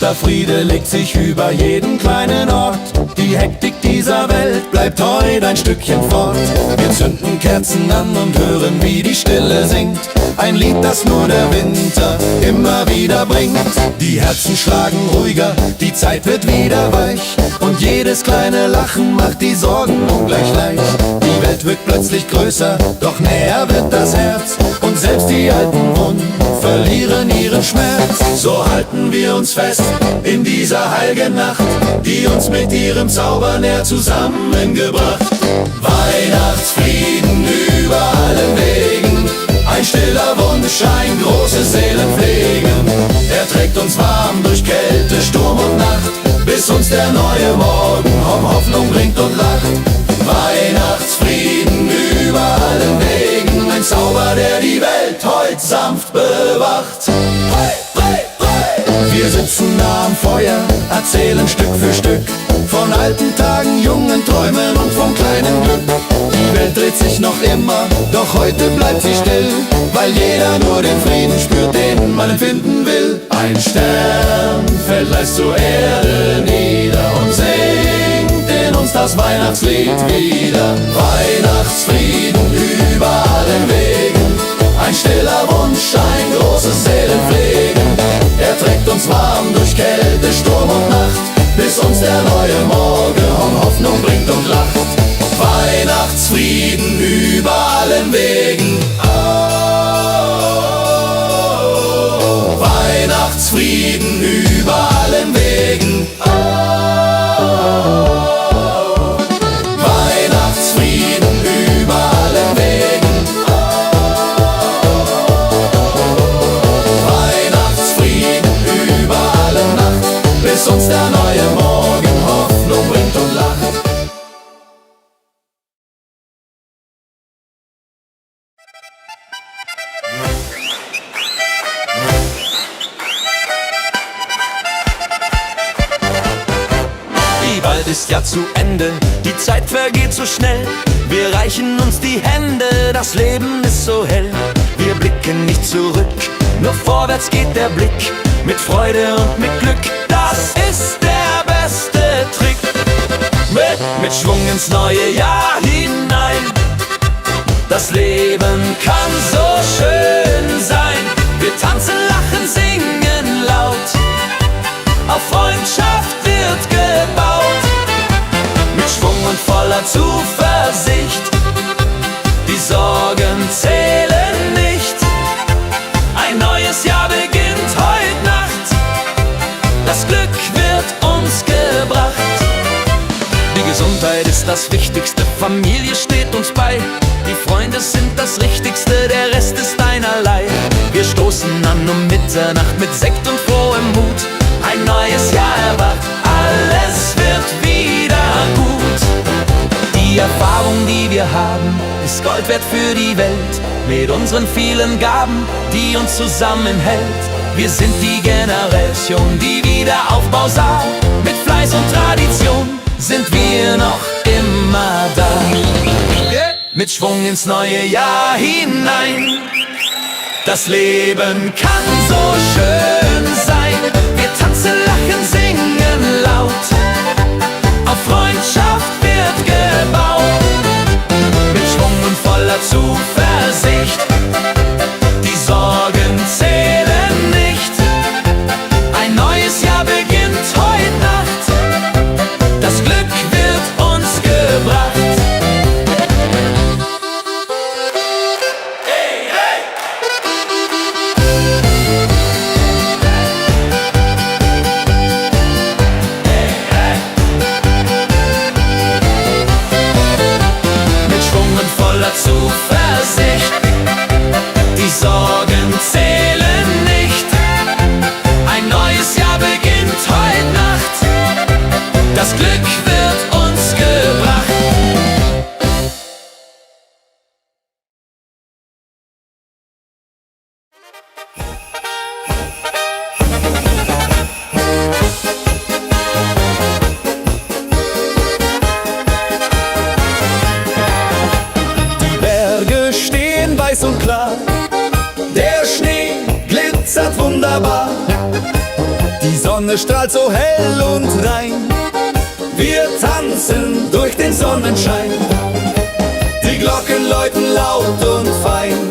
Tiefster Friede legt sich über jeden kleinen Ort. Die Hektik dieser Welt bleibt heute ein Stückchen fort. Wir zünden Kerzen an und hören, wie die Stille singt. Ein Lied, das nur der Winter immer wieder bringt. Die Herzen schlagen ruhiger, die Zeit wird wieder weich. Und jedes kleine Lachen macht die Sorgen ungleich leicht. Die Welt wird plötzlich größer, doch näher wird das Herz. Und selbst die alten Wunden verlieren ihren Schmerz. So halten wir uns fest in dieser heiligen Nacht, die uns mit ihrem Zauber näher zusammengebracht. Weihnachtsfrieden über allen Wegen, ein stiller Wunsch, ein großes Seelenpflegen. Er trägt uns warm durch Kälte, Sturm und Nacht, bis uns der neue Morgen Hoffnung bringt und lacht. Weihnachtsfrieden über allen Wegen, ein Zauber, der die Welt heut sanft bewacht. Wir sitzen nah am Feuer, erzählen Stück für Stück von alten Tagen, jungen Träumen und vom kleinen Glück. Die Welt dreht sich noch immer, doch heute bleibt sie still, weil jeder nur den Frieden spürt, den man empfinden will. Ein Stern fällt leise zur Erde nieder und singt in uns das Weihnachtslied wieder. Weihnachtsfrieden über allen Wegen, ein stiller Wunsch, ein großes Seelenpflegen. Er trägt uns warm durch Kälte, Sturm und Nacht, bis uns der neue Morgen Hoffnung bringt und lacht. Weihnachtsfrieden über allen Wegen. Oh, Weihnachtsfrieden über allen Wegen. Oh, Weihnachtsfrieden über allen Wegen. Weihnachtsfrieden über alle Nacht, bis uns der neue Morgen Hoffnung bringt und lacht. Bald ist ja zu Ende, die Zeit vergeht so schnell. Wir reichen uns die Hände, das Leben ist so hell. Wir blicken nicht zurück, nur vorwärts geht der Blick. Mit Freude und mit Glück, das ist der beste Trick. Mit Schwung ins neue Jahr hinein. Das Leben kann so schön sein. Wir tanzen, lachen, singen laut. Auf Freundschaft wird gebaut. Mit Schwung und voller Zuversicht. Die Sorgen zählen nicht. Ein neues Jahr beginnt heute Nacht. Das Glück wird uns gebracht. Die Gesundheit ist das Wichtigste, Familie steht uns bei. Die Freunde sind das Richtigste, der Rest ist einerlei. Wir stoßen an um Mitternacht mit Sekt und frohem Mut. Ein neues Jahr erwacht, alles wird wieder gut. Die Erfahrung, die wir haben, ist Gold wert für die Welt. Mit unseren vielen Gaben, die uns zusammenhält. Wir sind die Generation, die Wiederaufbau sah. Mit Fleiß und Tradition sind wir noch immer da. Mit Schwung ins neue Jahr hinein. Das Leben kann so schön sein. Wir tanzen, lachen, singen laut. Auf Freundschaft wird gebaut. Mit Schwung und voller Zuversicht. Die Sorgen zählen nicht. Ein neues Jahr beginnt heute Nacht. Das Glück wird uns gebracht. Sonne strahlt so hell und rein. Wir tanzen durch den Sonnenschein. Die Glocken läuten laut und fein.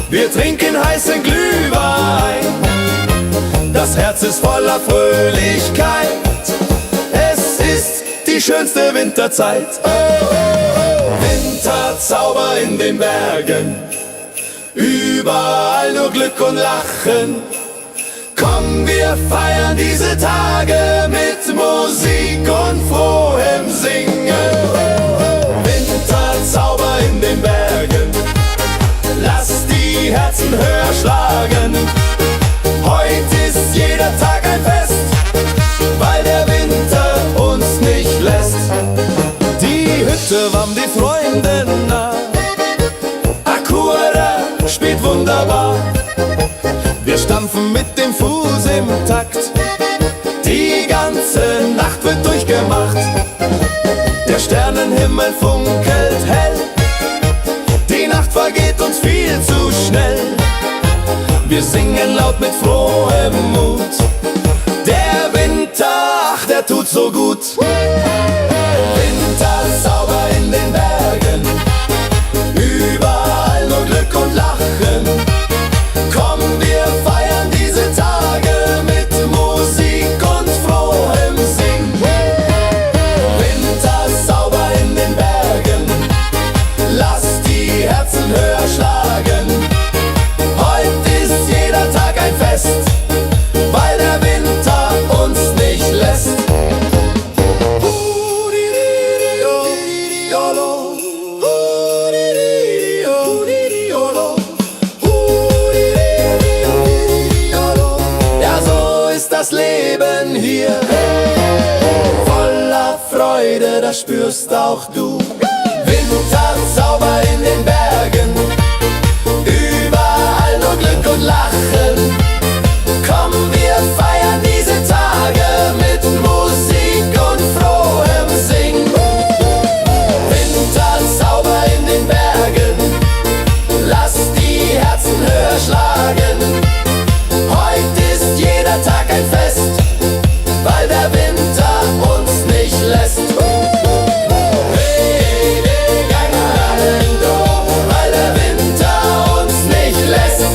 Wir trinken heißen Glühwein. Das Herz ist voller Fröhlichkeit. Es ist die schönste Winterzeit. Oh, oh, oh. Winterzauber in den Bergen. Überall nur Glück und Lachen. Komm, wir feiern diese Tage mit Musik und frohem Singen. Winterzauber in den Bergen. Lass die Herzen höher schlagen. Heute ist jeder Tag ein Fest, weil der Winter uns nicht lässt. Die Hütte warm die Freunde nah. Akura spielt wunderbar. Wir stampfen mit dem Fuß im Takt. Die ganze Nacht wird durchgemacht. Der Sternenhimmel funkelt hell. Die Nacht vergeht uns viel zu schnell. Wir singen laut mit frohem Mut. Der Winter, ach, der tut so gut. Winterzauber in den Bergen. Überall nur Glück und Lachen. Komm, wir feiern diese Tage mit Musik und frohem Singen. Winterzauber in den Bergen. Lass die Herzen höher schlagen. Heute ist jeder Tag ein Fest, weil der Winter uns nicht lässt. Ja, so ist das Leben hier. Voller Freude, das spürst auch du. Winterzauber in den Bergen. Überall nur Glück und Lachen. Komm, wir feiern diese Tage mit Musik und frohem Singen. Winterzauber in den Bergen. Lass die Herzen höher schlagen. Heute ist jeder Tag ein Fest, weil der Winter uns nicht lässt. Weil der Winter uns nicht lässt.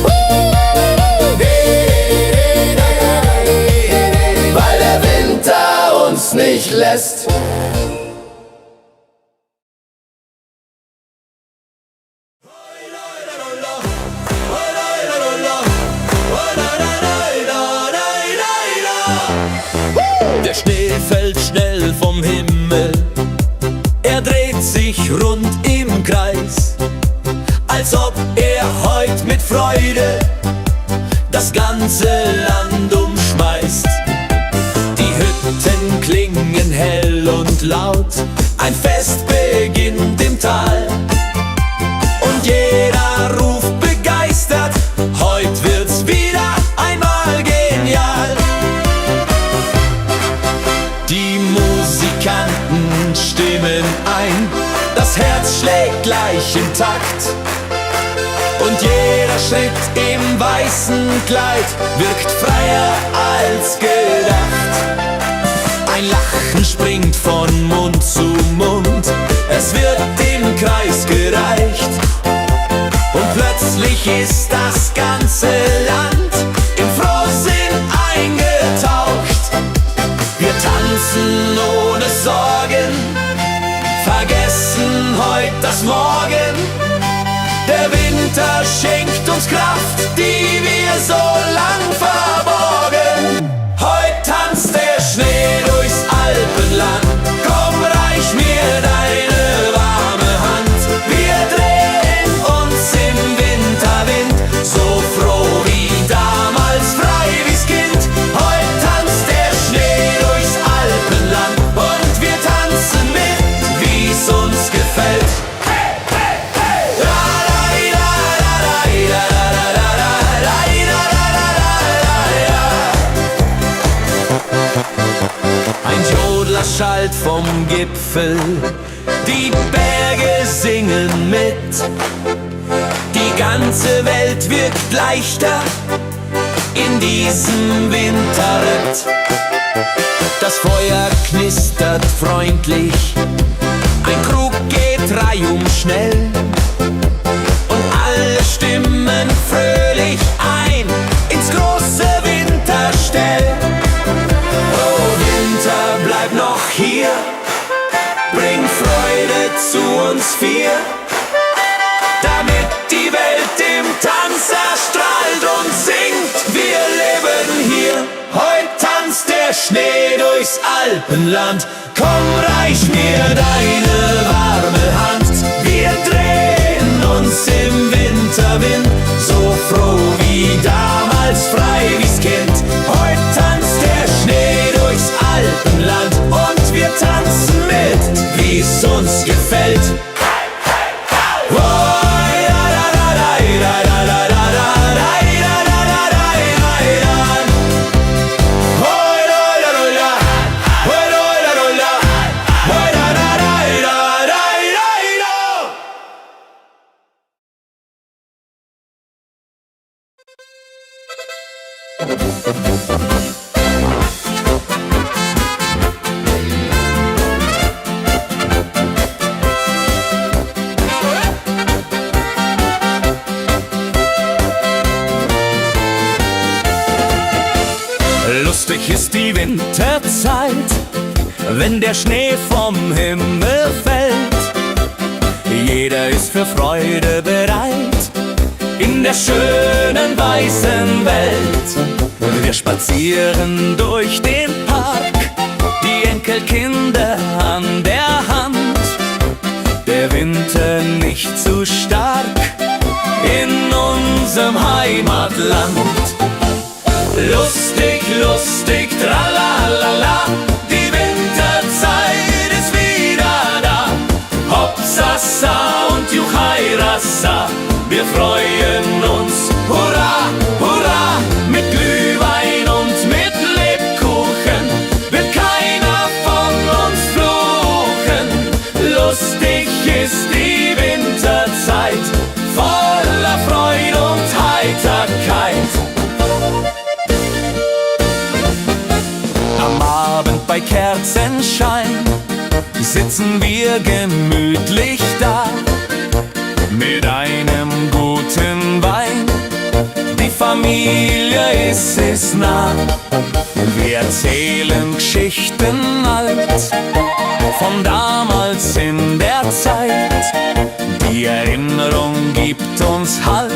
Weil der Winter uns nicht lässt. Der Schnee fällt schnell vom Himmel. Er dreht sich rund im Kreis, als ob er heut mit Freude das ganze Land umschmeißt. Die Hütten klingen hell und laut, ein Fest beginnt im Tal. Und jeder ruft begeistert, heut wird's wieder einmal genial. Die Musikanten stimmen ein, das Herz schlägt gleich im Takt. Und jeder Schritt im weißen Kleid wirkt freier als gedacht. Ein Lachen springt von Mund zu Mund, es wird im Kreis gereicht. Und plötzlich ist das ganze Land im Frohsinn eingetaucht. Wir tanzen ohne Sorgen, vergessen heut das Morgen. Der Winter schenkt uns Kraft, die wir so lang verborgen. Heut tanzt der Schnee durchs Alpenland. Komm, reich mir deine warme Hand. Wir drehen uns im Winterwind, so froh wie damals, frei wie's Kind. Heut tanzt der Schnee durchs Alpenland und wir tanzen mit, wie's uns gefällt. Schallt vom Gipfel, die Berge singen mit. Die ganze Welt wirkt leichter in diesem Winterritt. Das Feuer knistert freundlich, ein Krug geht reihum schnell und alle stimmen fröhlich ein ins große Winterstell. Oh Winter, bleib noch hier, bring Freude zu uns vier, damit die Welt im Tanz erstrahlt und singt. Wir leben hier, heut tanzt der Schnee durchs Alpenland. Komm, reich mir deine warme Hand. Wir drehen uns im Winterwind, so froh wie damals, frei wie's Kind. Heut tanzt der Schnee durchs Alpenland und wir tanzen mit, wie's uns gefällt. Lustig ist die Winterzeit, wenn der Schnee vom Himmel fällt. Jeder ist für Freude bereit in der schönen weißen Welt. Wir spazieren durch den Park, die Enkelkinder an der Hand. Der Winter nicht zu stark in unserem Heimatland. Lustig, lustig, tralalala, die Winterzeit ist wieder da. Hopsasa und Juchairassa, wir freuen uns, hurra, hurra. Mit Glühwein und mit Lebkuchen wird keiner von uns fluchen. Lustig ist die Winterzeit, voller Freude und Heiterkeit. Am Abend bei Kerzenschein sitzen wir gemütlich da mit einem guten Wein. Die Familie ist nah. Wir erzählen Geschichten alt von damals in der Zeit. Die Erinnerung gibt uns Halt,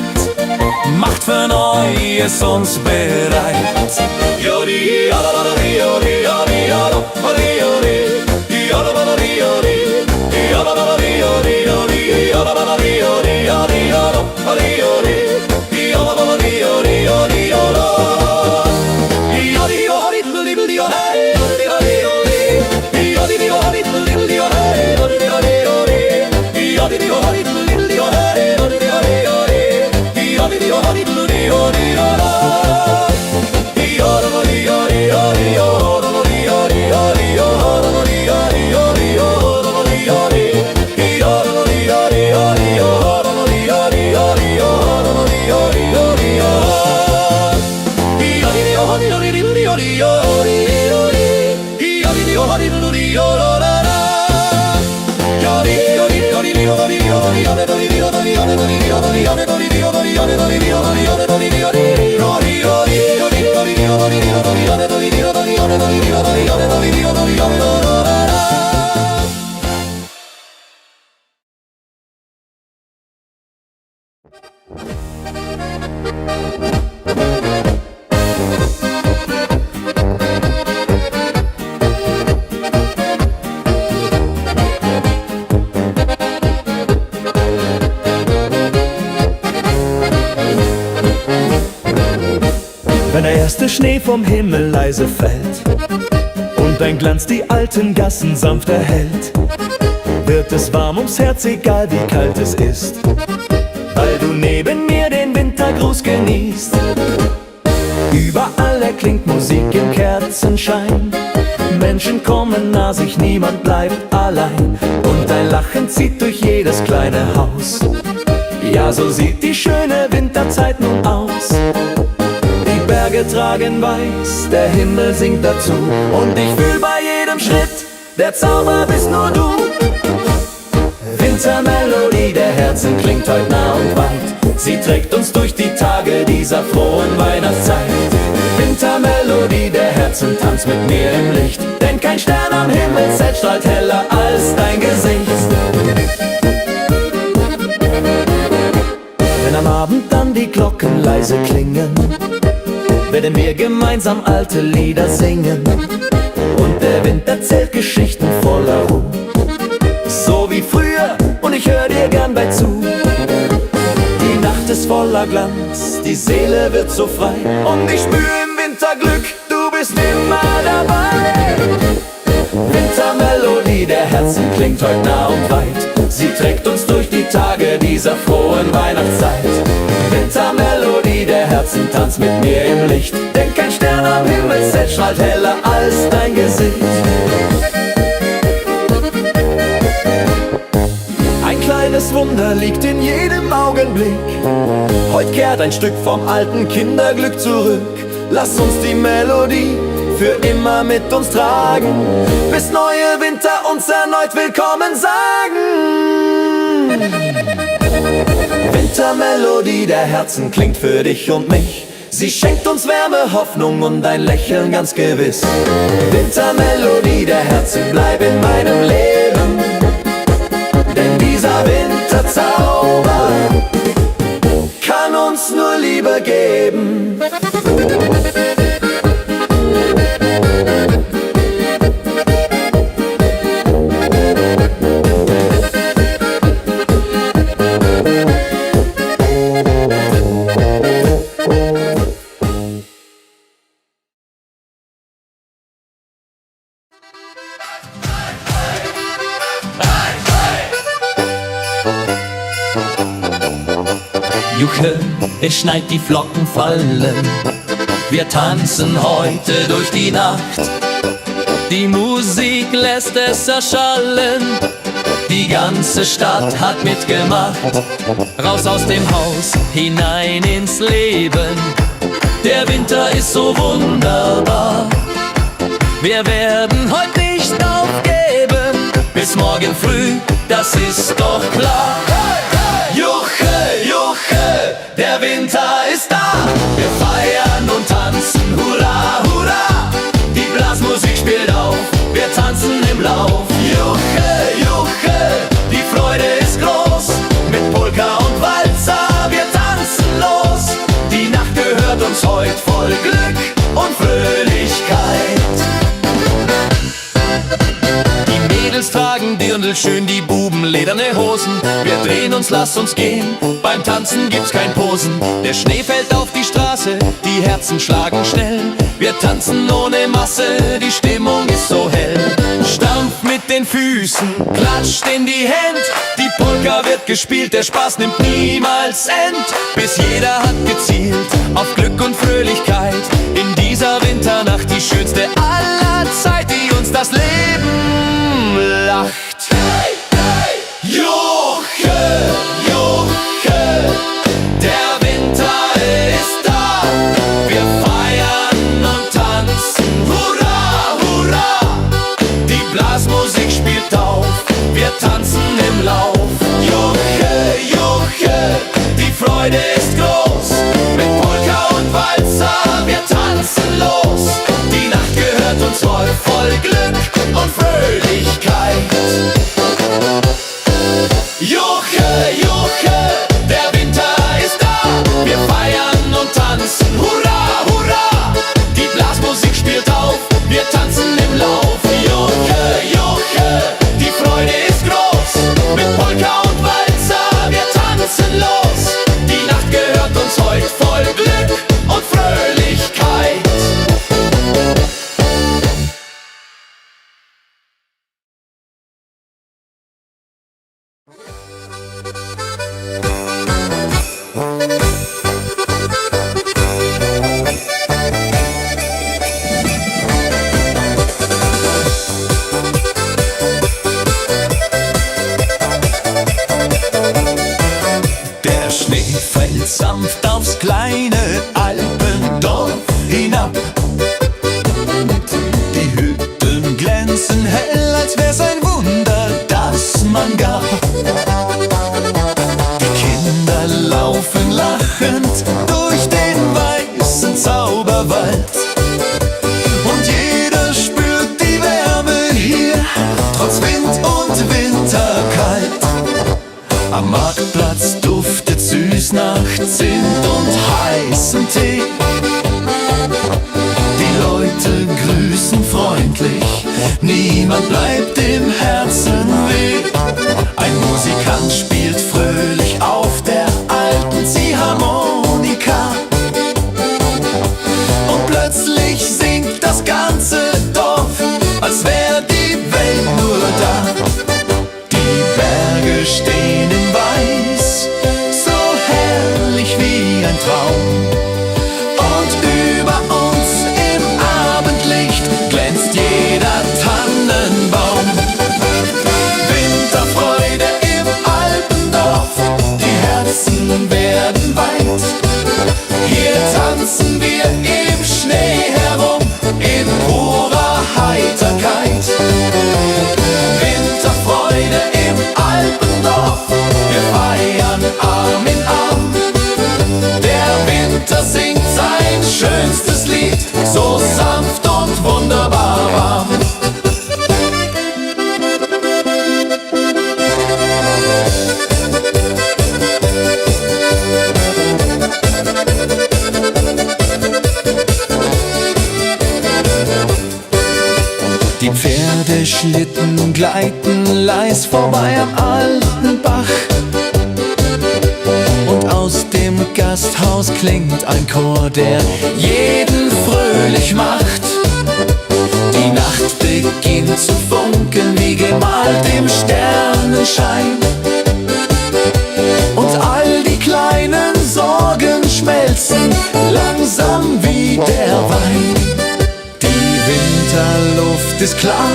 macht für Neues uns bereit. Jodi, jodi, jodi, jodi, jodi, jodi. Wenn der erste Schnee vom Himmel leise fällt und ein Glanz die alten Gassen sanft erhellt, wird es warm ums Herz, egal wie kalt es ist, weil du neben mir den Wintergruß genießt. Überall erklingt Musik im Kerzenschein, Menschen kommen nah, sich niemand bleibt allein, und ein Lachen zieht durch jedes kleine Haus. Ja, so sieht die schöne Winterzeit nun aus. Die Berge Berge tragen weiß, der Himmel singt dazu. Und ich fühl bei jedem Schritt, der Zauber bist nur du. Wintermelodie der Herzen klingt heut nah und weit. Sie trägt uns durch die Tage dieser frohen Weihnachtszeit. Wintermelodie der Herzen tanzt mit mir im Licht. Denn kein Stern am Himmelszelt strahlt heller als dein Gesicht. Wenn am Abend dann die Glocken leise klingen, werden wir gemeinsam alte Lieder singen. Und der Wind erzählt Geschichten voller Ruhe, so wie früher, und ich hör dir gern bei zu. Die Nacht ist voller Glanz, die Seele wird so frei. Und ich spür im Winter Glück, du bist immer dabei. Wintermelodie der Herzen klingt heut nah und weit. Sie trägt uns durch die Tage dieser frohen Weihnachtszeit. Wintermelodie der Herzen tanzt mit mir im Licht. Denn kein Stern am Himmelszelt strahlt heller als dein Gesicht. Ein kleines Wunder liegt in jedem Augenblick. Heut kehrt ein Stück vom alten Kinderglück zurück. Lass uns die Melodie für immer mit uns tragen, bis neue Winter uns erneut willkommen sagen. Wintermelodie der Herzen klingt für dich und mich. Sie schenkt uns Wärme, Hoffnung und ein Lächeln ganz gewiss. Wintermelodie der Herzen, bleib in meinem Leben. Denn dieser Winterzauber kann uns nur Liebe geben. Juche, es schneit, die Flocken fallen. Wir tanzen heute durch die Nacht. Die Musik lässt es erschallen. Die ganze Stadt hat mitgemacht. Raus aus dem Haus, hinein ins Leben. Der Winter ist so wunderbar. Wir werden heute nicht aufgeben. Bis morgen früh, das ist doch klar. Juche, Juche, der Winter ist da. Wir feiern und tanzen, hurra, hurra. Die Blasmusik spielt auf, wir tanzen im Lauf. Juche, Juche, die Freude ist groß. Mit Polka und Walzer, wir tanzen los. Die Nacht gehört uns heut voll Glück und Fröhlichkeit. Die Mädels tragen dirndlschön, die Buben lederne Hosen. Wir drehen uns, lass uns gehen, beim Tanzen gibt's kein Posen. Der Schnee fällt auf die Straße, die Herzen schlagen schnell. Wir tanzen ohne Masse, die Stimmung ist so hell. Stampf mit den Füßen, klatscht in die Hände. Die Polka wird gespielt, der Spaß nimmt niemals End. Bis jeder hat gezielt auf Glück und Fröhlichkeit. In dieser Winternacht die schönste aller Zeit, die uns das Leben lacht. Hey, hey, Juche, Juche, der Winter ist da. Wir feiern und tanzen, hurra, hurra. Die Blasmusik spielt auf, wir tanzen im Lauf. Juche, Juche, die Freude ist groß. Mit Polka und Walzer, wir tanzen los. Die Nacht gehört uns voll Glück und Fröhlichkeit. Juche, Juche, der Winter ist da. Wir feiern und tanzen, hurra, hurra. Die Blasmusik spielt auf, wir tanzen im Lauf. Juche, Juche, die Freude ist groß. Mit Polka und Walzer, wir tanzen los. Die Nacht gehört uns heut voll Glück und Fröhlichkeit. Der Schnee fällt sanft aufs kleine Alpendorf. Blumen hell, als wär's ein Wunder, das man gab. Die Kinder laufen lachend durch den weißen Zauberwald. Und jeder spürt die Wärme hier, trotz Wind und Winterkalt. Am Marktplatz duftet süß nach Zimt und heißem Tee. Die Leute grüßen freundlich, niemand bleibt im Herzen weh. Ein Musikant spielt fröhlich auf der alten Ziehharmonika. Und plötzlich singt das ganze Dorf, als wär die Welt nur da. Die Berge stehen in Weiß, so herrlich wie ein Traum. Und über uns im Abendlicht glänzt jeder Tannenbaum. Winterfreude im Alpendorf, die Herzen werden weit. Hier tanzen wir im Schnee herum, in purer Heiterkeit. Winterfreude im Alpendorf, wir feiern Arm in Arm. Der Winter singt sein schönstes Lied, so sanft und wunderbar warm. Die Pferdeschlitten gleiten leis vorbei am alten Bach. Und aus dem Gasthaus klingt ein Chor, der jeden fröhlich macht. Die Nacht beginnt zu funkeln wie gemalt im Sternenschein. Und all die kleinen Sorgen schmelzen langsam wie der Wein. Die Winterluft ist klar,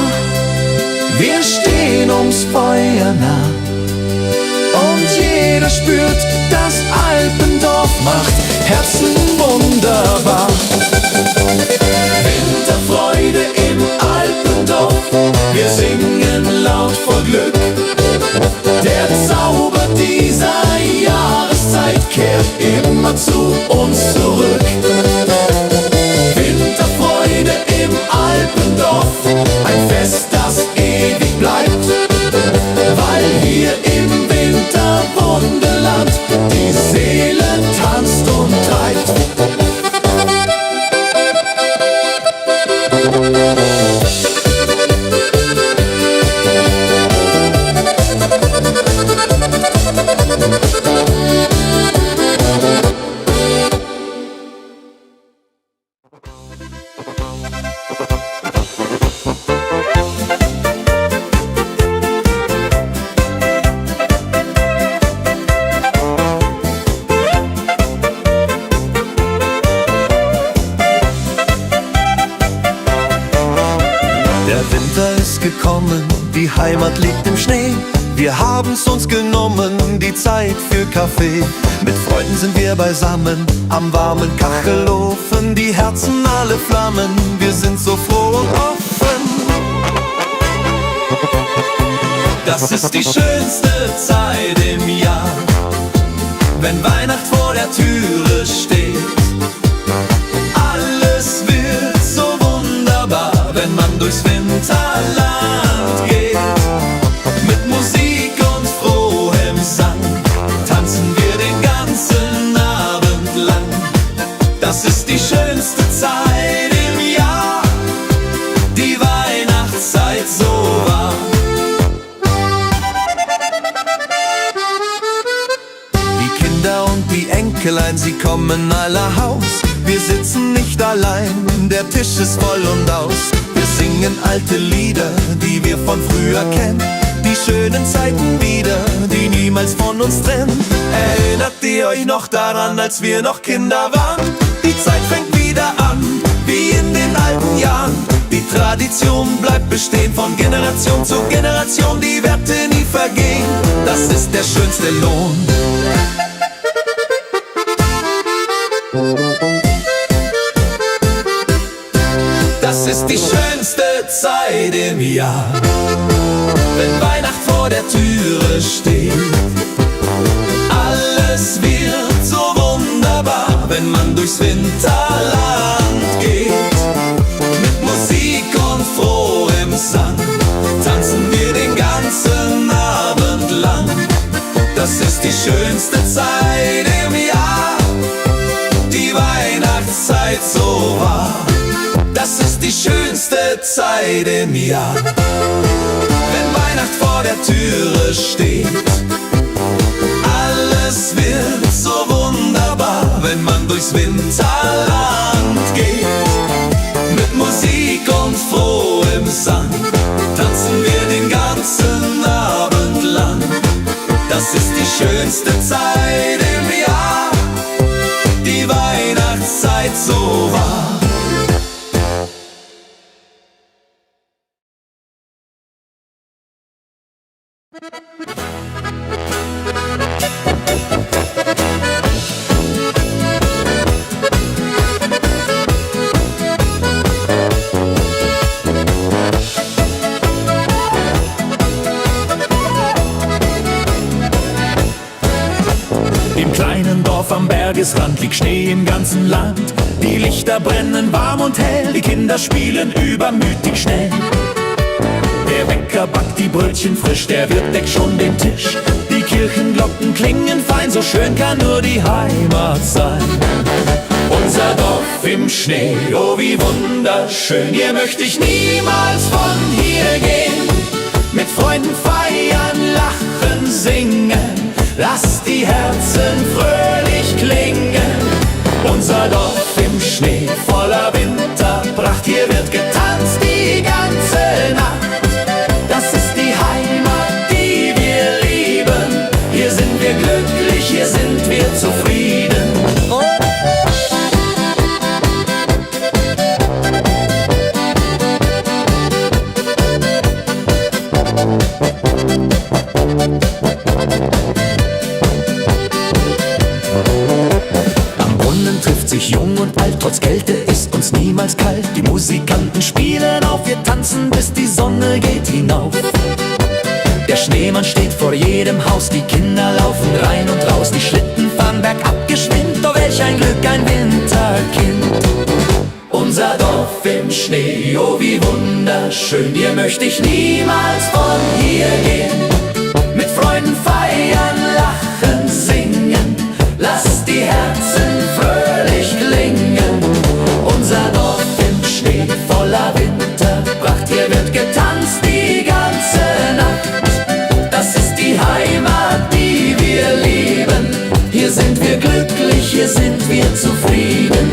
wir stehen ums Feuer nah. Und jeder spürt, das Alpendorf macht Herzen wunderbar. Winterfreude im Alpendorf, wir singen laut vor Glück. Der Zauber dieser Jahreszeit kehrt immer zu uns zurück. Winterfreude im Alpendorf, ein Fest, das ewig bleibt, weil hier im Winterwunderland die Seele tanzt und treibt. Gekommen, die Heimat liegt im Schnee. Wir haben's uns genommen, die Zeit für Kaffee. Mit Freunden sind wir beisammen, am warmen Kachelofen. Die Herzen alle flammen, wir sind so froh und offen. Das ist die schönste Zeit im Jahr, wenn Weihnacht vor der Türe steht. Alles wird so wunderbar, wenn man durchs Winterland geht. Mit Musik und frohem Sang tanzen wir den ganzen Abend lang. Das ist die schönste Zeit im Jahr, die Weihnachtszeit so wahr. Die Kinder und die Enkelein, sie kommen aller Haus. Wir sitzen nicht allein, der Tisch ist voll und aus. Wir singen alte Lieder, die wir von früher kennen. Die schönen Zeiten wieder, die niemals von uns trennen. Erinnert ihr euch noch daran, als wir noch Kinder waren? Die Zeit fängt wieder an, wie in den alten Jahren. Die Tradition bleibt bestehen, von Generation zu Generation. Die Werte nie vergehen, das ist der schönste Lohn. Das ist die schönste Zeit im Jahr. Wenn Weihnacht vor der Türe steht, alles wird so wunderbar, wenn man durchs Winterland geht. Mit Musik und frohem Sang tanzen wir den ganzen Abend lang. Das ist die schönste Zeit im Jahr, die Weihnachtszeit so wahr. Das ist die schönste Zeit im Jahr. Wenn Weihnacht vor der Türe steht, alles wird so wunderbar, wenn man durchs Winterland geht. Mit Musik und frohem Sang tanzen wir den ganzen Abend lang. Das ist die schönste Zeit im Jahr, die Weihnachtszeit so wahr. Im kleinen Dorf am Bergesrand liegt Schnee im ganzen Land. Die Lichter brennen warm und hell, die Kinder spielen übermütig schnell. Der Bäcker backt die Brötchen frisch, der Wirt deckt schon den Tisch. Die Kirchenglocken klingen fein, so schön kann nur die Heimat sein. Unser Dorf im Schnee, oh wie wunderschön, hier möchte ich niemals von hier gehen. Mit Freunden feiern, lachen, singen, lasst die Herzen fröhlich klingen. Unser Dorf im Schnee, voller Winterpracht, hier wird getanzt die ganze Nacht. Das ist die Heimat, die wir lieben. Hier sind wir glücklich, hier sind wir zufrieden. Am Brunnen trifft sich jung und alt, trotz Kälte ist uns niemals kalt. Die Musikanten spielen auf, wir tanzen, bis die Sonne geht hinauf. Der Schneemann steht vor jedem Haus, die Kinder laufen rein und raus. Die Schlitten fahren bergab geschwind, oh welch ein Glück, ein Winterkind. Unser Dorf im Schnee, oh wie wunderschön, hier möchte ich niemals von hier gehen. Mit Freunden feiern, lachen, singen, lasst die Herzen fröhlich klingen. Unser Dorf im Schnee, voller Winterpracht, hier wird getanzt die ganze Nacht. Das ist die Heimat, die wir lieben. Hier sind wir glücklich, hier sind wir zufrieden.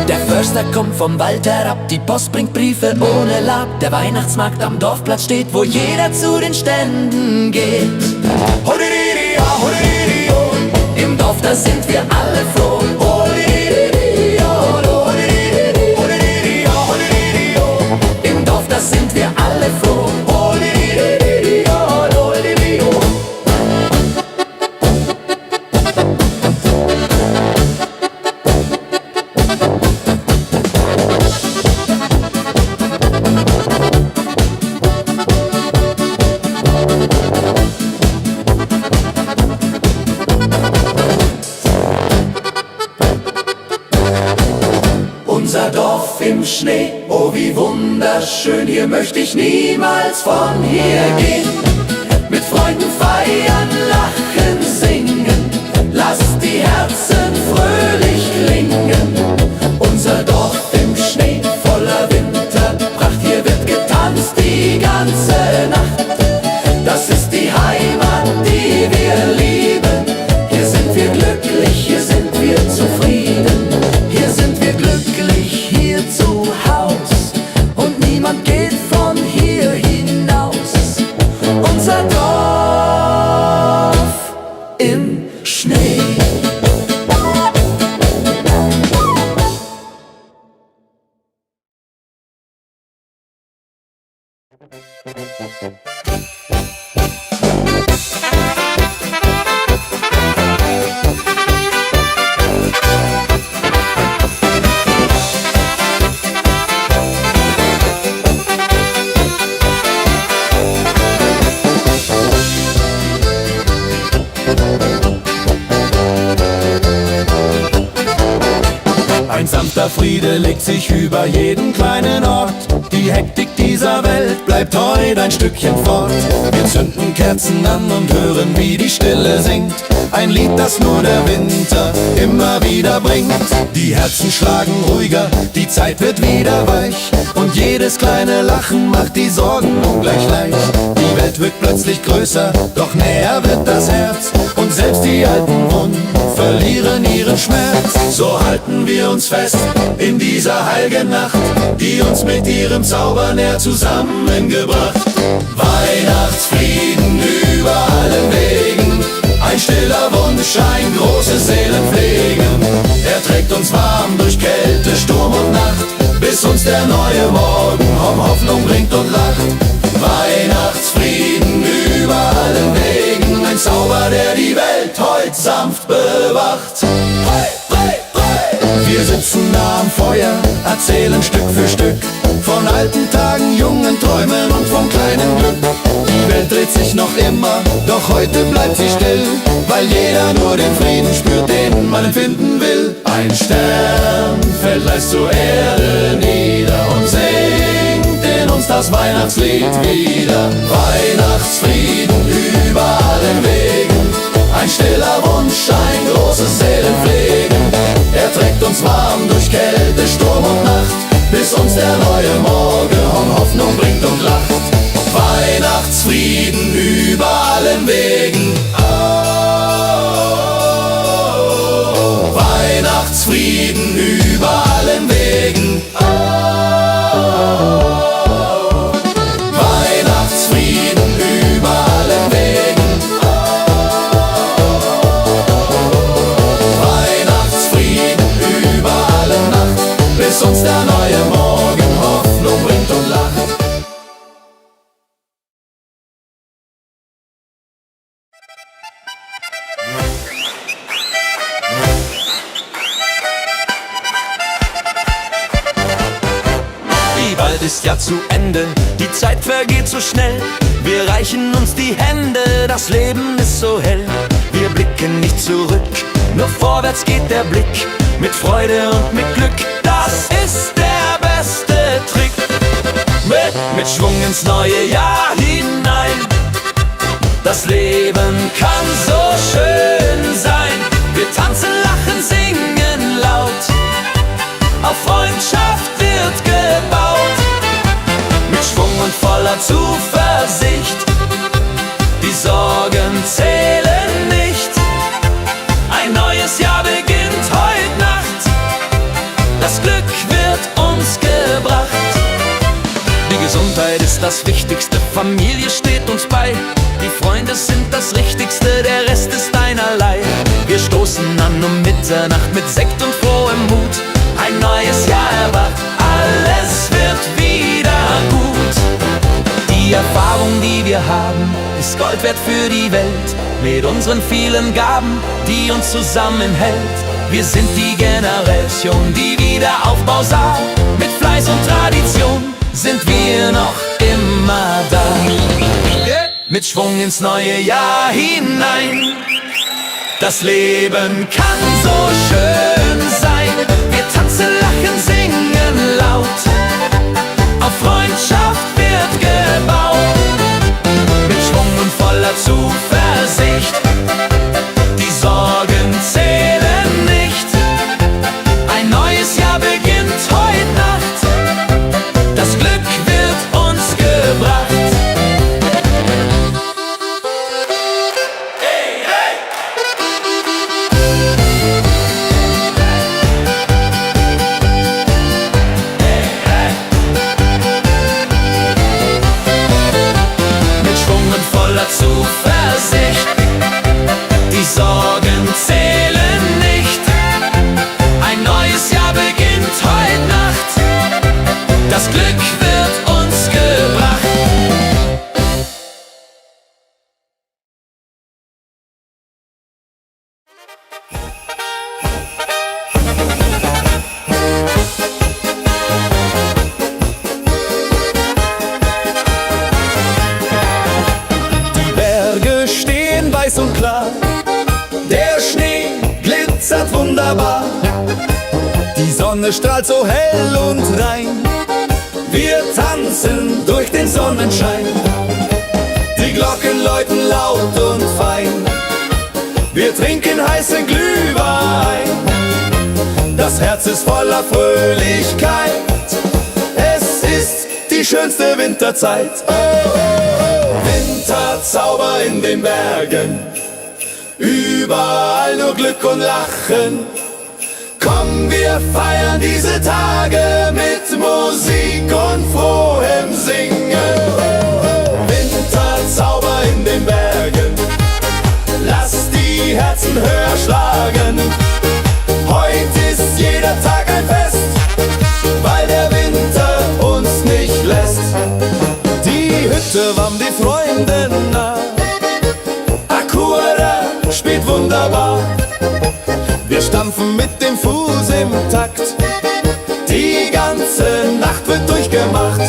Der Förster kommt vom Wald herab, die Post bringt Briefe ohne Lab. Der Weihnachtsmarkt am Dorfplatz steht, wo jeder zu den Ständen geht. Im Dorf, da sind wir alle froh. Im Dorf, da sind wir alle froh. Unser Dorf im Schnee, oh wie wunderschön, hier möchte ich niemals von hier gehen. Mit Freunden feiern, lachen, singen, lasst die Herzen fröhlich klingen. Unser Dorf im Schnee, voller Winterpracht, hier wird getanzt die ganze Nacht. Das ist die Heimat, die wir lieben. Hier sind wir glücklich, hier sind wir zufrieden. Hier sind wir glücklich, hier zu Haus, und niemand geht von hier hinaus. Unser Dorf im Schnee. Großer Friede legt sich über jeden kleinen Ort. Die Hektik dieser Welt bleibt heute ein Stückchen fort. Wir zünden Kerzen an und hören, wie die Stille singt. Ein Lied, das nur der Winter immer wieder bringt. Die Herzen schlagen ruhiger, die Zeit wird wieder weich. Und jedes kleine Lachen macht die Sorgen ungleich leicht. Die Welt wird plötzlich größer, doch näher wird das Herz. Und selbst die alten Wunden verlieren ihren Schmerz. So halten wir uns fest in dieser heiligen Nacht, die uns mit ihrem Zauber näher zusammengebracht. Weihnachtsfrieden über allen Wegen, ein stiller Wunsch, ein großes Seelenpflegen. Er trägt uns warm durch Kälte, Sturm und Nacht, bis uns der neue Morgen Hoffnung bringt und lacht. Weihnachtsfrieden über allen Wegen, ein Zauber, der die Welt heut sanft bewacht. Hey, hey, hey. Wir sitzen nah am Feuer, erzählen Stück für Stück von alten Tagen, jungen Träumen und vom kleinen Glück. Die Welt dreht sich noch immer, doch heute bleibt sie still, weil jeder nur den Frieden spürt, den man empfinden will. Ein Stern fällt leise zur Erde nieder und singt in uns das Weihnachtslied wieder. Weihnachtsfrieden über allen Wegen, ein stiller Wunsch, ein großes Seelenpflegen. Er trägt uns warm durch Kälte, Sturm und Nacht, bis uns der neue Morgen Hoffnung bringt und lacht. Weihnachtsfrieden über allen Wegen. Oh, Weihnachtsfrieden über allen Wegen. Oh, Weihnachtsfrieden über allen Wegen. Oh, Weihnachtsfrieden über alle Nacht, bis uns der neue Morgen Hoffnung bringt und lacht. Bald ist ja zu Ende, die Zeit vergeht so schnell. Wir reichen uns die Hände, das Leben ist so hell. Wir blicken nicht zurück, nur vorwärts geht der Blick. Mit Freude und mit Glück, das ist der beste Trick. Mit Schwung ins neue Jahr hinein. Das Leben kann so schön sein. Wir tanzen, lachen, singen laut. Auf Freundschaft wird gebaut. Mit Schwung und voller Zuversicht. Die Sorgen zählen nicht. Ein neues Jahr beginnt heute Nacht. Das Glück wird uns gebracht. Die Gesundheit ist das Wichtigste, Familie steht uns bei. Die Freunde sind das Richtigste, der Rest ist einerlei. Wir stoßen an um Mitternacht mit Sekt und frohem Mut. Ein neues Jahr erwacht, alles wird wieder gut. Die Erfahrung, die wir haben, ist Gold wert für die Welt. Mit unseren vielen Gaben, die uns zusammenhält. Wir sind die Generation, die Wiederaufbau sah. Mit Fleiß und Tradition sind wir noch immer da. Mit Schwung ins neue Jahr hinein. Das Leben kann so schön sein. Wir tanzen, lachen, singen laut. Auf Freundschaft wird gebaut. Mit Schwung und voller Zuversicht. Die Sorgen zählen nicht. Ein neues Jahr beginnt heute Nacht. Das Glück wird uns gebracht. Zuversicht, die Sorgen zählen nicht. Ein neues Jahr beginnt heute Nacht. Das Glück wird uns gebracht. Weiß und klar, der Schnee glitzert wunderbar. Die Sonne strahlt so hell und rein. Wir tanzen durch den Sonnenschein. Die Glocken läuten laut und fein. Wir trinken heißen Glühwein. Das Herz ist voller Fröhlichkeit. Es ist die schönste Winterzeit. Oh, oh, oh. Winterzauber in den Bergen. Überall nur Glück und Lachen. Komm, wir feiern diese Tage mit Musik und frohem Singen. Winterzauber in den Bergen. Lass die Herzen höher schlagen. Heute ist jeder Tag ein Fest, weil der Winter uns nicht lässt. Die Hütte warm die Freunde nah. Akura spielt wunderbar. Wir stampfen mit dem Fuß im Takt. Die ganze Nacht wird durchgemacht.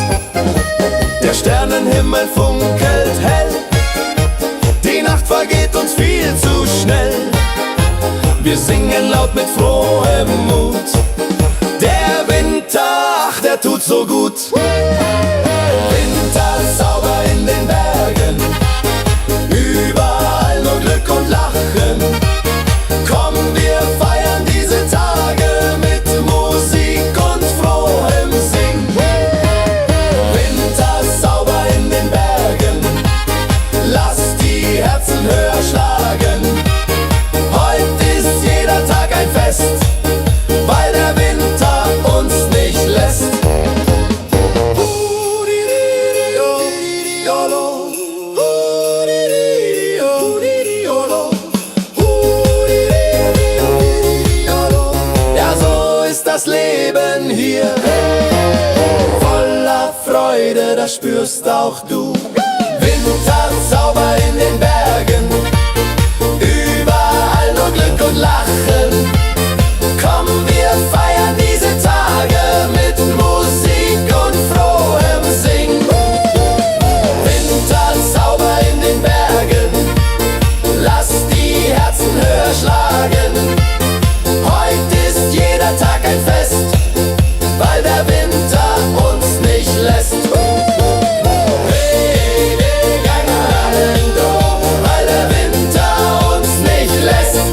Der Sternenhimmel funkelt hell. Die Nacht vergeht uns viel zu schnell. Wir singen laut mit frohem Mut. Der Winter, ach, der tut so gut. Winterzauber in den Bergen. Überall nur Glück und Lachen. Komm, wir feiern diese Tage mit Musik und frohem Singen. Winterzauber in den Bergen. Lass die Herzen höher schlagen. Heute ist jeder Tag ein Fest, weil der Winter uns nicht lässt. Ja, so ist das Leben hier. Voller Freude, das spürst auch du. Winterzauber in den Bergen. Überall nur Glück und Lachen. Komm, wir feiern diese Tage mit Musik und frohem Singen. Winterzauber in den Bergen. Lass die Herzen höher schlagen. Heute ist jeder Tag ein Fest, weil der Winter uns nicht lässt. Weil der Winter uns nicht lässt.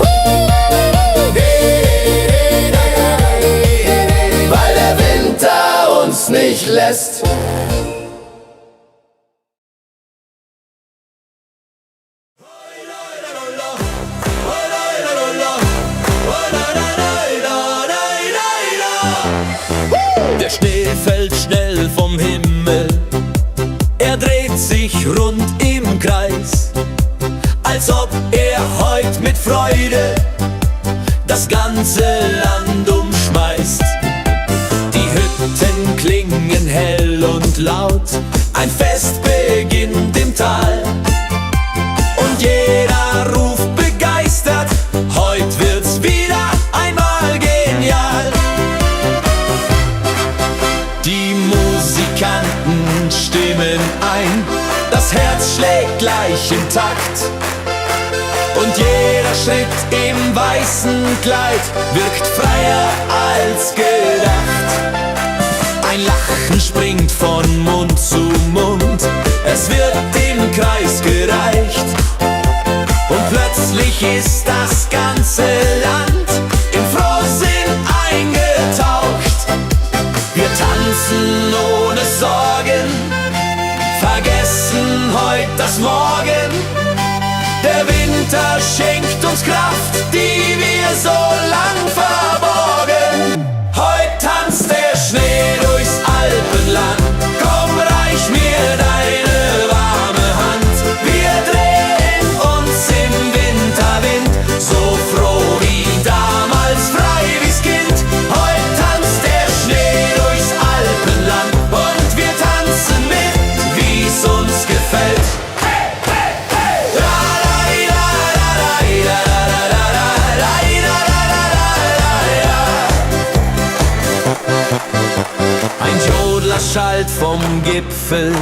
Weil der Winter uns nicht lässt. Der Schnee fällt schnell vom Himmel. Er dreht sich rund im Kreis, als ob er heut mit Freude das ganze Land umschmeißt. Die Hütten klingen hell und laut, ein Fest beginnt im Tal. Und jeder ruft begeistert, heut wird's wieder einmal genial. Die Musikanten stimmen ein, das Herz schlägt gleich im Takt. Und jeder Schritt im weißen Kleid wirkt freier als gedacht. Ein Lachen springt von Mund zu Mund, es wird im Kreis gereicht. Und plötzlich ist das ganze Land im Frohsinn eingetaucht. Wir tanzen ohne Sorgen, vergessen heut das Morgen. Der Winter schenkt uns Kraft, die wir so lang verborgen. Heut tanzt der Schnee durchs Alpenland. Komm, reich mir deine warme Hand. Wir drehen uns im Winterwind, so froh wie damals, frei wie's Kind. Heut tanzt der Schnee durchs Alpenland und wir tanzen mit, wie's uns gefällt. Schallt vom Gipfel,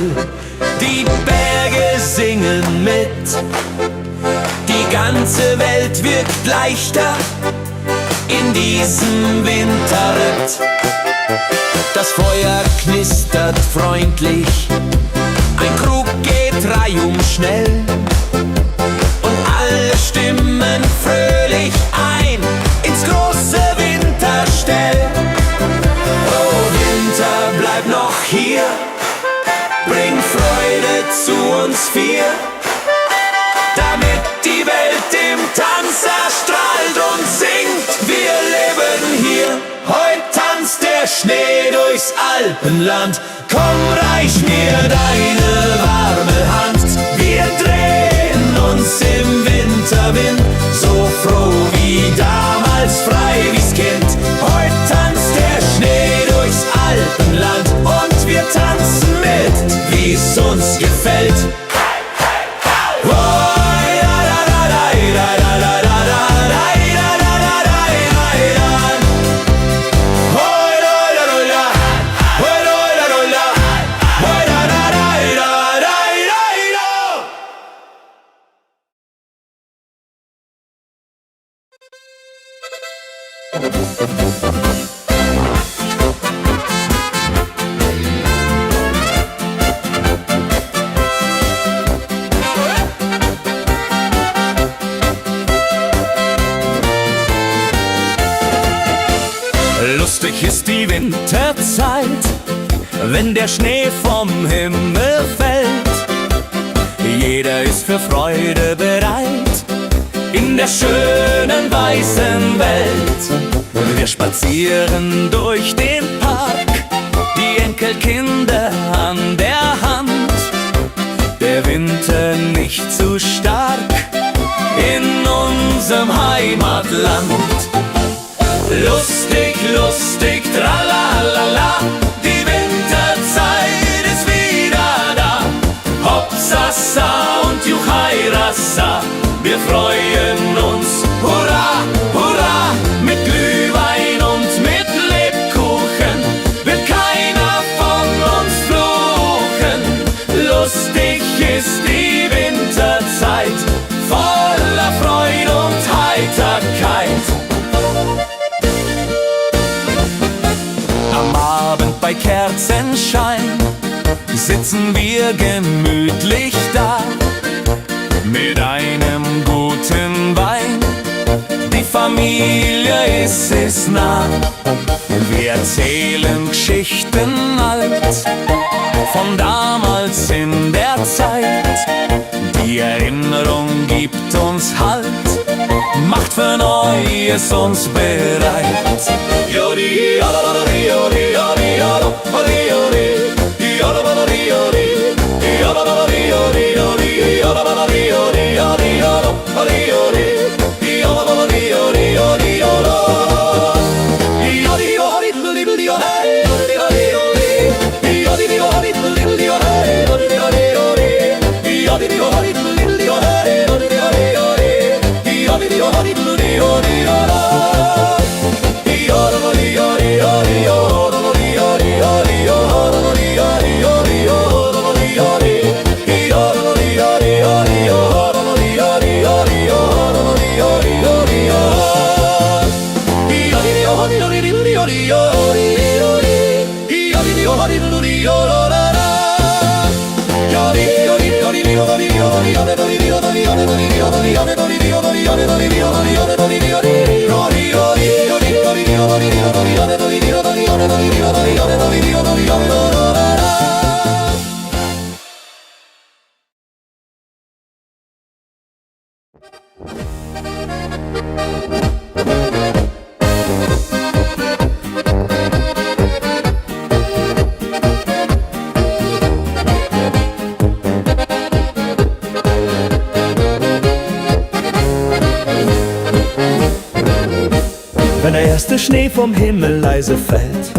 die Berge singen mit. Die ganze Welt wirkt leichter, in diesem Winterritt. Das Feuer knistert freundlich, ein Krug geht reihum schnell und alle stimmen fröhlich ein ins große Winterstell. Oh Winter, bleib noch hier, bring Freude zu uns vier, damit die Welt im Tanz erstrahlt und singt. Wir leben hier, heut tanzt der Schnee durchs Alpenland. Komm, reich mir deine warme Hand. Wir drehen uns im Winterwind, so froh wie damals, frei wie's Kind. Heut tanzt der Schnee durchs Alpenland und wir tanzen mit, wie's uns gefällt. Lustig ist die Winterzeit, wenn der Schnee vom Himmel fällt. Jeder ist für Freude bereit in der schönen weißen Welt. Wir spazieren durch den Park, die Enkelkinder an der Hand. Der Winter nicht zu stark in unserem Heimatland. Lustig, lustig, tralalala, die Winterzeit ist wieder da. Hopsasa und Juchairassa, wir freuen uns, hurra, hurra. Mit Glühwein und mit Lebkuchen wird keiner von uns fluchen. Lustig ist die Winterzeit, voller Freude und Heiterkeit. Am Abend bei Kerzenschein sitzen wir gemütlich da mit einem guten Wein. Die Familie ist nah. Wir erzählen Geschichten alt von damals in der Zeit. Die Erinnerung gibt uns Halt, macht für Neues uns bereit. Jodi, jodi, jodi, jodi, jodi, jodi. Wenn der erste Schnee vom Himmel leise fällt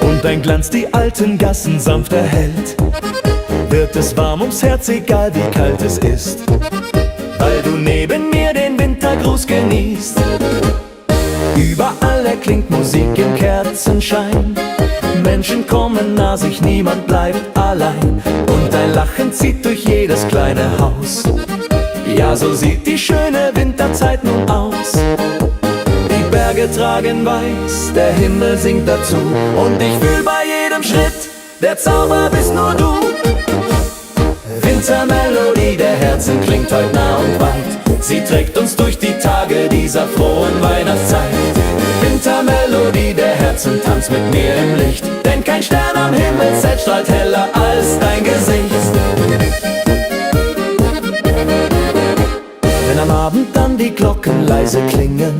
und ein Glanz die alten Gassen sanft erhellt, wird es warm ums Herz, egal wie kalt es ist, weil du neben mir den Wintergruß genießt. Überall erklingt Musik im Kerzenschein, Menschen kommen nah, sich niemand bleibt allein, und ein Lachen zieht durch jedes kleine Haus. Ja, so sieht die schöne Winterzeit nun aus. Die Berge Tagen weiß, der Himmel singt dazu. Und ich fühl bei jedem Schritt, der Zauber bist nur du. Wintermelodie der Herzen klingt heut nah und weit. Sie trägt uns durch die Tage dieser frohen Weihnachtszeit. Wintermelodie der Herzen tanzt mit mir im Licht. Denn kein Stern am Himmelszelt strahlt heller als dein Gesicht. Wenn am Abend dann die Glocken leise klingen,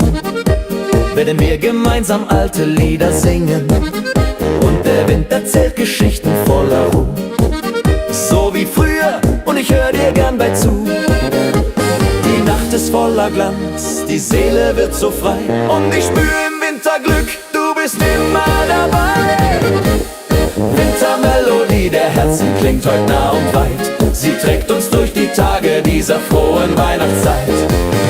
werden wir gemeinsam alte Lieder singen. Und der Wind erzählt Geschichten voller Ruhe, so wie früher, und ich hör dir gern bei zu. Die Nacht ist voller Glanz, die Seele wird so frei. Und ich spür im Winter Glück, du bist immer dabei. Wintermelodie der Herzen klingt heut nah und weit. Sie trägt uns durch die Tage dieser frohen Weihnachtszeit.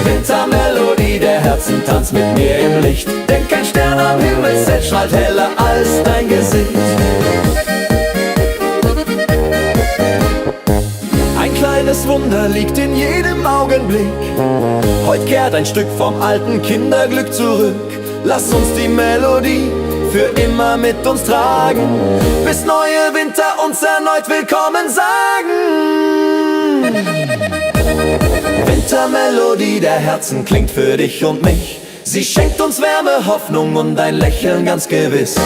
Wintermelodie der Herzen tanzt mit mir im Licht. Denn kein Stern am Himmelszelt strahlt heller als dein Gesicht. Ein kleines Wunder liegt in jedem Augenblick. Heut kehrt ein Stück vom alten Kinderglück zurück. Lass uns die Melodie für immer mit uns tragen, bis neue Winter uns erneut willkommen sagen. Wintermelodie der Herzen klingt für dich und mich. Sie schenkt uns Wärme, Hoffnung und ein Lächeln ganz gewiss.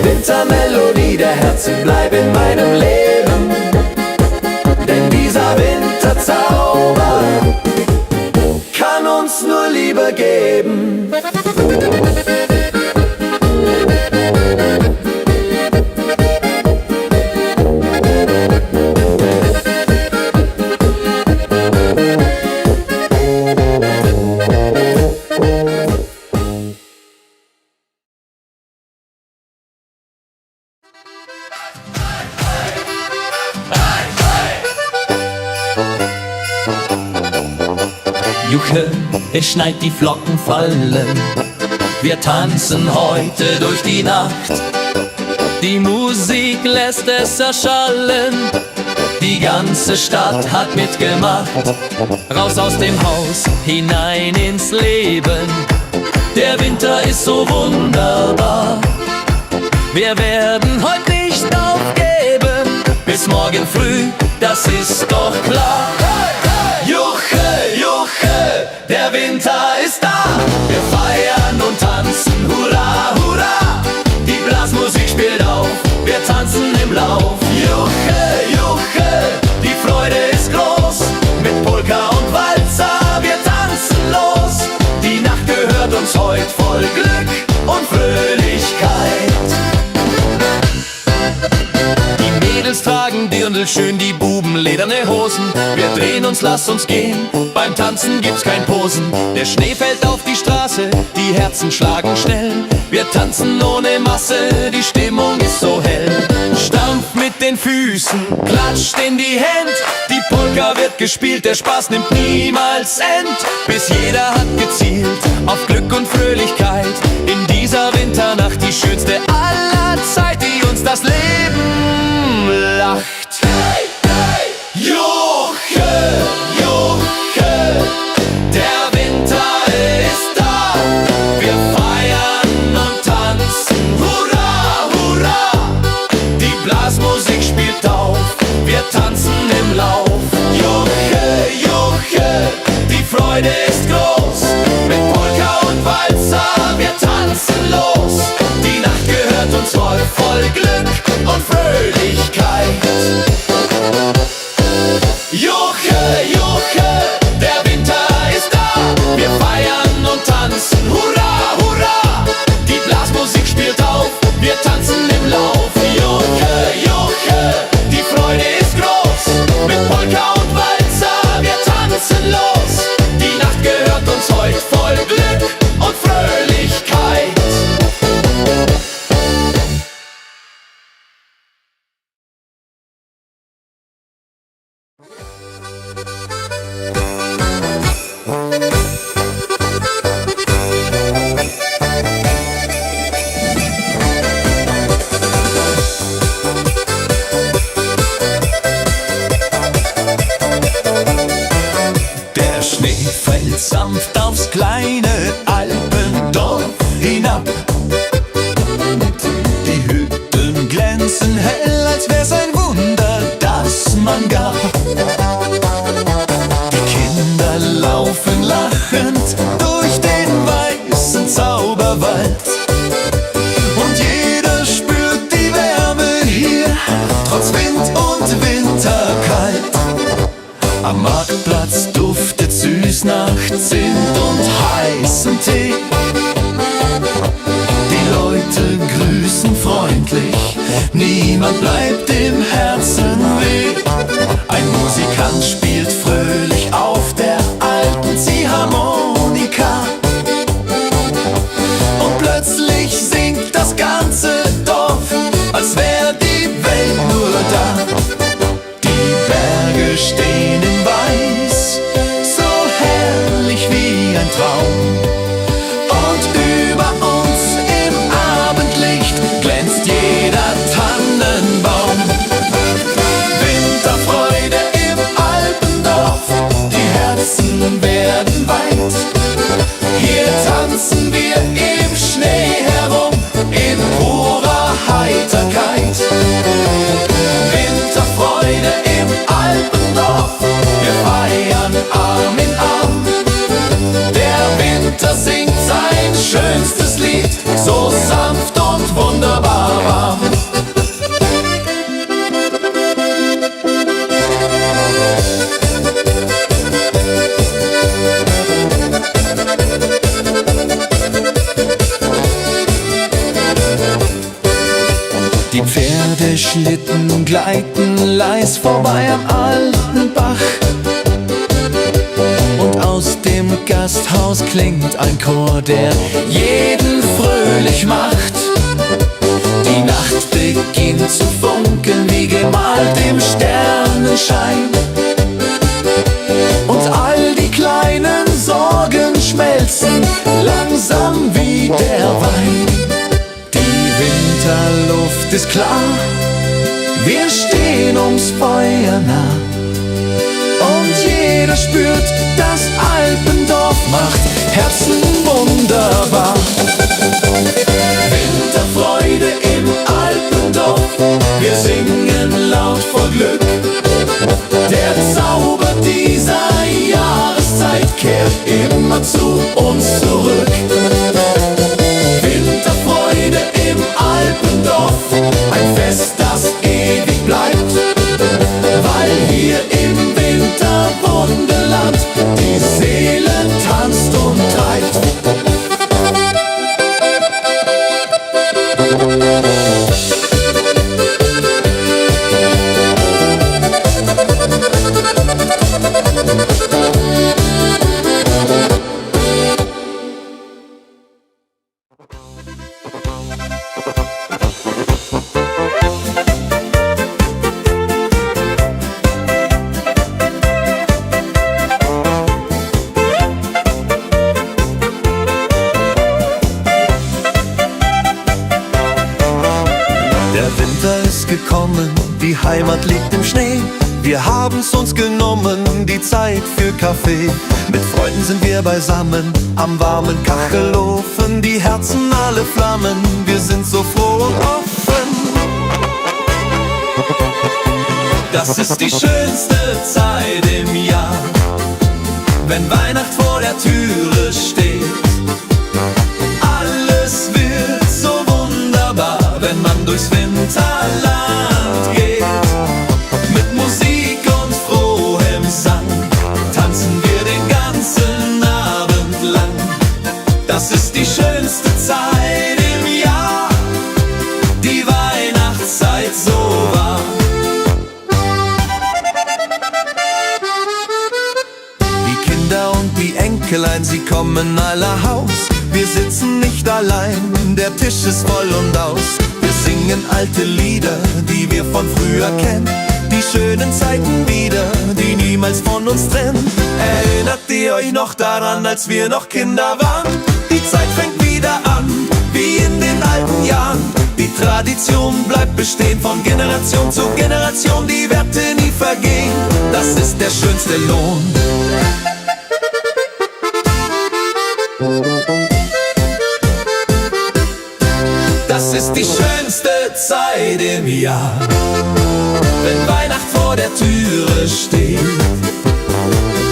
Wintermelodie der Herzen, bleib in meinem Leben. Denn dieser Winterzauber kann uns nur Liebe geben. Juche, es schneit, die Flocken fallen. Wir tanzen heute durch die Nacht. Die Musik lässt es erschallen. Die ganze Stadt hat mitgemacht. Raus aus dem Haus, hinein ins Leben. Der Winter ist so wunderbar. Wir werden heute nicht aufgeben. Bis morgen früh, das ist doch klar. Juche, Juche, der Winter ist da. Wir feiern und tanzen, hurra, hurra. Die Blasmusik spielt auf, wir tanzen im Lauf. Juche, Juche, die Freude ist groß. Mit Polka und Walzer, wir tanzen los. Die Nacht gehört uns heut voll Glück und Fröhlichkeit. Die Mädels tragen dirndlschön, die Buben lederne Hosen. Wir drehen uns, lass uns gehen, beim Tanzen gibt's kein Posen. Der Schnee fällt auf die Straße, die Herzen schlagen schnell. Wir tanzen ohne Masse, die Stimmung ist so hell. Stampf mit den Füßen, klatscht in die Hände. Die Polka wird gespielt, der Spaß nimmt niemals End. Bis jeder hat gezielt auf Glück und Fröhlichkeit. In dieser Winternacht die schönste aller Zeit, die uns das Leben lacht. Hey, hey, Juche, Juche, der Winter ist da. Wir feiern und tanzen, hurra, hurra. Die Blasmusik spielt auf, wir tanzen im Lauf. Juche, Juche, die Freude ist groß. Mit Polka und Walzer, wir tanzen los. Die Nacht gehört uns voll Glück und Fröhlichkeit. Juche, Juche, der Winter ist da. Wir feiern und tanzen, hurra, hurra. Die Blasmusik spielt auf, wir tanzen im Lauf. Juche, Juche, die Freude ist groß. Mit Polka und Walzer, wir tanzen los. Die Nacht gehört uns heut voll Glück und Fröhlichkeit. Am Marktplatz duftet süß nach Zimt und heißem Tee. Die Leute grüßen freundlich, niemand bleibt im Herzen weh. Ein Musikant spielt fröhlich auf der alten Ziehharmonika. Und plötzlich singt das ganze Dorf, als wär die Welt nur da. Die Berge stehen in Weiß, so herrlich wie ein Traum. Und über uns im Abendlicht glänzt jeder Tannenbaum. Winterfreude im Alpendorf, die Herzen werden weit. Hier tanzen wir im Schnee herum, in purer Heiterkeit. Winterfreude im Alpendorf, wir feiern Arm in Arm. Der Winter singt sein schönstes Lied, so sanft und wunderbar warm. Die Pferdeschlitten gleiten leis vorbei am alten Bach. Und aus dem Gasthaus klingt ein Chor, der jeden fröhlich macht. Die Nacht beginnt zu funkeln wie gemalt im Sternenschein. Und all die kleinen Sorgen schmelzen langsam wie der Wein. Die Winterluft ist klar, wir stehen ums Feuer nah. Und jeder spürt, das Alpendorf macht Herzen wunderbar. Winterfreude im Alpendorf, wir singen laut vor Glück. Der Zauber dieser Jahreszeit kehrt immer zu uns zurück. Winterfreude im Alpendorf, ein Fest, das ewig bleibt, weil hier im Winterwunderland die Seele tanzt und treibt. Gekommen, die Heimat liegt im Schnee. Wir haben's uns genommen, die Zeit für Kaffee. Mit Freunden sind wir beisammen, am warmen Kachelofen. Die Herzen alle flammen, wir sind so froh und offen. Das ist die schönste Zeit im Jahr, wenn Weihnacht vor der Türe steht. Alles wird so wunderbar, wenn man durchs Winterland geht. Mit Musik und frohem Sang tanzen wir den ganzen Abend lang. Das ist die schönste Zeit im Jahr, die Weihnachtszeit so warm. Die Kinder und die Enkelein, sie kommen aller Haus. Wir sitzen nicht allein, der Tisch ist voll und aus. Wir singen alte Lieder, die wir von früher kennen. Die schönen Zeiten wieder, die niemals von uns trennen. Erinnert ihr euch noch daran, als wir noch Kinder waren? Die Zeit fängt wieder an, wie in den alten Jahren. Die Tradition bleibt bestehen, von Generation zu Generation. Die Werte nie vergehen, das ist der schönste Lohn. Das ist die schönste Zeit im Jahr, wenn Weihnacht vor der Türe steht.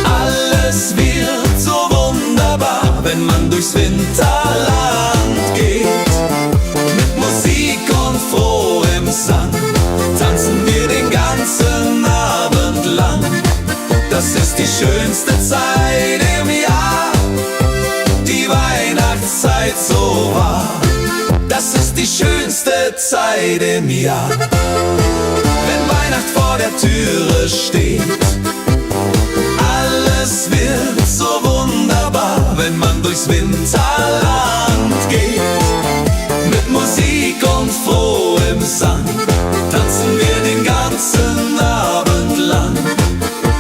Alles wird so wunderbar, wenn man durchs Winterland geht. Mit Musik und frohem Sang tanzen wir den ganzen Abend lang. Das Zeit im Jahr. Wenn Weihnacht vor der Türe steht, alles wird so wunderbar, wenn man durchs Winterland geht. Mit Musik und frohem Sang tanzen wir den ganzen Abend lang.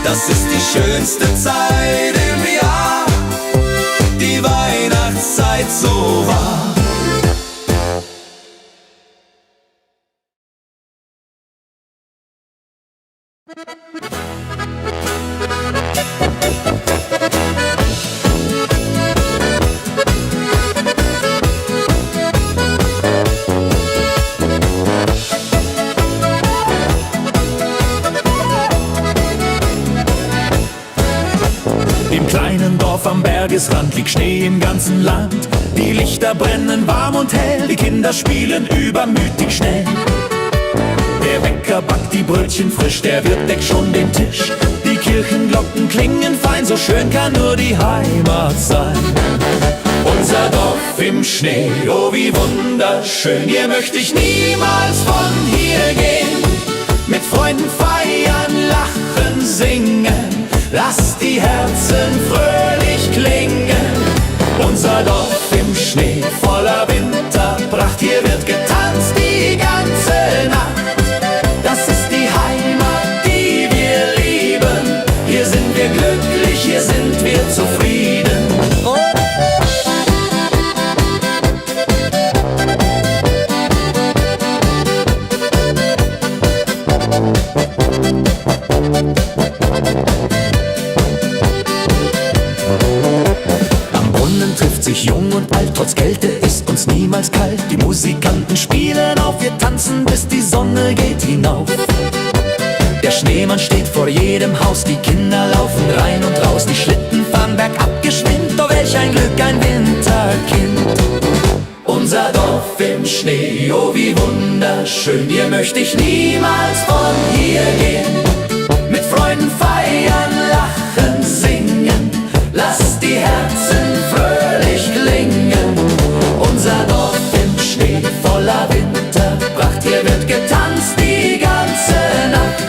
Das ist die schönste Zeit im Jahr, die Weihnachtszeit so wahr. Im kleinen Dorf am Bergesrand liegt Schnee im ganzen Land. Die Lichter brennen warm und hell, die Kinder spielen übermütig schnell. Der Bäcker backt die Brötchen frisch, der Wirt deckt schon den Tisch. Die Kirchenglocken klingen fein, so schön kann nur die Heimat sein. Unser Dorf im Schnee, oh wie wunderschön, hier möchte ich niemals von hier gehen. Mit Freunden feiern, lachen, singen, lasst die Herzen fröhlich klingen. Unser Dorf im Schnee, voller Winterpracht, hier wird getanzt die ganze Nacht. Das ist die Heimat, die wir lieben. Hier sind wir glücklich, hier sind wir zufrieden. Am Brunnen trifft sich jung und alt, trotz Kälte ist uns niemals kalt. Die Musikanten spielen auf, wir tanzen, bis die Sonne geht hinauf. Der Schneemann steht vor jedem Haus, die Kinder laufen rein und raus. Die Schlitten fahren bergab geschwind, oh welch ein Glück, ein Winterkind. Unser Dorf im Schnee, oh wie wunderschön, hier möchte ich niemals von hier gehen. Mit Freunden feiern, lachen, singen, lasst die Herzen fröhlich klingen. Unser Dorf im Schnee, voller Winterpracht, hier wird getanzt die ganze Nacht.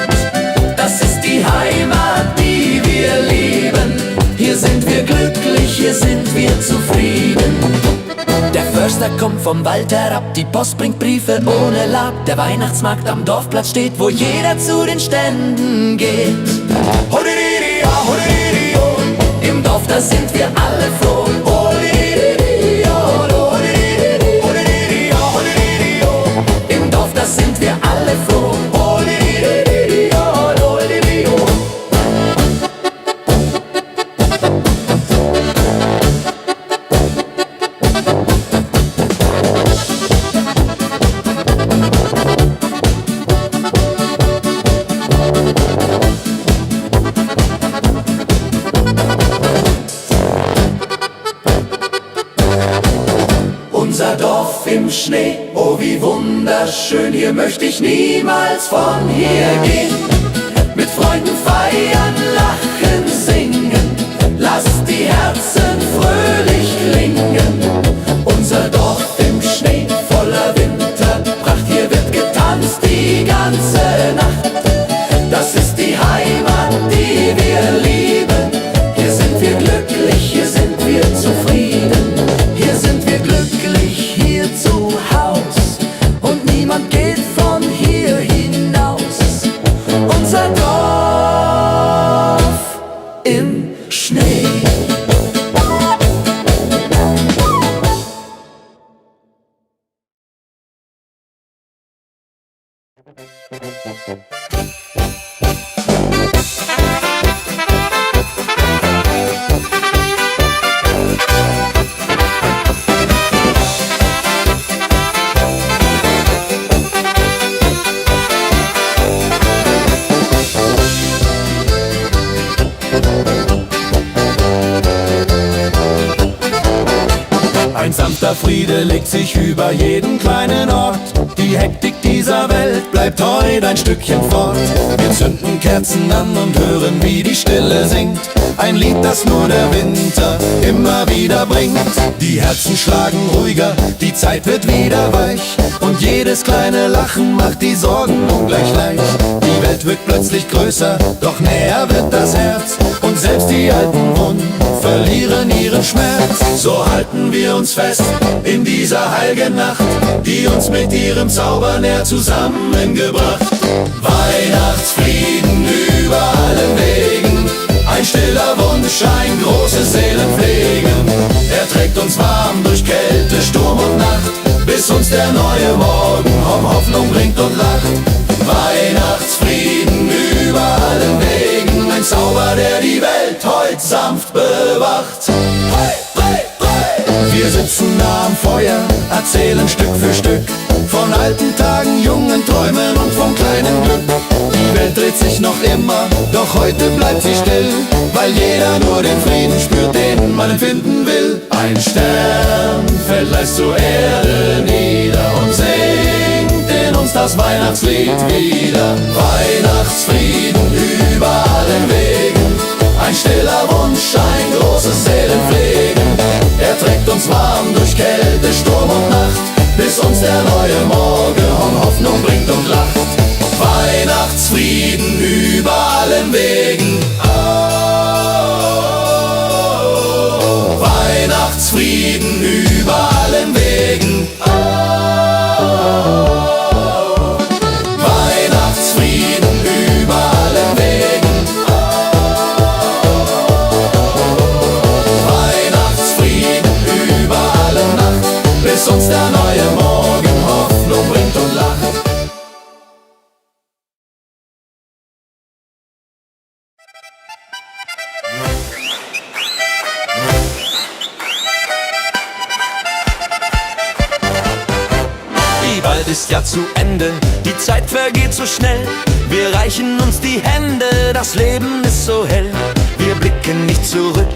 Das ist die Heimat, die wir lieben. Hier sind wir glücklich, hier sind wir zufrieden. Der Förster kommt vom Wald herab, die Post bringt Briefe ohne Lab. Der Weihnachtsmarkt am Dorfplatz steht, wo jeder zu den Ständen geht. Im Dorf, da sind wir alle froh. Im Dorf, da sind wir alle froh. Unser Dorf im Schnee, oh wie wunderschön, hier möchte ich niemals von hier gehen. Mit Freunden feiern, lachen, singen, lasst die Herzen fröhlich klingen. Unser Dorf im Schnee, voller Winterpracht, hier wird getanzt die ganze Nacht. Das ist die Heimat, die wir lieben. Hier sind wir glücklich, hier sind wir zufrieden. Hier sind wir glücklich, hier zu Haus. Und niemand geht von hier hinaus. Unser Dorf im Schnee. Ein sanfter Friede legt sich über jeden kleinen Ort. Die Hektik dieser Welt bleibt heute ein Stückchen fort. Wir zünden Kerzen an und hören, wie die Stille singt. ein Lied, das nur der Winter immer wieder bringt. Die Herzen schlagen ruhiger, die Zeit wird wieder weich, und jedes kleine Lachen macht die Sorgen ungleich leicht. Die Welt wird plötzlich größer, doch näher wird das Herz, und selbst die alten Wunden verlieren ihren Schmerz. So halten wir uns fest in dieser heiligen Nacht, die uns mit ihrem Zauber näher zusammengebracht. Weihnachtsfrieden über allen Wegen, ein stiller Wunsch, ein großes Seelenpflegen. Er trägt uns warm durch Kälte, Sturm und Nacht, bis uns der neue Morgen Hoffnung bringt und lacht. Weihnachtsfrieden über allen Wegen, ein Zauber, der die Welt heut sanft bewacht. Hey, hey, hey. Wir sitzen nah am Feuer, erzählen Stück für Stück von alten Tagen, jungen Träumen und vom kleinen Glück. Die Welt dreht sich noch immer, doch heute bleibt sie still, weil jeder nur den Frieden spürt, den man empfinden will. Ein Stern fällt leicht zur Erde nieder und singt in uns das Weihnachtslied wieder. Weihnachtsfrieden über allen Wegen, ein stiller Wunsch, ein großes Seelenpflegen. Er trägt uns warm durch Kälte, Sturm und Nacht, bis uns der neue Morgen Hoffnung bringt und lacht. Weihnachtsfrieden über allen Wegen. Oh, Weihnachtsfrieden über allen Wegen. Oh, Weihnachtsfrieden über allen Wegen. Oh, Weihnachtsfrieden über alle Nacht, bis uns der neue Morgen Hoffnung bringt und lacht. Bald ist ja zu Ende, die Zeit vergeht so schnell. Wir reichen uns die Hände, das Leben ist so hell. Wir blicken nicht zurück,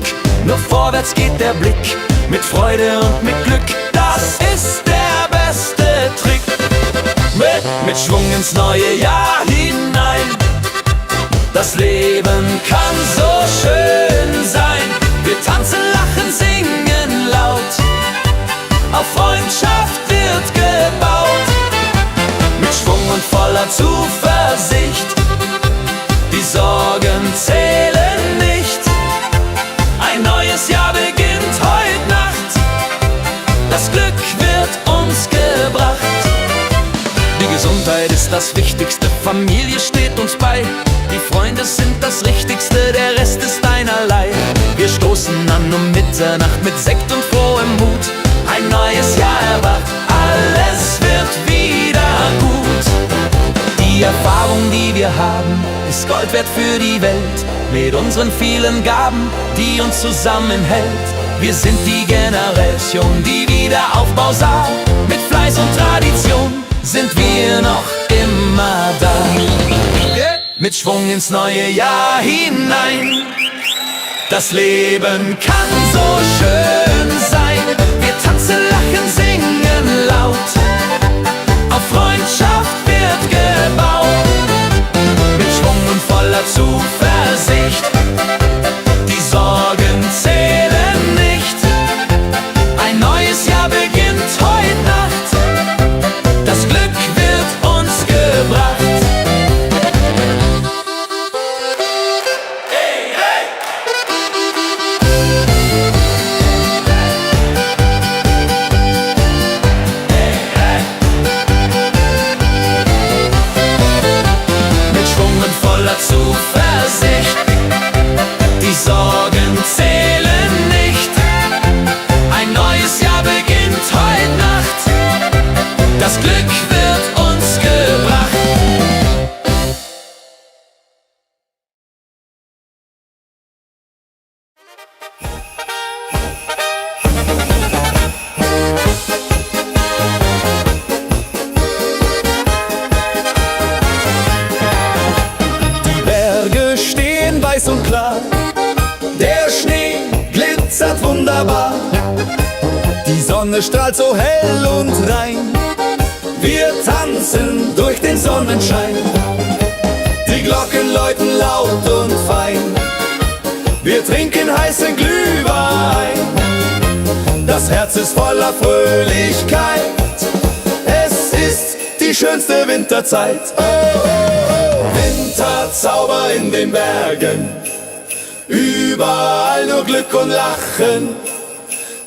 nur vorwärts geht der Blick. Mit Freude und mit Glück, das ist der beste Trick. Mit Schwung ins neue Jahr hinein. Das Leben kann so schön sein. Wir tanzen, lachen, singen laut. Auf Freundschaft wird gebaut. Mit Schwung und voller Zuversicht. Die Sorgen zählen nicht. Ein neues Jahr beginnt heute Nacht. Das Glück wird uns gebracht. Die Gesundheit ist das Wichtigste, Familie steht uns bei. Die Freunde sind das Richtigste, der Rest ist einerlei. Wir stoßen an um Mitternacht mit Sekt und frohem Mut. Ein neues Jahr erwacht, alles wird wieder gut. Die Erfahrung, die wir haben, ist Gold wert für die Welt. Mit unseren vielen Gaben, die uns zusammenhält. Wir sind die Generation, die Wiederaufbau sah. Mit Fleiß und Tradition sind wir noch immer da. Mit Schwung ins neue Jahr hinein. Das Leben kann so schön sein. Wir tanzen, lachen, singen laut. Auf Freundschaft wird gebaut. Mit Schwung und voller Zuversicht. Die Sorgen zählen nicht. Ein neues Jahr beginnt heute Nacht. Das Glück wird uns gebracht. Zuversicht, die Sorgen zählen nicht. Ein neues Jahr beginnt heute Nacht. Das Glück wird uns gebracht. Weiß und klar, der Schnee glitzert wunderbar. Die Sonne strahlt so hell und rein. Wir tanzen durch den Sonnenschein. Die Glocken läuten laut und fein. Wir trinken heißen Glühwein, das Herz ist voller Fröhlichkeit. Es ist die schönste Winterzeit. Oh, oh, oh. Winterzauber in den Bergen, überall nur Glück und Lachen.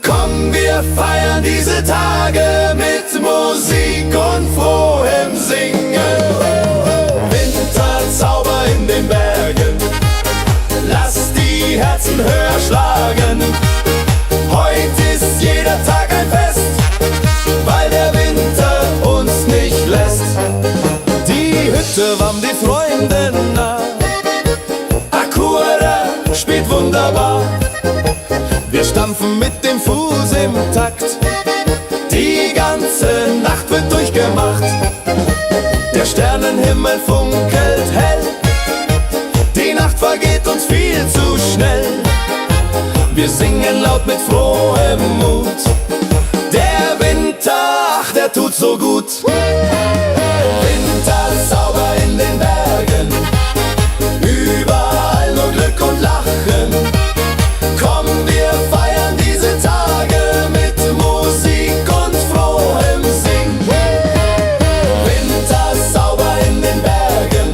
Komm, wir feiern diese Tage mit Musik und frohem Singen. Winterzauber in den Bergen, lass die Herzen höher schlagen. Heute ist jeder Tag ein Fest, weil der Winter uns nicht lässt. Die Hütte warm die Freunde nah, Akura spielt wunderbar. Wir stampfen mit dem Fuß im Takt, die ganze Nacht wird durchgemacht. Der Sternenhimmel funkelt hell, die Nacht vergeht uns viel zu schnell. Wir singen laut mit frohem Mut, der Winter, ach, der tut so gut. Winterzauber in den Bergen, überall nur Glück und Lachen. Komm, wir feiern diese Tage mit Musik und frohem Singen. Winterzauber in den Bergen,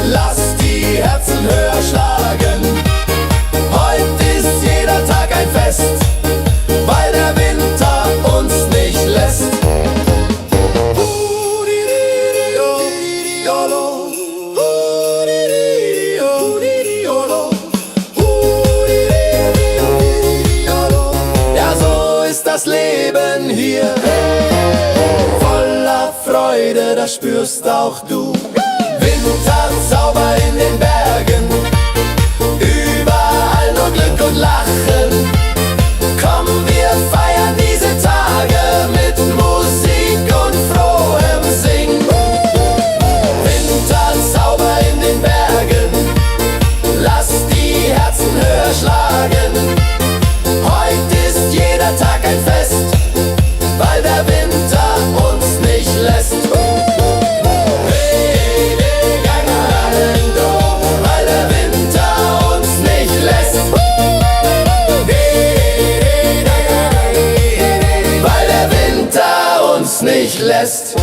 lass die Herzen höher schlagen. Heute ist jeder Tag ein Fest, weil der Winter uns nicht lässt. Ja, so ist das Leben hier, voller Freude, das spürst auch du. Winterzauber in den Bergen, überall nur Glück und Lachen. Komm, wir feiern diese Tage mit Musik und frohem Singen. Winterzauber in den Bergen, lass die Herzen höher schlagen. Heute ist jeder Tag ein Fest, weil der Winter uns nicht lässt. Weil der Winter uns nicht lässt. Weil der Winter uns nicht lässt.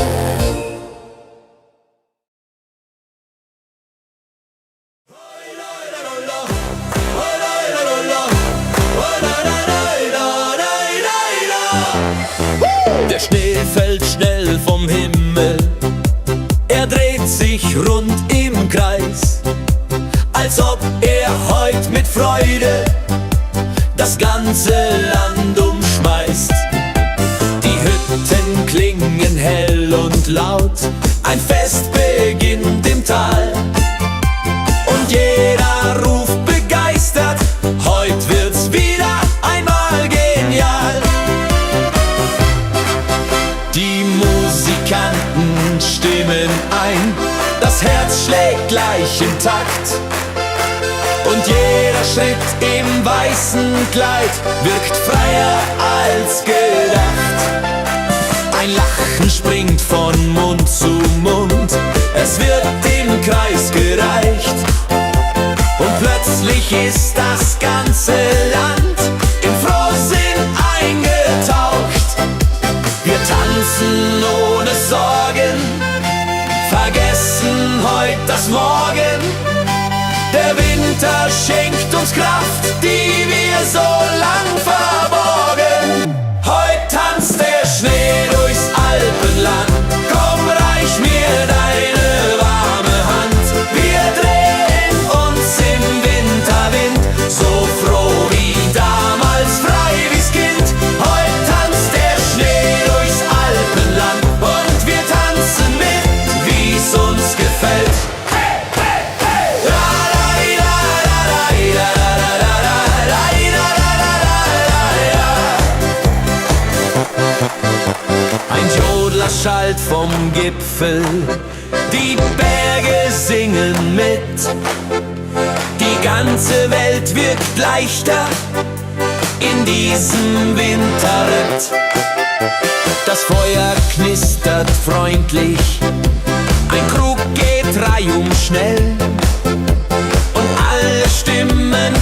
Der Schnee fällt schnell vom Himmel, er dreht sich rund im Kreis, als ob er heut mit Freude das ganze Land umschmeißt. Die Hütten klingen hell und laut, ein Fest beginnt im Tal. Und jeder ruft begeistert, heut wird's wieder einmal genial. Die Musikanten stimmen ein, das Herz schlägt gleich im Takt. Und jeder Schritt im weißen Kleid wirkt freier als gedacht. Ein Lachen springt von Mund zu Mund, es wird im Kreis gereicht. Und plötzlich ist das ganze Land im Frohsinn eingetaucht. Wir tanzen ohne Sorgen, vergessen heut das Morgen. Der Winter schenkt uns Kraft, die wir so lang verborgen. Heut tanzt der Schnee durchs Alpenland, komm, reich mir deine warme Hand. Wir drehen uns im Winterwind, so froh wie damals, frei wie's Kind. Heut tanzt der Schnee durchs Alpenland und wir tanzen mit, wie's uns gefällt. Ein Jodler schallt vom Gipfel, die Berge singen mit. Die ganze Welt wirkt leichter in diesem Winterritt. Das Feuer knistert freundlich, ein Krug geht reihum schnell und alle Stimmen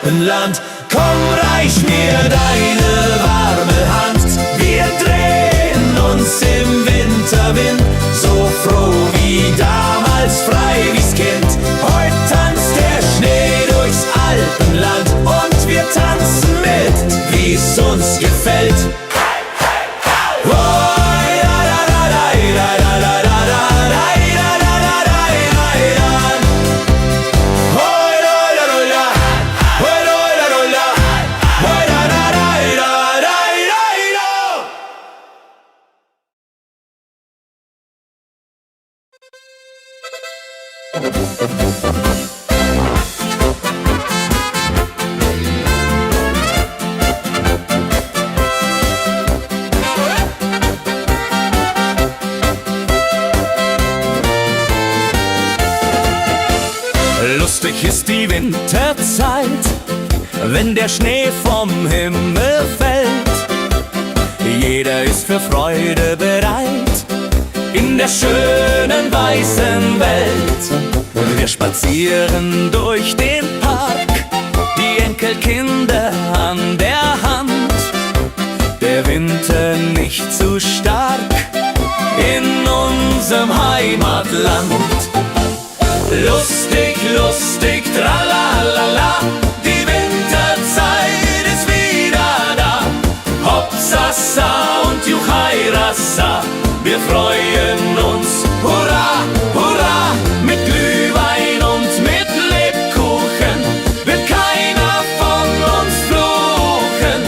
Alpenland. Komm, reich mir deine warme Hand. Wir drehen uns im Winterwind, so froh wie damals, frei wie's Kind. Heut tanzt der Schnee durchs Alpenland und wir tanzen mit, wie's uns gefällt. Lustig ist die Winterzeit, wenn der Schnee vom Himmel fällt. Jeder ist für Freude bereit in der schönen weißen Welt. Wir spazieren durch den Park, die Enkelkinder an der Hand. Der Winter nicht zu stark in unserem Heimatland. Lustig, lustig, tralalala, die Winterzeit ist wieder da. Hopsasa und Juchairassa, wir freuen uns, hurra, hurra. Mit Glühwein und mit Lebkuchen wird keiner von uns fluchen.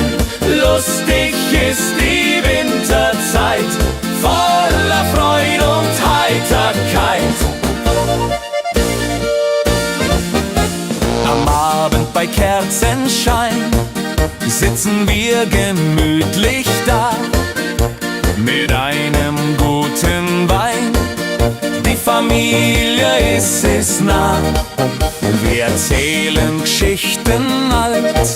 Lustig ist die Winterzeit, voller Freude und Heiterkeit. Am Abend bei Kerzenschein sitzen wir gemütlich da mit einem guten Wein. Die Familie ist nah. Wir erzählen Geschichten alt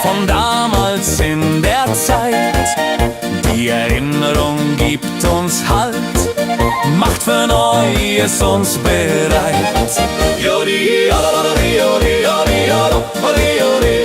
von damals in der Zeit. Die Erinnerung gibt uns Halt, macht für Neues uns bereit. Jodi, jodi, jodi, jodi, jodi, jodi.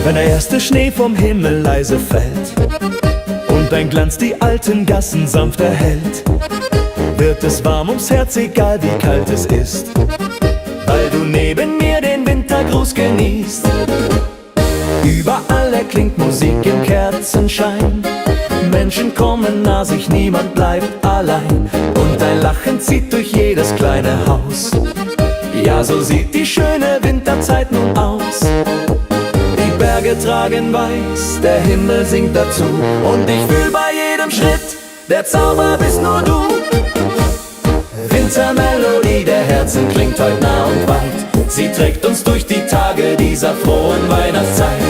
Wenn der erste Schnee vom Himmel leise fällt und ein Glanz die alten Gassen sanft erhellt, wird es warm ums Herz, egal wie kalt es ist, weil du neben mir den Wintergruß genießt. Überall erklingt Musik im Kerzenschein, Menschen kommen nah sich, niemand bleibt allein, und ein Lachen zieht durch jedes kleine Haus. Ja, so sieht die schöne Winterzeit nun aus. Die Berge tragen weiß, der Himmel singt dazu, und ich fühl bei jedem Schritt, der Zauber bist nur du. Wintermelodie der Herzen klingt heut nah und weit, sie trägt uns durch die Tage dieser frohen Weihnachtszeit.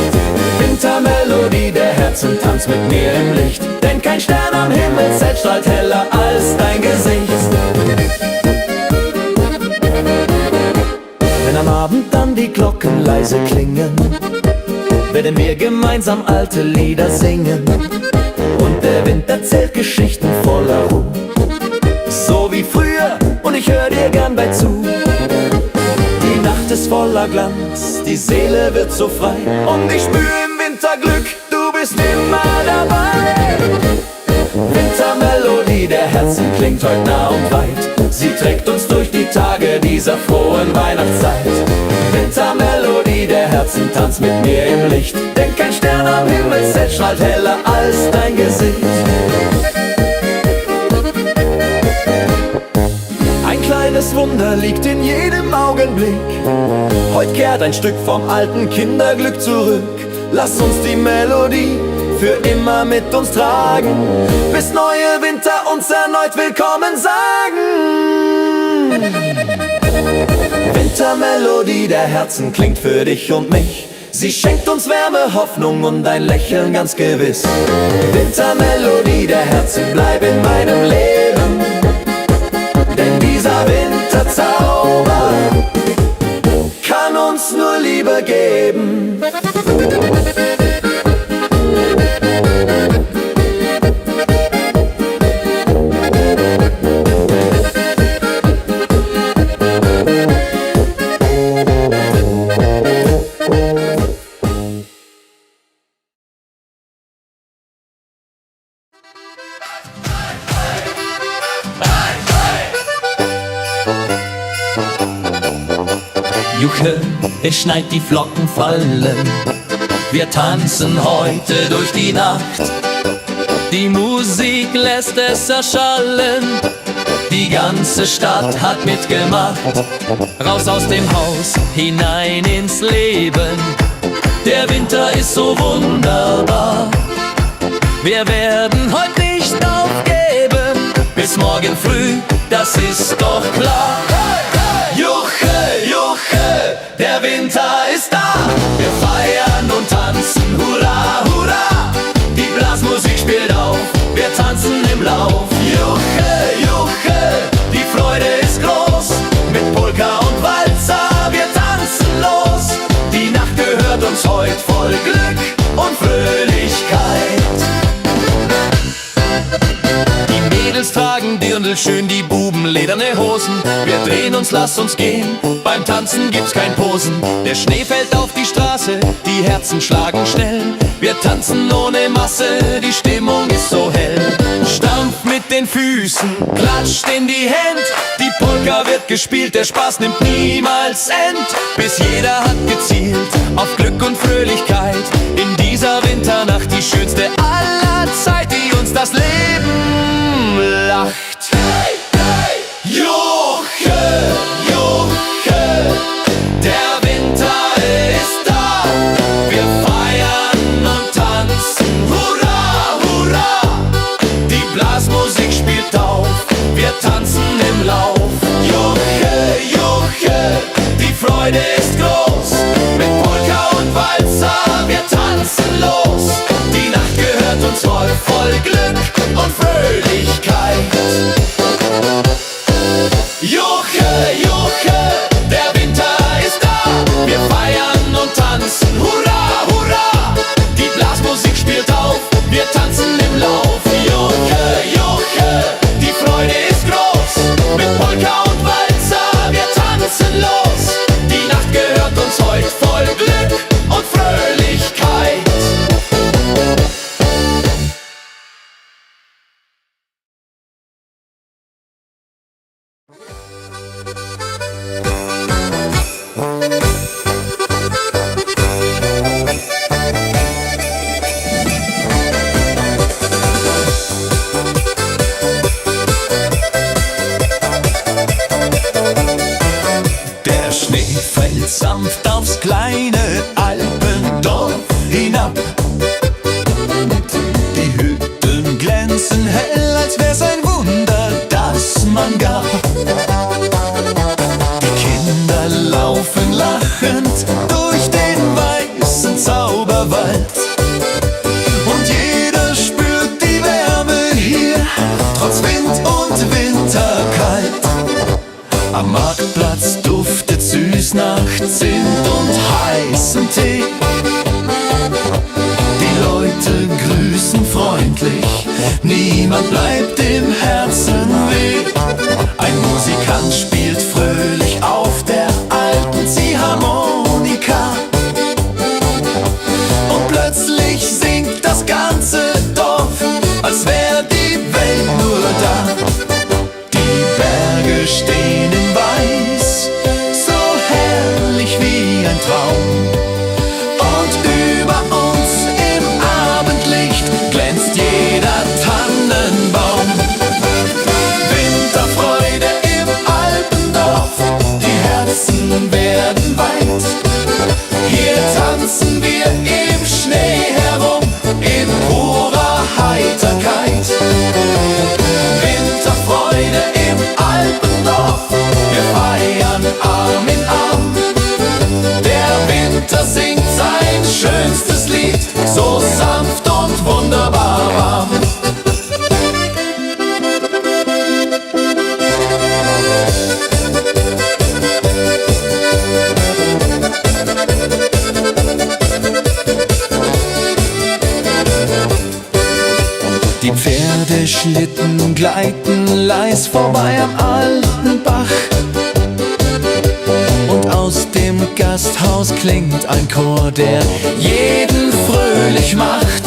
Wintermelodie der Herzen, tanzt mit mir im Licht, denn kein Stern am Himmelszelt strahlt heller als dein Gesicht. Wenn am Abend dann die Glocken leise klingen, werden wir gemeinsam alte Lieder singen und der Wind erzählt Geschichten voller Ruhe. So wie früher und ich hör dir gern bei zu. Die Nacht ist voller Glanz, die Seele wird so frei und ich spür im Winter Glück, du bist immer dabei. Wintermelodie der Herzen klingt heute nah und weit. Sie trägt uns durch die Tage dieser frohen Weihnachtszeit. Wintermelodie der Herzen, tanz mit mir im Licht. Denn kein Stern am Himmelszelt strahlt heller als dein Gesicht. Ein kleines Wunder liegt in jedem Augenblick. Heute kehrt ein Stück vom alten Kinderglück zurück. Lass uns die Melodie für immer mit uns tragen, bis neue Winter uns erneut willkommen sagen. Wintermelodie der Herzen klingt für dich und mich. Sie schenkt uns Wärme, Hoffnung und ein Lächeln ganz gewiss. Wintermelodie der Herzen, bleib in meinem Leben, denn dieser Winterzauber kann uns nur Liebe geben. Juche, es schneit, die Flocken fallen. Wir tanzen heute durch die Nacht. Die Musik lässt es erschallen. Die ganze Stadt hat mitgemacht. Raus aus dem Haus, hinein ins Leben. Der Winter ist so wunderbar. Wir werden heute nicht aufgeben. Bis morgen früh, das ist doch klar. Juche, Juche, der Winter ist da. Wir feiern und tanzen, hurra, hurra. Die Blasmusik spielt auf, wir tanzen im Lauf. Juche, Juche, die Freude ist groß. Mit Polka und Walzer, wir tanzen los. Die Nacht gehört uns heute voll Glück und Fröhlichkeit. Die Mädels tragen dirndlschön, die Buben lederne Hosen. Wir drehen uns, lass uns gehen, beim Tanzen gibt's kein Posen. Der Schnee fällt auf die Straße, die Herzen schlagen schnell. Wir tanzen ohne Masse, die Stimmung ist so hell. Stampf mit den Füßen, klatscht in die Hände. Die Polka wird gespielt, der Spaß nimmt niemals End. Bis jeder hat gezielt auf Glück und Fröhlichkeit. In dieser Winternacht die schönste aller Zeit, die uns das Leben lacht. Hey, hey, Juche, Juche, der Winter ist da. Wir feiern und tanzen, hurra, hurra. Die Blasmusik spielt auf, wir tanzen im Lauf. Juche, Juche, die Freude ist groß. Mit Polka und Walzer, wir tanzen los. Die Nacht gehört uns voll Glück und Fröhlichkeit. Juche, Juche, der Winter ist da. Wir feiern und tanzen, hurra, hurra. Die Blasmusik spielt auf, wir tanzen im Lauf. Juche, Juche, die Freude ist groß. Mit Polka und Walzer, wir tanzen los. Die Nacht gehört uns heute voll Glück und Fröhlichkeit. Der Schnee fällt sanft aufs kleine Alpendorf hinab. Die Hütten glänzen hell, als wär's ein Wunder, das man gab. Die Kinder laufen lachend durch den weißen Zauberwald. Und jeder spürt die Wärme hier, trotz Wind und Winterkalt. Am Marktplatz duftet süß nach Zimt und heißem Tee. Die Leute grüßen freundlich niemand bleibt im Herzen weh. Ein Musikant spielt fröhlich auf der alten Ziehharmonika. Und plötzlich singt das ganze Dorf, als wär die Welt nur da. Die Berge stehen in Weiß, so herrlich wie ein Traum. Und über uns im Abendlicht glänzt jeder Tannenbaum. Winterfreude im Alpendorf, die Herzen werden weit. Hier tanzen wir im Schnee herum, in purer Heiterkeit. Winterfreude im Alpendorf, wir feiern Arm in Arm. Der Winter singt sein schönstes Lied, so sanft und wunderbar warm. Die Pferdeschlitten gleiten leis vorbei am alten Bach. Und aus dem Gasthaus klingt ein Chor, der jeden fröhlich macht.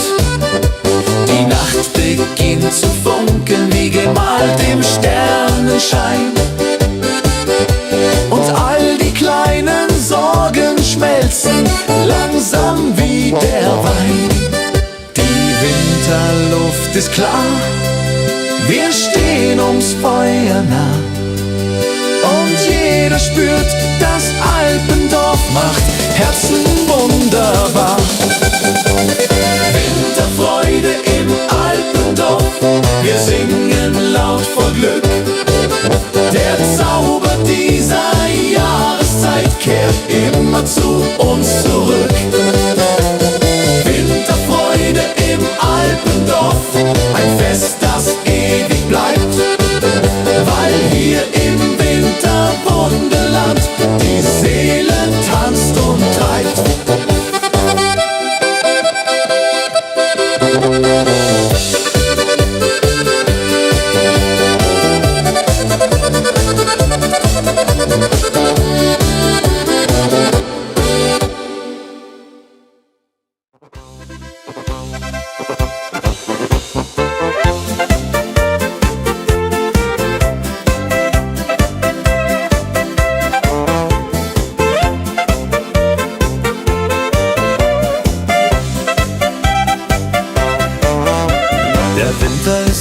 Die Nacht beginnt zu funkeln wie gemalt im Sternenschein. Und all die kleinen Sorgen schmelzen langsam wie der Wein. Die Winterluft ist klar, wir stehen ums Feuer nah. Und jeder spürt, das Alpendorf macht Herzen wunderbar. Winterfreude im Alpendorf, wir singen laut vor Glück. Der Zauber dieser Jahreszeit kehrt immer zu uns zurück. Winterfreude im Alpendorf, ein Fest, das ewig bleibt, weil hier im Winterwunderland die Seele tanzt und treibt.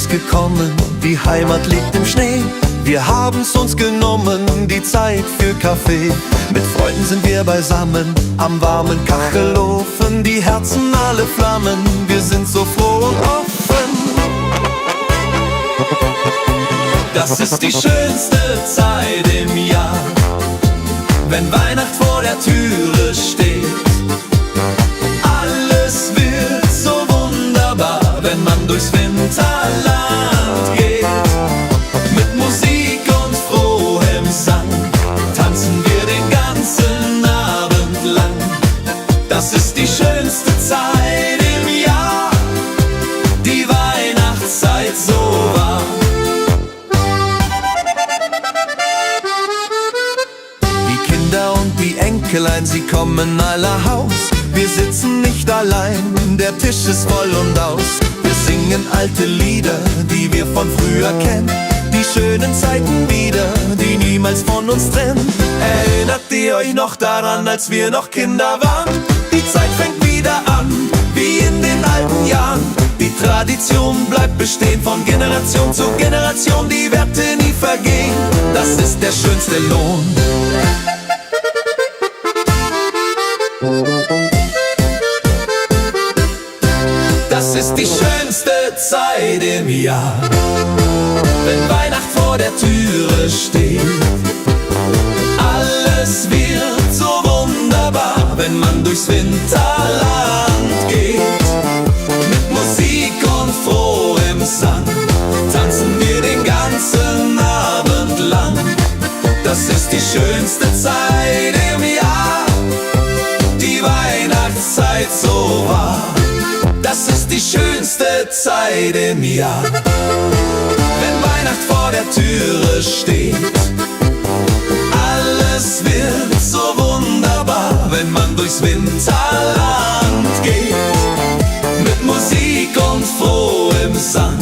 Gekommen, die Heimat liegt im Schnee. Wir haben's uns genommen, die Zeit für Kaffee. Mit Freunden sind wir beisammen, am warmen Kachelofen. Die Herzen alle flammen, wir sind so froh und offen. Das ist die schönste Zeit im Jahr, wenn Weihnacht vor der Türe steht. Alles wird so wunderbar, wenn man durchs Winterland geht. Mit Musik und frohem Sang tanzen wir den ganzen Abend lang. Das ist die schönste Zeit im Jahr, die Weihnachtszeit so wahr. Die Kinder und die Enkelein, sie kommen aller Haus. Wir sitzen nicht allein, der Tisch ist voll und aus. Wir singen alte Lieder, die wir von früher kennen. Die schönen Zeiten wieder, die niemals von uns trennen. Erinnert ihr euch noch daran, als wir noch Kinder waren? Die Zeit fängt wieder an, wie in den alten Jahren. Die Tradition bleibt bestehen, von Generation zu Generation. Die Werte nie vergehen, das ist der schönste Lohn. Das ist die schönste Zeit im Jahr, wenn Weihnacht vor der Türe steht. Alles wird so wunderbar, wenn man durchs Winterland geht. Mit Musik und frohem Sang tanzen wir den ganzen Abend lang. Das ist die schönste Zeit im Jahr, die Weihnachtszeit so wahr. Das ist die schönste Zeit im Jahr. Wenn Weihnacht vor der Türe steht, alles wird so wunderbar, wenn man durchs Winterland geht. Mit Musik und frohem Sang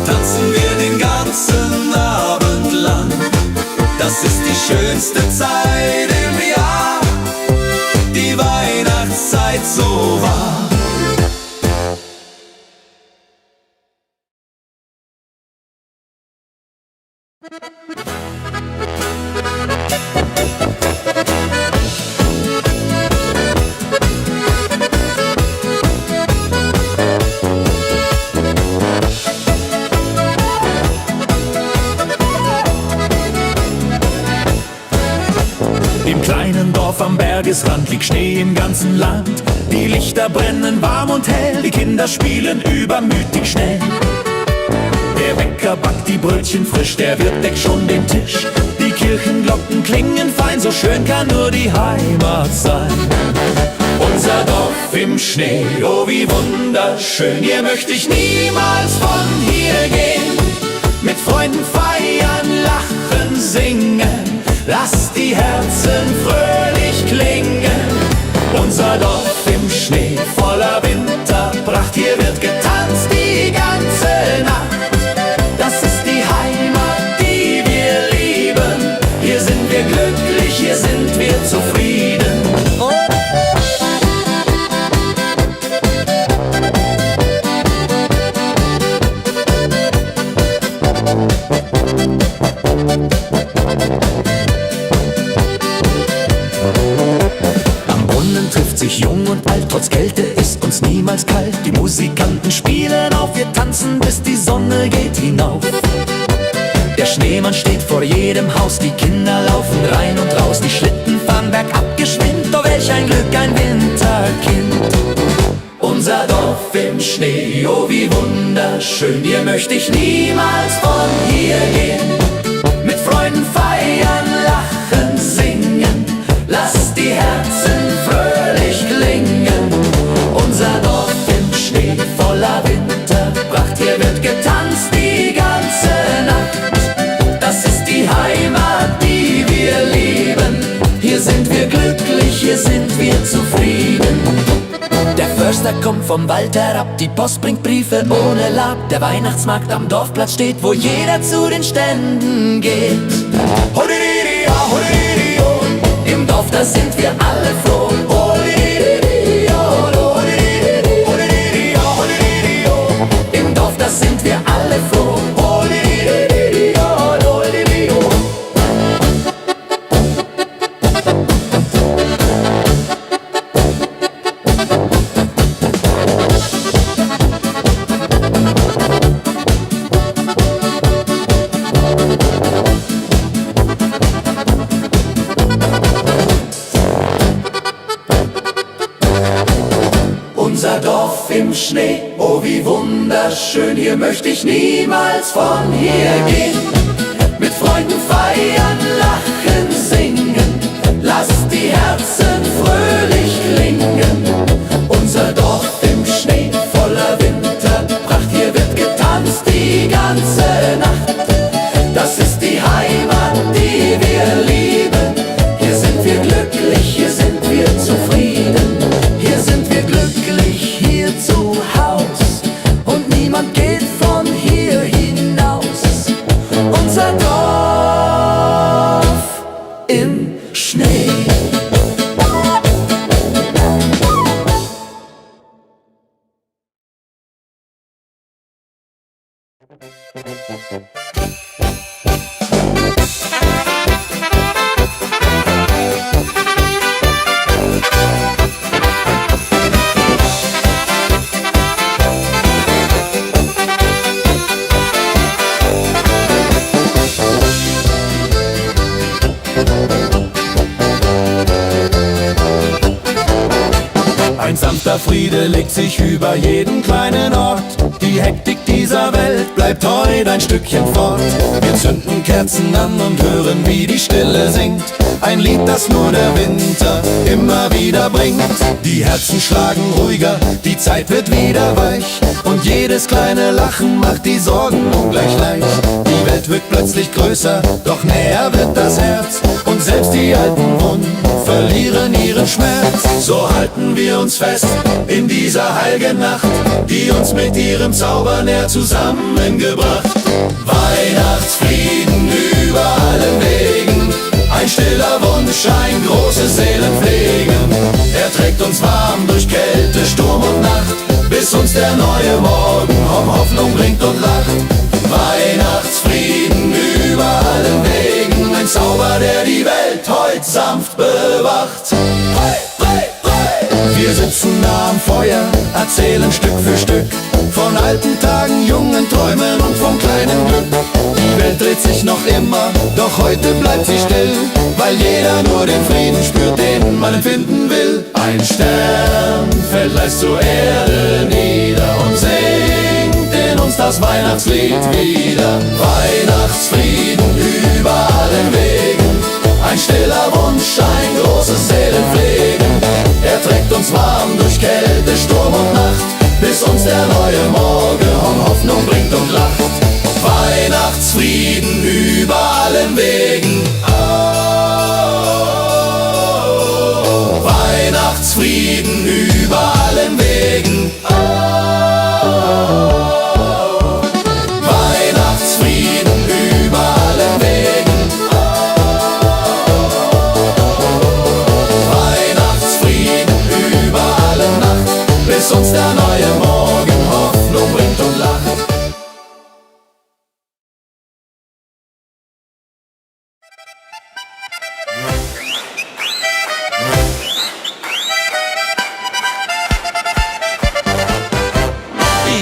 tanzen wir den ganzen Abend lang. Das ist die schönste Zeit im Jahr, die Weihnachtszeit so wahr. Im kleinen Dorf am Bergesrand liegt Schnee im ganzen Land. Die Lichter brennen warm und hell, die Kinder spielen übermütig schnell. Der Bäcker backt die Brötchen frisch, der Wirt deckt schon den Tisch. Die Kirchenglocken klingen fein, so schön kann nur die Heimat sein. Unser Dorf im Schnee, oh wie wunderschön, hier möchte ich niemals von hier gehen. Mit Freunden feiern, lachen, singen, lass die Herzen fröhlich klingen. Unser Dorf im Schnee, voller Winterpracht, hier wird getanzt die ganze Nacht. Das ist die Heimat, die wir lieben. Hier sind wir glücklich, hier sind wir zufrieden. Am Brunnen trifft sich jung und alt, trotz Kälte ist uns niemals kalt. Die Musikanten spielen auf, wir tanzen, bis die Sonne geht hinauf. Der Schneemann steht vor jedem Haus, die Kinder laufen rein und raus. Die Schlitten fahren bergab geschwind, oh welch ein Glück, ein Winterkind. Unser Dorf im Schnee, oh wie wunderschön, hier möchte ich niemals von hier gehen. Mit Freunden feiern, lachen, singen, lass die Herzen fröhlich klingen. Unser Dorf im Schnee, voller Winterpracht, hier wird getanzt die ganze Nacht. Das ist die Heimat, die wir lieben. Hier sind wir glücklich, hier sind wir zufrieden. Der Förster kommt vom Wald herab, die Post bringt Briefe ohne Lab. Der Weihnachtsmarkt am Dorfplatz steht, wo jeder zu den Ständen geht. Im Dorf, da sind wir alle froh. Im Dorf, da sind wir alle froh. Unser Dorf im Schnee, oh wie wunderschön, hier möchte ich niemals von hier gehen. Mit Freunden feiern, lachen, singen, lass die Herzen fröhlich klingen. Unser Dorf im Schnee, voller Winterpracht, hier wird getanzt die ganze Nacht. Das ist die Heimat, die wir lieben. Hier sind wir glücklich, hier sind wir zufrieden. Hier sind wir glücklich, hier zu Haus. Und niemand geht von hier hinaus. Unser Dorf im Schnee. Ein sanfter Friede legt sich über jeden kleinen Ort. Die Hektik, die dieser Welt bleibt heute ein Stückchen fort. Wir zünden Kerzen an und hören, wie die Stille singt. Ein Lied, das nur der Winter immer wieder bringt. Die Herzen schlagen ruhiger, die Zeit wird wieder weich. Und jedes kleine Lachen macht die Sorgen ungleich leicht. Die Welt wird plötzlich größer, doch näher wird das Herz. Und selbst die alten Wunden verlieren ihren Schmerz. So halten wir uns fest in dieser heiligen Nacht, die uns mit ihrem Zauber näher zusammengebracht. Weihnachtsfrieden über allen Wegen, ein stiller Wunsch, ein großes Seelenpflegen. Er trägt uns warm durch Kälte, Sturm und Nacht, bis uns der neue Morgen Hoffnung bringt und lacht. Weihnachtsfrieden über allen Wegen, ein Zauber, der die Welt heut sanft bewacht. Wir sitzen nah am Feuer, erzählen Stück für Stück von alten Tagen, jungen Träumen und vom kleinen Glück. Die Welt dreht sich noch immer, doch heute bleibt sie still, weil jeder nur den Frieden spürt, den man empfinden will. Ein Stern fällt leise zur Erde nieder und singt in uns das Weihnachtslied wieder. Weihnachtsfrieden über allen Wegen, ein stiller Wunsch, ein großes Seelenpflegen. Er trägt uns warm durch Kälte, Sturm und Nacht, bis uns der neue Morgen Hoffnung bringt und lacht. Weihnachtsfrieden über allen Wegen. Oh, Weihnachtsfrieden über allen Wegen. Oh, Weihnachtsfrieden über allen Wegen. Weihnachtsfrieden über alle Nacht, bis uns der neue Morgen Hoffnung bringt und lacht.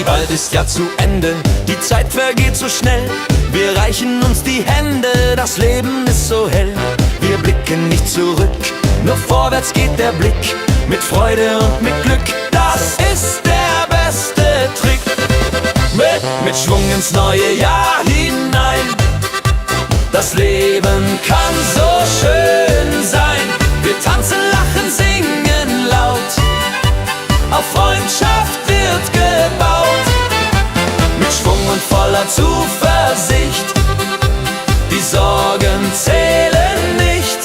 Bald ist ja zu Ende, die Zeit vergeht so schnell. Wir reichen uns die Hände, das Leben ist so hell. Wir blicken nicht zurück, nur vorwärts geht der Blick. Mit Freude und mit Glück, das ist der beste Trick. Mit Schwung ins neue Jahr hinein. Das Leben kann so schön sein. Wir tanzen, lachen, singen laut. Auf Freundschaft wird gebaut. Mit Schwung und voller Zuversicht. Die Sorgen zählen nicht.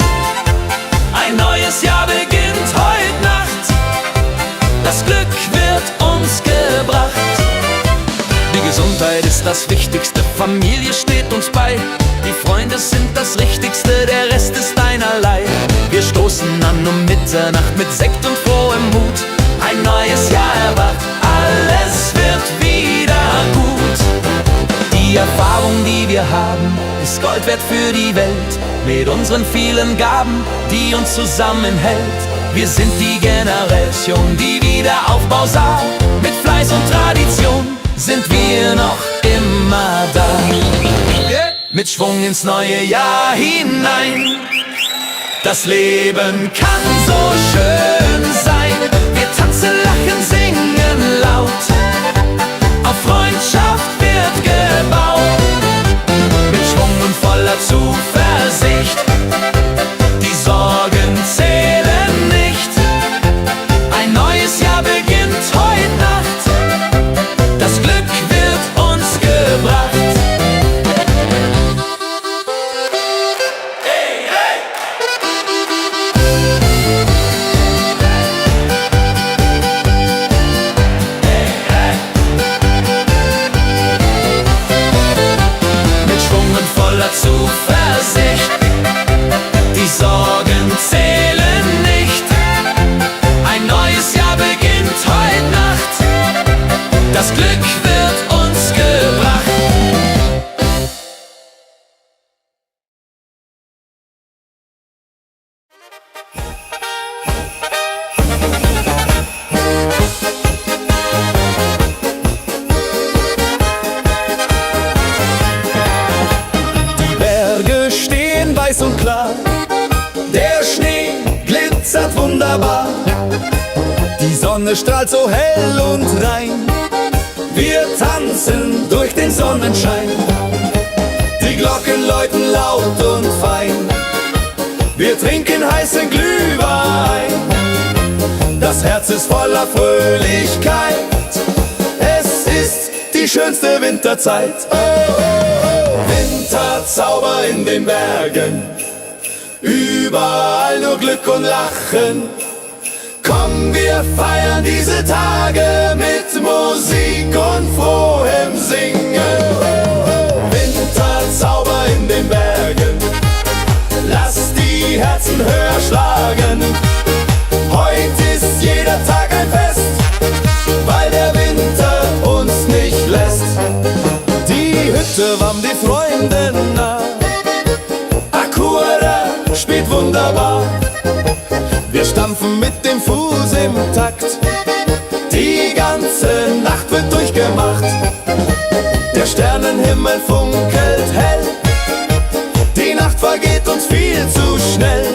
Ein neues Jahr beginnt heute Nacht. Das Glück wird uns gebracht. Die Gesundheit ist das Wichtigste, Familie steht uns bei. Die Freunde sind das Richtigste, der Rest ist einerlei. Wir stoßen an um Mitternacht mit Sekt und frohem Mut. Ein neues Jahr erwacht, alles wird wieder gut. Die Erfahrung, die wir haben, ist Gold wert für die Welt. Mit unseren vielen Gaben, die uns zusammenhält. Wir sind die Generation, die Wiederaufbau sah. Mit Fleiß und Tradition sind wir noch immer da. Mit Schwung ins neue Jahr hinein. Das Leben kann so schön sein. Wir tanzen, lachen, singen laut. Auf Freundschaft wird gebaut. Mit Schwung und voller Zuversicht. Die Sorgen zählen nicht. Ein neues Jahr beginnt heute Nacht. Das Glück wird uns gebracht. Zuversicht, die Sorgen zählen nicht. Ein neues Jahr beginnt heute Nacht. Das Glück wird uns gebracht. Weiß und klar, der Schnee glitzert wunderbar. Die Sonne strahlt so hell und rein. Wir tanzen tanzen durch den Sonnenschein. Die Glocken läuten laut und fein. Wir trinken heißen Glühwein. Das Herz ist voller Fröhlichkeit. Es ist die schönste Winterzeit. Winterzauber in den Bergen, überall nur Glück und Lachen. Komm, wir feiern diese Tage mit Musik und frohem Singen. Winterzauber in den Bergen, lass die Herzen höher schlagen. Heute ist jeder Tag ein Fest, weil der Winter uns nicht lässt. Die Hütte warm, die Freunde nah, Akura spielt wunderbar. Wir stampfen mit dem Fuß im Takt, die ganze Nacht wird durchgemacht. Der Sternenhimmel funkelt hell, die Nacht vergeht uns viel zu schnell.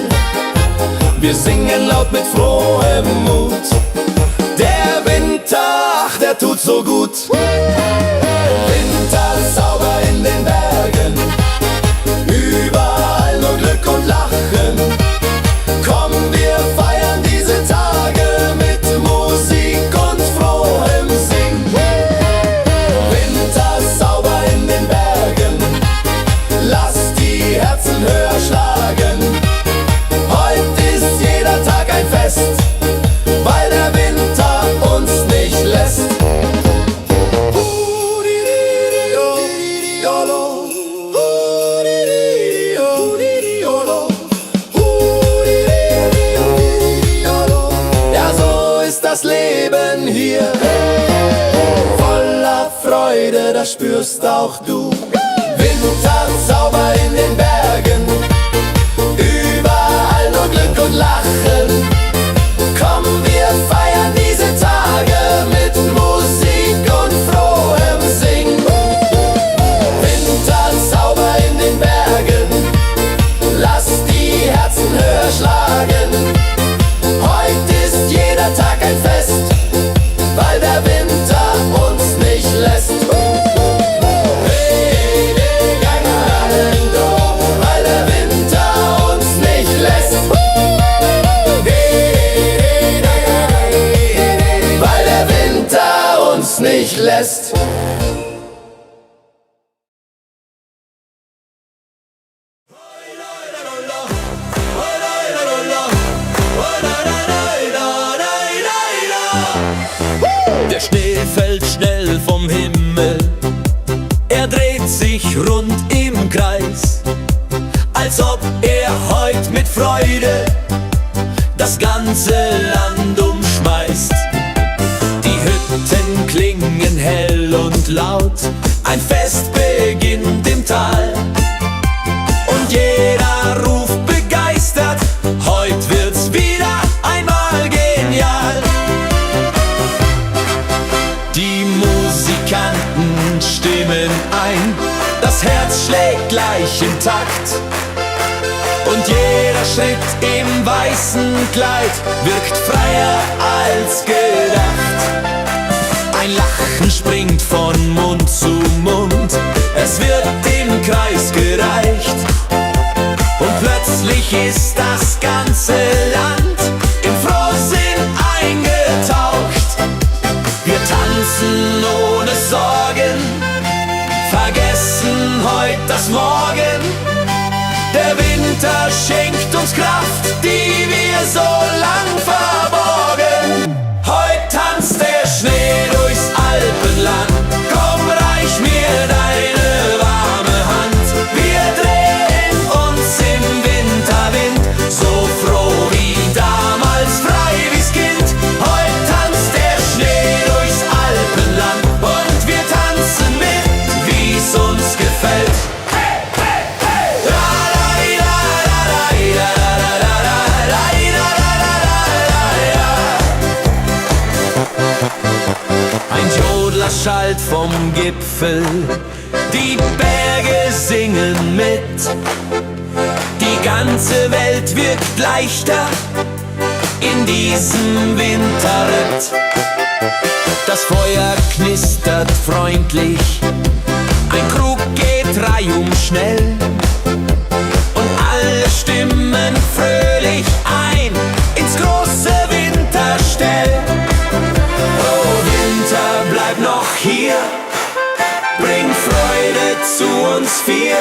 Wir singen laut mit frohem Mut, der Winter, ach, der tut so gut. Winterzauber in den Bergen, überall nur Glück und Lachen. Komm, wir feiern diese Tage mit Musik und frohem Singen. Winterzauber in den Bergen, lass die Herzen höher schlagen. Heute ist jeder Tag ein Fest, weil der Winter uns nicht lässt. Ja, so ist das Leben hier, voller Freude, das spürst auch du. Winterzauber in den Bergen, überall nur Glück und Lachen. Komm, wir feiern diese Tage mit Musik und frohem Singen. Winterzauber in den Bergen, lass die Herzen höher schlagen. Heute ist jeder Tag ein Fest, weil der Winter uns nicht lässt. Weil der Winter uns nicht lässt. Weil der Winter uns nicht lässt. Der Schnee fällt schnell vom Himmel, er dreht sich rund im Kreis, als ob er heut mit Freude das ganze Land umschmeißt. Die Hütten klingen hell und laut, ein Fest beginnt im Tal. Und jeder ruft begeistert, heut wird's wieder einmal genial. Die Musikanten stimmen ein, das Herz schlägt gleich im Takt. Und jeder Schritt im weißen Kleid wirkt freier als gedacht. Ein Lachen springt von Mund zu Mund, es wird im Kreis gereicht. Und plötzlich ist das ganze Land im Frohsinn eingetaucht. Wir tanzen ohne Sorgen, vergessen heut das Morgen. Der Winter schenkt uns Kraft, die wir so lang verborgen. Heut tanzt der Schnee durchs Alpenland, komm, reich mir deine warme Hand. Wir drehen uns im Winterwind, so froh wie damals, frei wie's Kind. Heut tanzt der Schnee durchs Alpenland und wir tanzen mit, wie's uns gefällt. Ein Jodler schallt vom Gipfel, die Berge singen mit. Die ganze Welt wirkt leichter in diesem Winterritt. Das Feuer knistert freundlich, ein Krug geht reihum schnell und alle stimmen fröhlich ein ins große Winterstell. Oh Winter, bleib noch hier, bring Freude zu uns vier,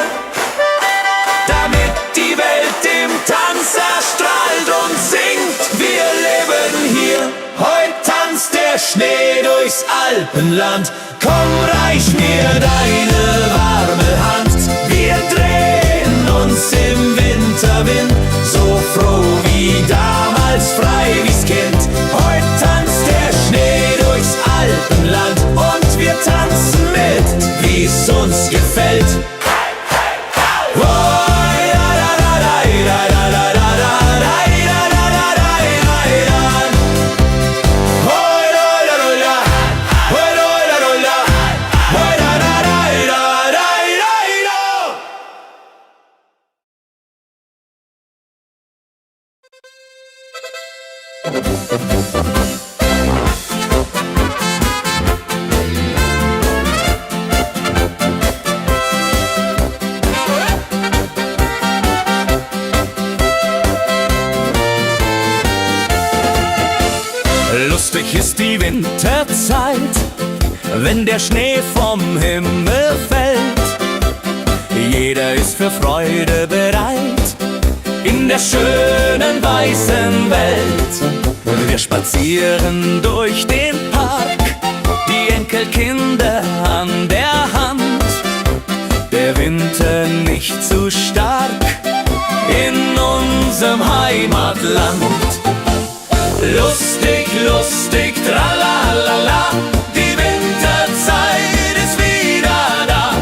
damit die Welt im Tanz erstrahlt und singt. Wir leben hier, heut tanzt der Schnee durchs Alpenland. Komm, reich mir deine warme Hand. Wir drehen uns im Winterwind, so froh wie damals, frei wie's Kind. Heut tanzt der Schnee durchs Alpenland und wir tanzen mit, wie's uns gefällt. Lustig ist die Winterzeit, wenn der Schnee vom Himmel fällt. Jeder ist für Freude bereit in der schönen weißen Welt. Wir spazieren durch den Park, die Enkelkinder an der Hand. Der Winter nicht zu stark in unserem Heimatland. Lustig, lustig, tralalala, die Winterzeit ist wieder da.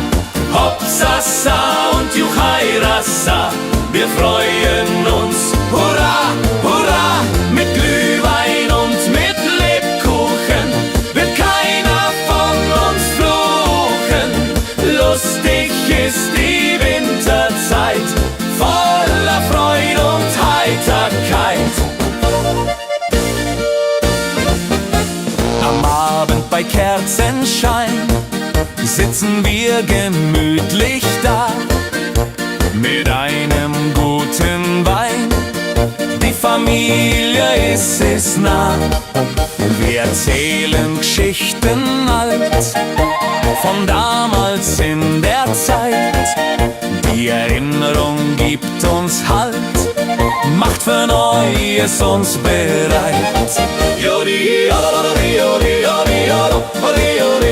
Hopsasa und Juchairassa, wir freuen uns, hurra, hurra. Mit Glühwein und mit Lebkuchen wird keiner von uns fluchen. Lustig ist die Winterzeit, voller Freude und Heiterkeit. Am Abend bei Kerzenschein sitzen wir gemütlich da mit einem guten Wein. Die Familie ist nah. Wir erzählen Geschichten alt von damals in der Zeit. Die Erinnerung gibt uns Halt, macht für Neues uns bereit. Jodi, jodi, jodi, jodi, jodi,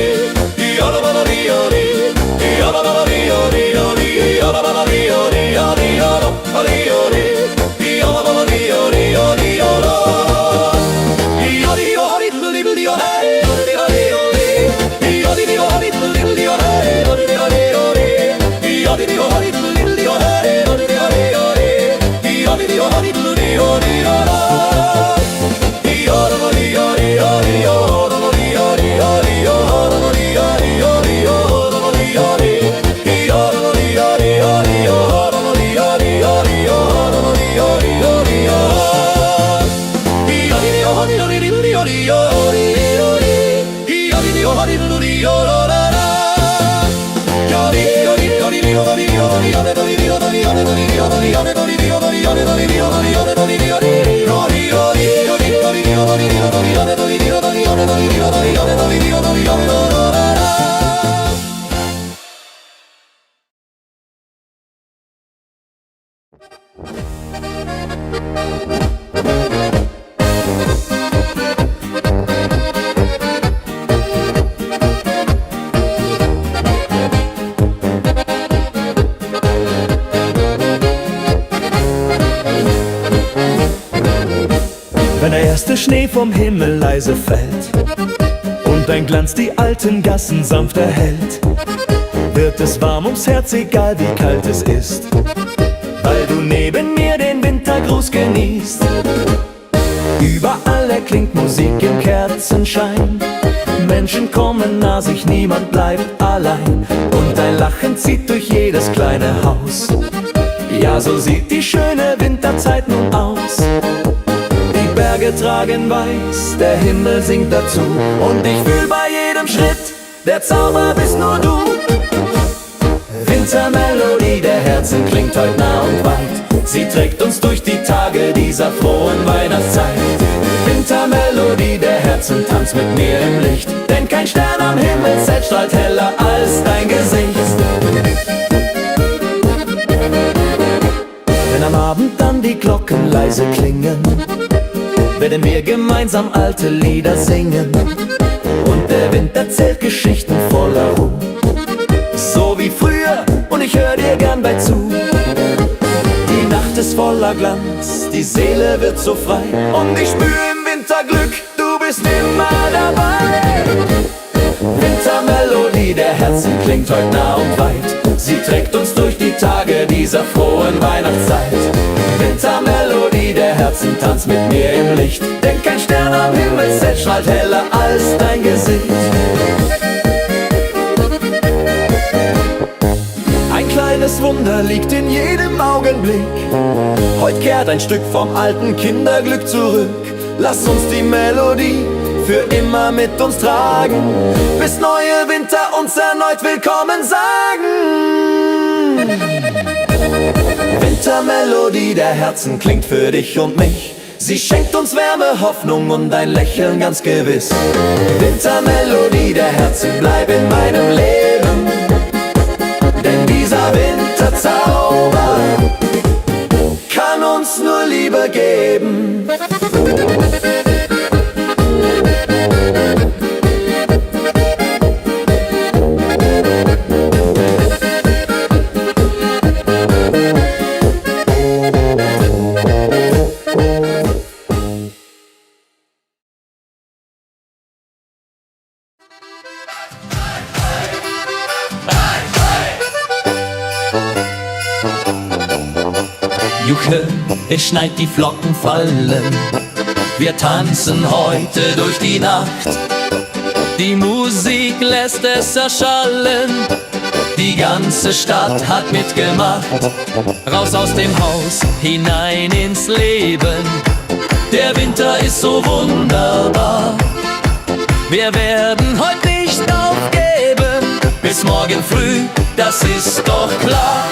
Wenn der erste Schnee vom Himmel leise fällt und ein Glanz die alten Gassen sanft erhellt, wird es warm ums Herz, egal wie kalt es ist, weil du neben mir den Wintergruß genießt. Überall erklingt Musik im Kerzenschein, Menschen kommen nah, sich niemand bleibt allein, und ein Lachen zieht durch jedes kleine Haus. Ja, so sieht die schöne Winterzeit nun aus. Die Berge wir tragen weiß, der Himmel singt dazu. Und ich fühl bei jedem Schritt, der Zauber bist nur du. Wintermelodie der Herzen klingt heut nah und weit. Sie trägt uns durch die Tage dieser frohen Weihnachtszeit. Wintermelodie der Herzen tanzt mit mir im Licht. Denn kein Stern am Himmelszelt strahlt heller als dein Gesicht. Wenn am Abend dann die Glocken leise klingen, werden wir gemeinsam alte Lieder singen. Und der Wind erzählt Geschichten voller Ruhe, so wie früher, und ich hör dir gern bei zu. Die Nacht ist voller Glanz, die Seele wird so frei. Und ich spür im Winter Glück, du bist immer dabei. Wintermelodie der Herzen klingt heut nah und weit. Sie trägt uns durch die Tage dieser frohen Weihnachtszeit. Wintermelodie der Herzen tanzt mit mir im Licht. Denn kein Stern am Himmelszelt strahlt heller als dein Gesicht. Ein kleines Wunder liegt in jedem Augenblick. Heut kehrt ein Stück vom alten Kinderglück zurück. Lass uns die Melodie für immer mit uns tragen, bis neue Winter uns erneut willkommen sagen. Wintermelodie der Herzen klingt für dich und mich. Sie schenkt uns Wärme, Hoffnung und ein Lächeln ganz gewiss. Wintermelodie der Herzen, bleib in meinem Leben. Denn dieser Winterzauber kann uns nur Liebe geben. Juche, es schneit, die Flocken fallen. Wir tanzen heute durch die Nacht. Die Musik lässt es erschallen. Die ganze Stadt hat mitgemacht. Raus aus dem Haus, hinein ins Leben. Der Winter ist so wunderbar. Wir werden heute nicht aufgeben. Bis morgen früh, das ist doch klar.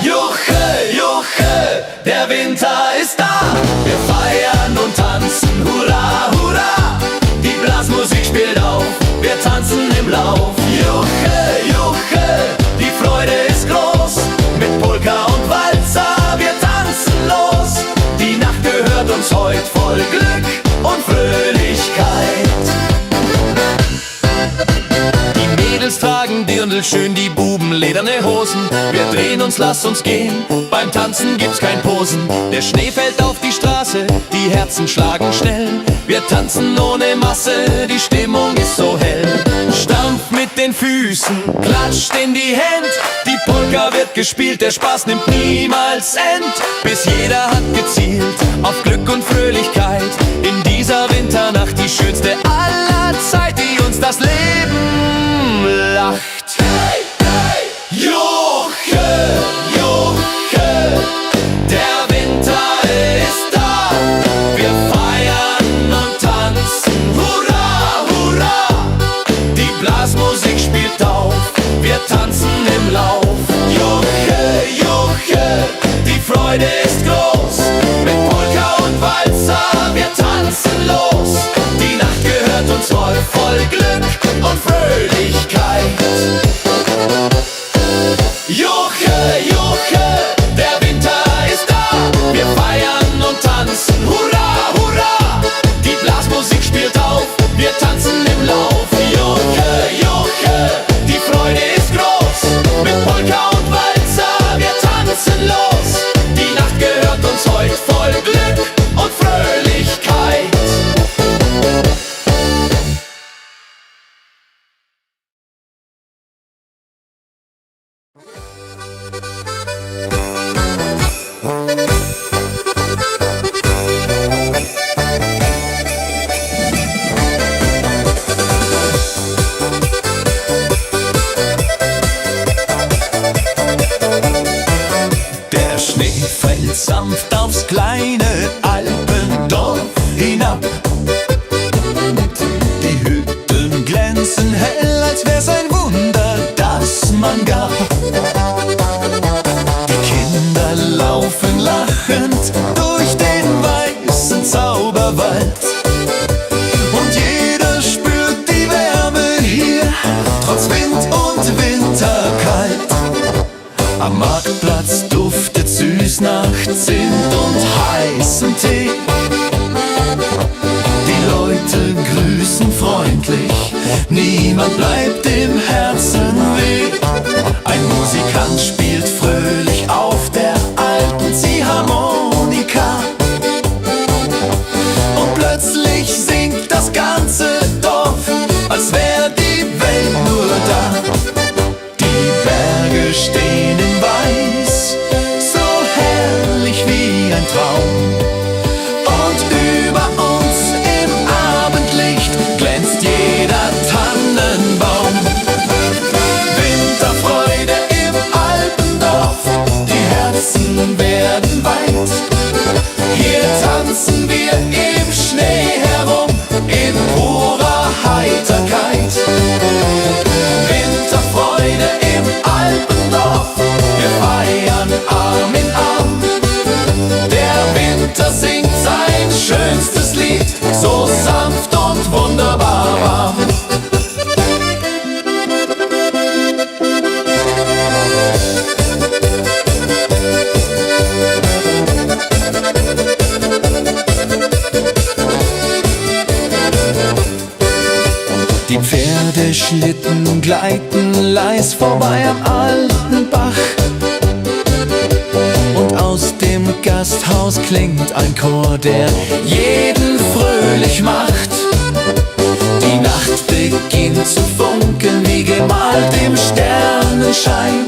Juche, Juche, der Winter ist da. Wir feiern und tanzen, hurra, hurra. Die Blasmusik spielt auf, wir tanzen im Lauf. Juche, Juche, die Freude ist groß. Mit Polka und Walzer, wir tanzen los. Die Nacht gehört uns heut voll Glück und Fröhlichkeit. Die Mädels tragen dirndlschön, die Buben lederne Hosen. Wir drehen uns, lass uns gehen, beim Tanzen gibt's kein Posen. Der Schnee fällt auf die Straße, die Herzen schlagen schnell. Wir tanzen ohne Masse, die Stimmung ist so hell. Stampf mit den Füßen, klatscht in die Hände. Die Polka wird gespielt, der Spaß nimmt niemals End. Bis jeder hat gezielt auf Glück und Fröhlichkeit. In dieser Winternacht die schönste aller Zeit, die uns das Leben lacht. Hey, hey, Juche, Juche, der Winter ist da. Wir feiern und tanzen, hurra, hurra. Die Blasmusik spielt auf, wir tanzen im Lauf. Juche, Juche, die Freude ist groß. Mit Polka und Walzer, wir man gab. Die Kinder laufen lachend durch den weißen Zauberwald. Und jeder spürt die Wärme hier, trotz Wind und Winterkalt. Am Marktplatz duftet süß nach Zimt und heißem Tee. Die Leute grüßen freundlich, niemand bleibt im Herzen weh. Ein Musikant spielt fröhlich auf der alten Ziehharmonika. Und plötzlich singt das ganze Dorf, als wär die Welt nur da. Die Berge stehen in Weiß, so herrlich wie ein Traum. Und über uns im Abendlicht glänzt jeder Tannenbaum. Winterfreude im Alpendorf, die Herzen werden weit. Hier tanzen wir im Schnee herum, in purer Heiterkeit. Winterfreude im Alpendorf, wir feiern Arm in Arm. Der Winter singt sein schönstes Lied, so sanft und wunderbar warm. Die Pferdeschlitten gleiten leis vorbei am alten Bach. Und aus dem Gasthaus klingt ein Chor, der jeden fröhlich macht. Die Nacht beginnt zu funkeln, wie gemalt im Sternenschein.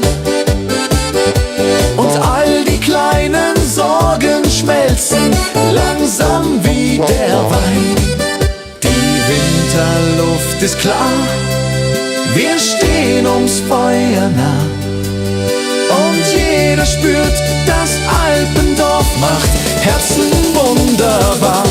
Und all die kleinen Sorgen schmelzen langsam wie der Wein. Die Winterluft ist klar, wir stehen ums Feuer nah. Und jeder spürt, das Alpendorf macht Herzen wunderbar.